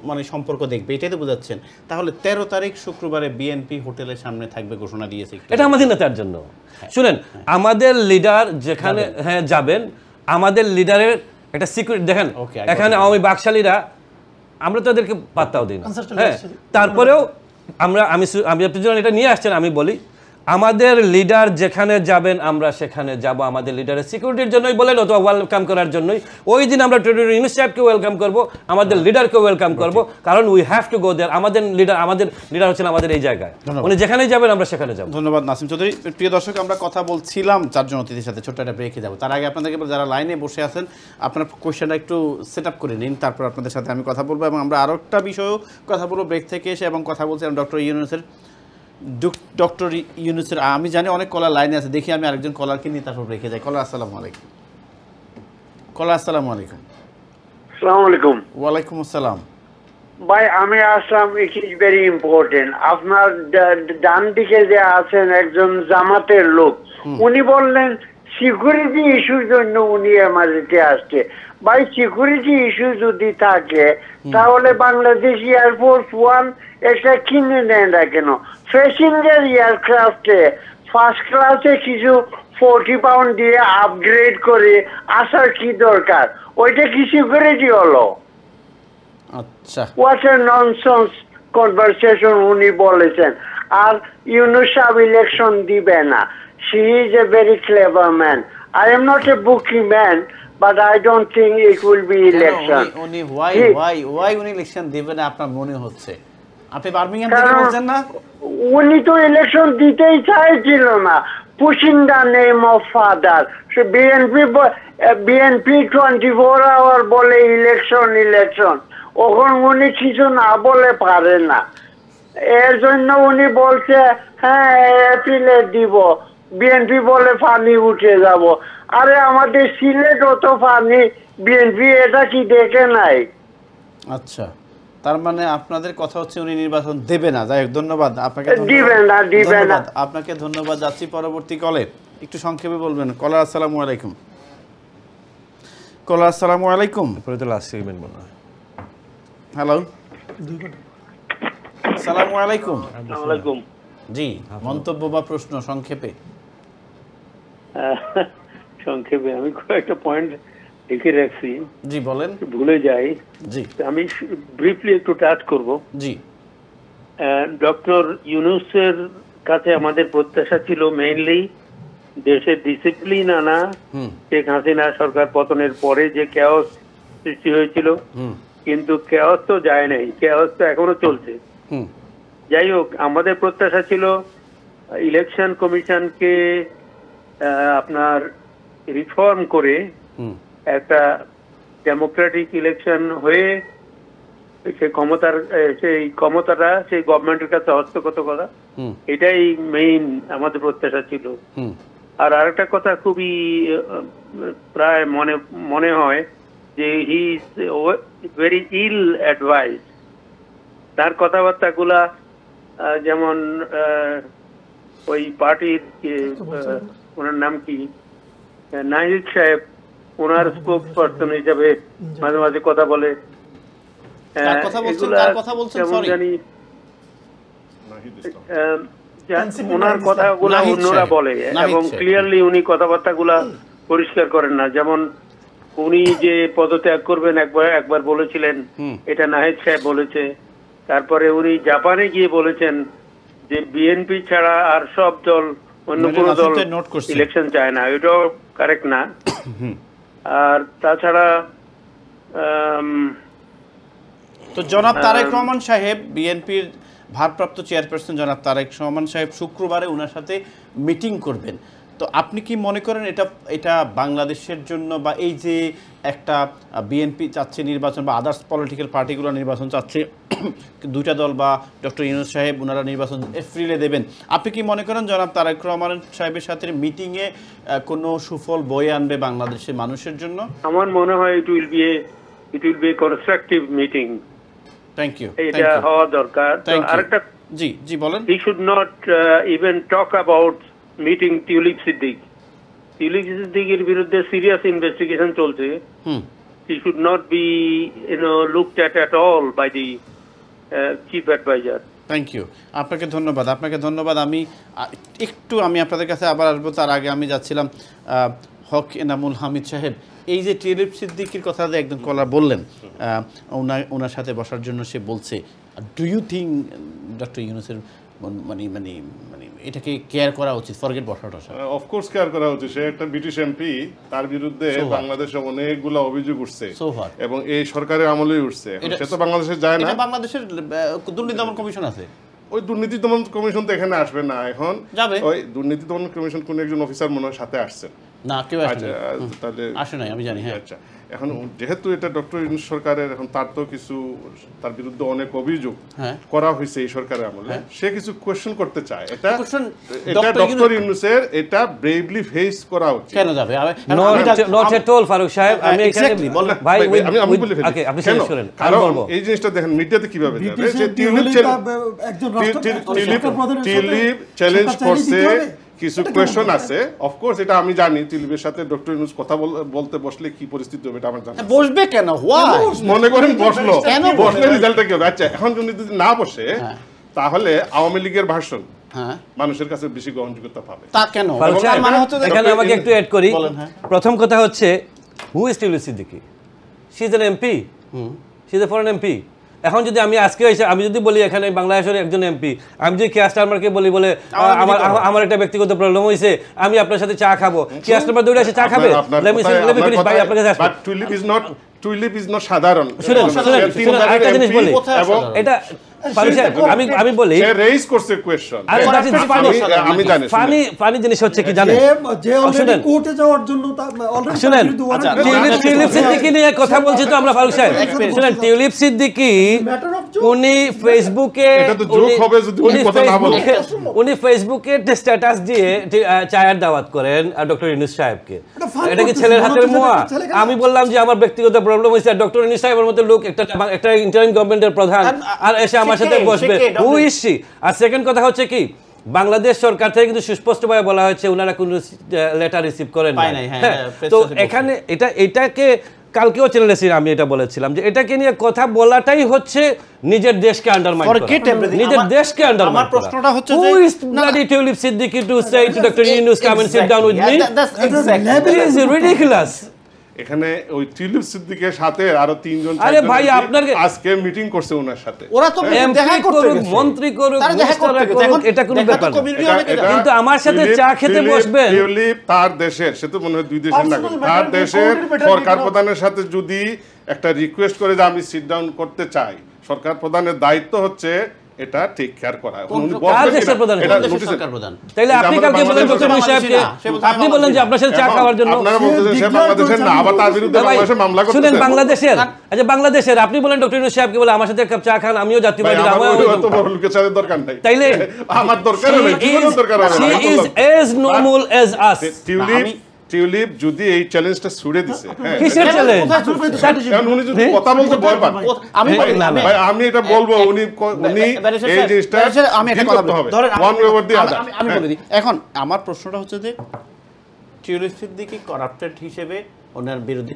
মানে সম্পর্ক দেখবে, এটাই তো বোঝাচ্ছেন। তাহলে 13 তারিখ শুক্রবারে বিএনপি হোটেলের সামনে থাকবে ঘোষণা দিয়েছে, এটা আমাদের নেতার জন্য। শুনেন, আমাদের লিডার যেখানে হ্যাঁ যাবেন, আমাদের লিডারের একটা সিকিউরিটি দেখেন। এখানে আওয়ামী বাকশালীরা, আমরা তো এদেরকে পাত্তাও দিই না। হ্যাঁ, তারপরেও আমি আপনি যখন এটা নিয়ে আসছেন, আমি বলি আমাদের লিডার যেখানে যাবেন আমরা সেখানে যাব, আমাদের লিডারের সিকিউরিটির জন্যই বলেন, অথবা ওয়েলকাম করার জন্যই। ওই দিন আমরা ডক্টর ইউনূস সাহেবকে ওয়েলকাম করব, আমাদের লিডারকে ওয়েলকাম করব, কারণ উই হ্যাভ টু গো দেয়ার। আমাদের লিডার হচ্ছেন আমাদের এই জায়গায়, উনি যেখানেই যাবেন আমরা সেখানে যাব। ধন্যবাদ নাসিম চৌধুরী। প্রিয় দর্শক, আমরা কথা বলছিলাম 4 জন অতিথির সাথে, ছোট্ট একটা ব্রেকে যাব। তার আগে আপনাদেরকে যারা লাইনে বসে আছেন, আপনার কোয়েশ্চেনটা একটু সেট আপ করে নিন, তারপর আপনাদের সাথে আমি কথা বলবো। এবং আমরা আরও একটা বিষয়েও কথা বলবো ব্রেক থেকে এসে, এবং কথা বলছিলাম ডক্টর ইউনূসের। আমি জানি অনেক কলার লাইনে আছে, দেখি আমি আরেকজন কলারকে নিয়ে তারপর রেখে যাই। কলার আসসালামু আলাইকুম। কলার আসসালামু আলাইকুম। আসসালামু আলাইকুম। ওয়ালাইকুম আসসালাম। ভাই আমি আসলাম, ইট ইজ ভেরি ইম্পর্টেন্ট। আপনার ডান দিকে যে আছেন একজন জামাতের লোক, উনি বললেন সিকিউরিটি ইস্যুর জন্য উনি এমার্জেন্সি আসছে। ভাই সিকিউরিটি ইস্যু যদি থাকে তাহলে বাংলাদেশ এয়ারফোর্স 1 এটা কিনে নেয় না কেন? প্যাসেঞ্জার এয়ারক্রাফটে ফার্স্ট ক্লাসে কিছু 40 পাউন্ড দিয়ে আপগ্রেড করে আসার কি দরকার? ওইটা কি সিকিউরিটি হলো? আচ্ছা, হোয়াট এ ননসেন্স কনভারসেশন উনি বলেছেন। আর ইউনূস সাহেব ইলেকশন দিবে না। She is a very clever man. I am not a bookie man, but I don't think it will be election. উনি why উনি ইলেকশন দিবেন না আপনার মনে হচ্ছে? আপনি বার্মিংহাম থেকে বলছেন না? উনি তো ইলেকশন দিতেই চাইছিল না, pushing the name of father. BNP 24 hour বলে ইলেকশন, ওখন উনি কিছু না বলে পারে না। এর জন্য উনি বলছে হ্যাঁ এপ্রিলে দিব, বিএনপি বলে পানি উঠে যাব। আরে আমাদের সিলেট অত পানি, বিএনপি এটা কি দেখে নাই? আচ্ছা, তার মানে আপনাদের কথা হচ্ছে উনি নির্বাচন দেবে না। যাই হোক, ধন্যবাদ আপনাকে। দিবে না। আপনাকে ধন্যবাদ। যাচ্ছি পরবর্তী কলে, একটু সংক্ষেপে বলবেন। কলার আসসালামু আলাইকুম। কলার আসসালামু আলাইকুম। হ্যালো, আসসালামু আলাইকুম। জি, মন্তব্য বা প্রশ্ন সংক্ষেপে? সংক্ষেপে আমি কয়েকটা পয়েন্ট লিখে রাখছি। জি বলেন। ভুলে যাই। জি, আমি ব্রিফলি একটু টাচ করব। জি, ডক্টর ইউনূসের কাছে আমাদের প্রত্যাশা ছিল মেইনলি দেশের ডিসিপ্লিন আনা। শেখ হাসিনা সরকার পতনের পরে যে কেওস সৃষ্টি হয়েছিল, কিন্তু কেওস তো যায় নাই, কেওস তো এখনো চলছে। যাই হোক, আমাদের প্রত্যাশা ছিল ইলেকশন কমিশনকে আপনার রিফর্ম করে একটা ডেমোক্রেটিক ইলেকশন হয়ে সেই ক্ষমতাটা সেই গভর্নমেন্টের কাছে হস্তগত করা, এটাই মেইন আমাদের প্রত্যাশা ছিল। আর আরেকটা কথা খুবই প্রায় মনে হয় যে he is very ill advice. তার কথাবার্তাগুলা যেমন ওই পার্টির ওনার নাম কি নাহিদ সাহেব, ওনার স্পোক্স পার্সন হিসাবে মাঝে মাঝে কথা বলে, কেমন জানি ওনার কথাগুলা অন্যরা বলে এবং ক্লিয়ারলি উনি কথাবার্তাগুলা পরিষ্কার করেন না। যেমন উনি যে পদত্যাগ করবেন একবার বলেছিলেন, এটা নাহিদ সাহেব বলেছে। তারপরে উনি জাপানে গিয়ে বলেছেন যে বিএনপি ছাড়া আর সব দল, অন্য কোনো দল ইলেকশন চায় না, এটাও কারেক্ট না। আর তাছাড়া তো জনাব তারেক রহমান সাহেব, বিএনপির ভারপ্রাপ্ত চেয়ারপারসন জনাব তারেক রহমান সাহেব শুক্রবারে ওনার সাথে মিটিং করবেন। তো আপনি কি মনে করেন এটা বাংলাদেশের জন্য, বা এই যে একটা বিএনপি চাচ্ছে নির্বাচন বা আদার্স পলিটিক্যাল পার্টিগুলো নির্বাচন চাচ্ছে, দুইটা দল বা ডক্টর ইউনূস সাহেব ওনারা নির্বাচন এপ্রিলে দেবেন, আপনি কি মনে করেন জনাব তারেক রহমান সাহেবের সাথে মিটিংয়ে কোনো সুফল বয়ে আনবে বাংলাদেশের মানুষের জন্য? আমার মনে হয় it will be constructive meeting. Thank you. এটা হওয়া দরকার। আরেকটা, জি বলেন। He should not even talk about meeting Tulip Siddiq. Tulip সিদ্দিকের বিরুদ্ধে সিরিয়াস ইনভেস্টিগেশন চলছে। He should not be looked at all by the chief adviser. Thank you, আপনাকে ধন্যবাদ। আমি আপনাদের কাছে আবার আসবো, তার আগে আমি যাচ্ছিলাম হক এনামুল হামিদ সাহেব, এই যে টিউলিপ সিদ্দিকির কথা যে একজন কলার বললেন, ওনার সাথে বসার জন্য সে বলছে, ডু ইউ থিঙ্ক ডক্টর ইউনূসের মানে মানে মানে এটাকে কেয়ার করা উচিত, ফরগেট বসাটা? অফকোর্স কেয়ার করা উচিত। সে একটা ব্রিটিশ এমপি, তার বিরুদ্ধে বাংলাদেশে অনেকগুলো অভিযোগ উঠছে এবং এই সরকারের আমলেই উঠছে। সে তো বাংলাদেশে যায় না, বাংলাদেশের দুর্নীতি দমন কমিশন আছে, ওই দুর্নীতি দমন কমিশন তো এখানে আসবে না। এখন ওই দুর্নীতি দমন কমিশন কোন একজন অফিসার মনে হয় সাথে আসছেন না, কেউ তাহলে আসে নাই, আমি জানি। হ্যাঁ, আচ্ছা। এখন যেহেতু এটা ডক্টর ইউনূস সরকারের, এখন তার তো কিছু, তার বিরুদ্ধে অনেক অভিযোগ করা হয়েছে এই সরকারের আমলে, সে কিছু কোয়েশ্চেন করতে চায়। এটা ডক্টর ইউনূসের এটা ব্রেভলি ফেস করা উচিত। কেন যাবে? নট এট অল ফারুক সাহেব, আমি এখানে ভাই আমি বলে ফেলি। ওকে, আপনি শেষ করেন। কারণ এই জিনিসটা দেখেন মিডিয়াতে কিভাবে যাবে, যে টিউলিপ চ্যালেঞ্জ করছে, কিছু কোয়েশ্চন আছে। অফকোর্স এটা আমি জানি, টিউলিপের সাথে ডক্টর ইউনূস কথা বলতে বসলে কি পরিস্থিতি হবে এটা আমার জানা। বসবে কেন? হোয়াই? মনে করেন বসলো, বসলে রেজাল্টটা কি হবে? আচ্ছা, এখন যদি না বসে তাহলে আওয়ামী লীগের ভাষণ মানুষের কাছে বেশি গ্রহণযোগ্যতা পাবে। তা কেন? এখানে আমাকে একটু অ্যাড করি। প্রথম কথা হচ্ছে, who is tulip Siddiqui? She is an MP, she is a foreign MP. এখন যদি আমি আজকে এসে আমি যদি বলি এখানে বাংলাদেশের একজন এমপি, আমি যদি কেয়া স্টারমারকে বলি বলে আমার একটা ব্যক্তিগত প্রবলেম হয়েছে, আমি আপনার সাথে চা খাবো, কেয়া স্টারমার দৌড়ে এসে চা খাবে? ভাই আপনার কাছে টুলিপ ইজ নট সাধারণ। শুনেন একটা জিনিস বলি, এটা আমি বলি রেইজ করছে কোশ্চেন। আমি জানি ফানি জিনিস হচ্ছে কি জানেন, যে অলরেডি কোর্টে যাওয়ার জন্য অলরেডি শুনেন, টিউলিপ সিদ্দিকী নিয়ে কথা বলছি তো আমরা ফারুক সাহেব। শুনেন, টিউলিপ সিদ্দিকী উনি ফেসবুকে উনি ফেসবুকে স্ট্যাটাস দিয়ে চায়ের দাওয়াত করেন ডক্টর ইউনূস সাহেবকে। এটা কি ছেলের হাতের মোয়া? আমি বললাম যে আমার ব্যক্তিগত প্রবলেম হয়েছে, আর ডক্টর ইউনূস সাহেবের মতো লোক একটা ইন্টারিম গভর্নমেন্টের প্রধান, আর এসে আমার সাথে বসবে, হু ইজ শি? আর সেকেন্ড কথা হচ্ছে কি, বাংলাদেশ সরকার থেকে কিন্তু সুস্পষ্টভাবে বলা হয়েছে ওনারা কোনো লেটার রিসিভ করেন না। তো এখানে এটাকে কালকেও চ্যানেলে আমি এটা বলেছিলাম যে এটাকে নিয়ে কথা বলাটাই হচ্ছে নিজের দেশকে আন্ডারমাইন করা, নিজের দেশকে আন্ডারমাইন করা। আমার প্রশ্নটা হচ্ছে who is bloody Tulip Siddiqui to say to doctor Yunus come and sit down with me? That's ridiculous. এখানে ওই টিউলিপ সিদ্দিকের সাথে আরো তিনজন আজকে মিটিং করছে ওনার সাথে। ওরা তো দেখা করুক, মন্ত্রী করুক, মিনিস্টাররা করুক, এটা কোনো ব্যাপার না। কিন্তু আমার সাথে চা খেতে বসবেন টিউলিপ তার দেশের, সে তো মনে হয় দুই দেশের নাগরিক, তার দেশের সরকার প্রধানের সাথে যদি একটা রিকোয়েস্ট করে যে আমি সিট ডাউন করতে চাই, সরকার প্রধানের দায়িত্ব হচ্ছে এটা টেক কেয়ার করা। তাইলে আপনি কালকে বলেন ডক্টর ইউনূস সাহেবকে, আপনি বলেন যে আপনার সাথে চা খাওয়ার জন্য, আপনারা বলতেছেন সে বাংলাদেশের না, আবার তার বিরুদ্ধে বাংলাদেশে মামলা করতেছেন। শুনেন, বাংলাদেশের আপনি বলেন ডক্টর ইউনূস সাহেবকে বলে আমার সাথে এক কাপ চা খান, আমিও জাতীয়বাদী, আমার এত বড় লোকের সাথে দরকার নাই। তাইলে আমার দরকার হবে, জীবনের দরকার হবে। She is as normal as us. Tulip যদি এই চ্যালেঞ্জটা ছুড়ে দিছে, হ্যাঁ, কিসের চ্যালেঞ্জ? কারণ উনি যদি কথা বলতে ভয় পান, ভাই আমি এটা বলবো, উনি এই জিনিসটা আমি একটা কথা বলবো, ধরেন আমি হ্যাঁ। বলে দিই। এখন আমার প্রশ্নটা হচ্ছে যে টিউলিপ সিদ্দিকী করাপ্টেড হিসেবে ওনার বিরুদ্ধে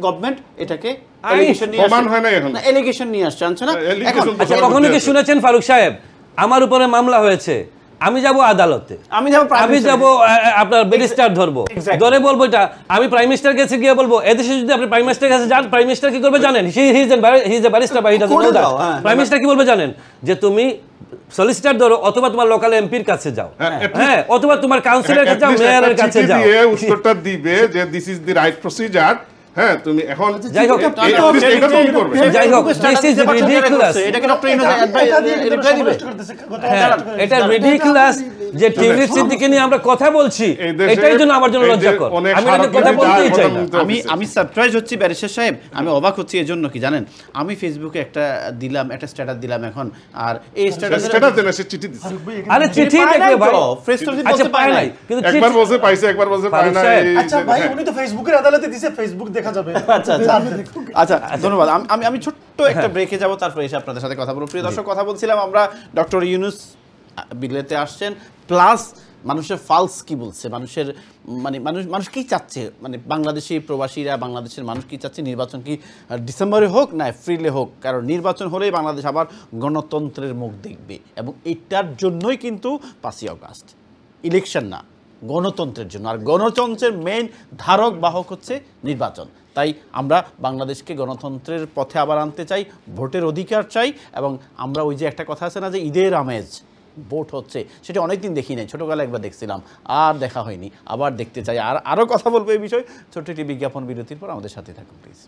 গভর্নমেন্ট এটাকে এলিগেশন নিয়ে আসছে, আনছে না? আচ্ছা, কখনো কি শুনেছেন ফারুক সাহেব আমার উপরে মামলা হয়েছে, আমি যাব আদালতে, আমি যাব আপনার ব্যারিস্টার ধরবো, ধরে বলবো এটা আমি প্রাইম মিনিস্টার কাছে গিয়ে বলবো, এদেশে যদি আপনি প্রাইম মিনিস্টার কাছে যান, প্রাইম মিনিস্টার কি করবে জানেন? He is a barrister by doesn't know that. Prime minister কি বলবে জানেন? যে তুমি সলিসিটার ধরো, অথবা তোমার লোকাল এমপির কাছে যাও, হ্যাঁ, অথবা তোমার কাউন্সিলরের কাছে যাও, মেয়রের কাছে যাও, উত্তরটা দিবে যে this is the right procedure. হ্যাঁ, তুমি এখন যাই হোক, দিস ইজ রিডিকুলাস, এটা রিডিকুলাস যে টিউলিপ সিদ্দিকী নিয়ে আমরা কথা বলছি, এটাই জন্য আমার জন্য লজ্জাকর। আমি এটা কথা বলতেই চাই না। আমি সারপ্রাইজ হচ্ছি ব্যারিস্টার সাহেব, আমি অবাক হচ্ছি এজন্য কি জানেন, আমি ফেসবুকে একটা স্ট্যাটাস দিলাম এখন, আর এই স্ট্যাটাস দেন সে চিঠি দিছে। আরে চিঠি দেখবে ভাই, আচ্ছা পায় নাই, কিন্তু একবার বলছে পাইছে, একবার বলছে পায় নাই। আচ্ছা ভাই, উনি তো ফেসবুকের আদালতে দিছে, ফেসবুক দেখা যাবে। আচ্ছা ধন্যবাদ। আমি ছোট্ট একটা ব্রেকে যাব, তারপরে এসে আপনাদের সাথে কথা বলবো। প্রিয় দর্শক, কথা বলছিলাম আমরা ডক্টর ইউনূস বিলেতে আসছেন, প্লাস মানুষের ফালস কি বলছে, মানুষের মানে মানুষ কি চাচ্ছে, মানে বাংলাদেশি প্রবাসীরা, বাংলাদেশের মানুষ কি চাচ্ছে, নির্বাচন কি ডিসেম্বরে হোক না এপ্রিলে হোক, কারণ নির্বাচন হলেই বাংলাদেশ আবার গণতন্ত্রের মুখ দেখবে, এবং এটার জন্যই কিন্তু 5ই আগস্ট, ইলেকশন না, গণতন্ত্রের জন্য। আর গণতন্ত্রের মেইন ধারক বাহক হচ্ছে নির্বাচন। তাই আমরা বাংলাদেশকে গণতন্ত্রের পথে আবার আনতে চাই, ভোটের অধিকার চাই, এবং আমরা ওই যে একটা কথা আছে না যে ঈদের আমেজ ভোট হচ্ছে, সেটা অনেকদিন দেখি নাই, ছোটোবেলা একবার দেখছিলাম, আর দেখা হয়নি, আবার দেখতে চাই। আর আরও কথা বলবো এই বিষয়ে। ছোট্ট একটি বিজ্ঞাপন বিরতির পর আমাদের সাথে থাকুন প্লিজ।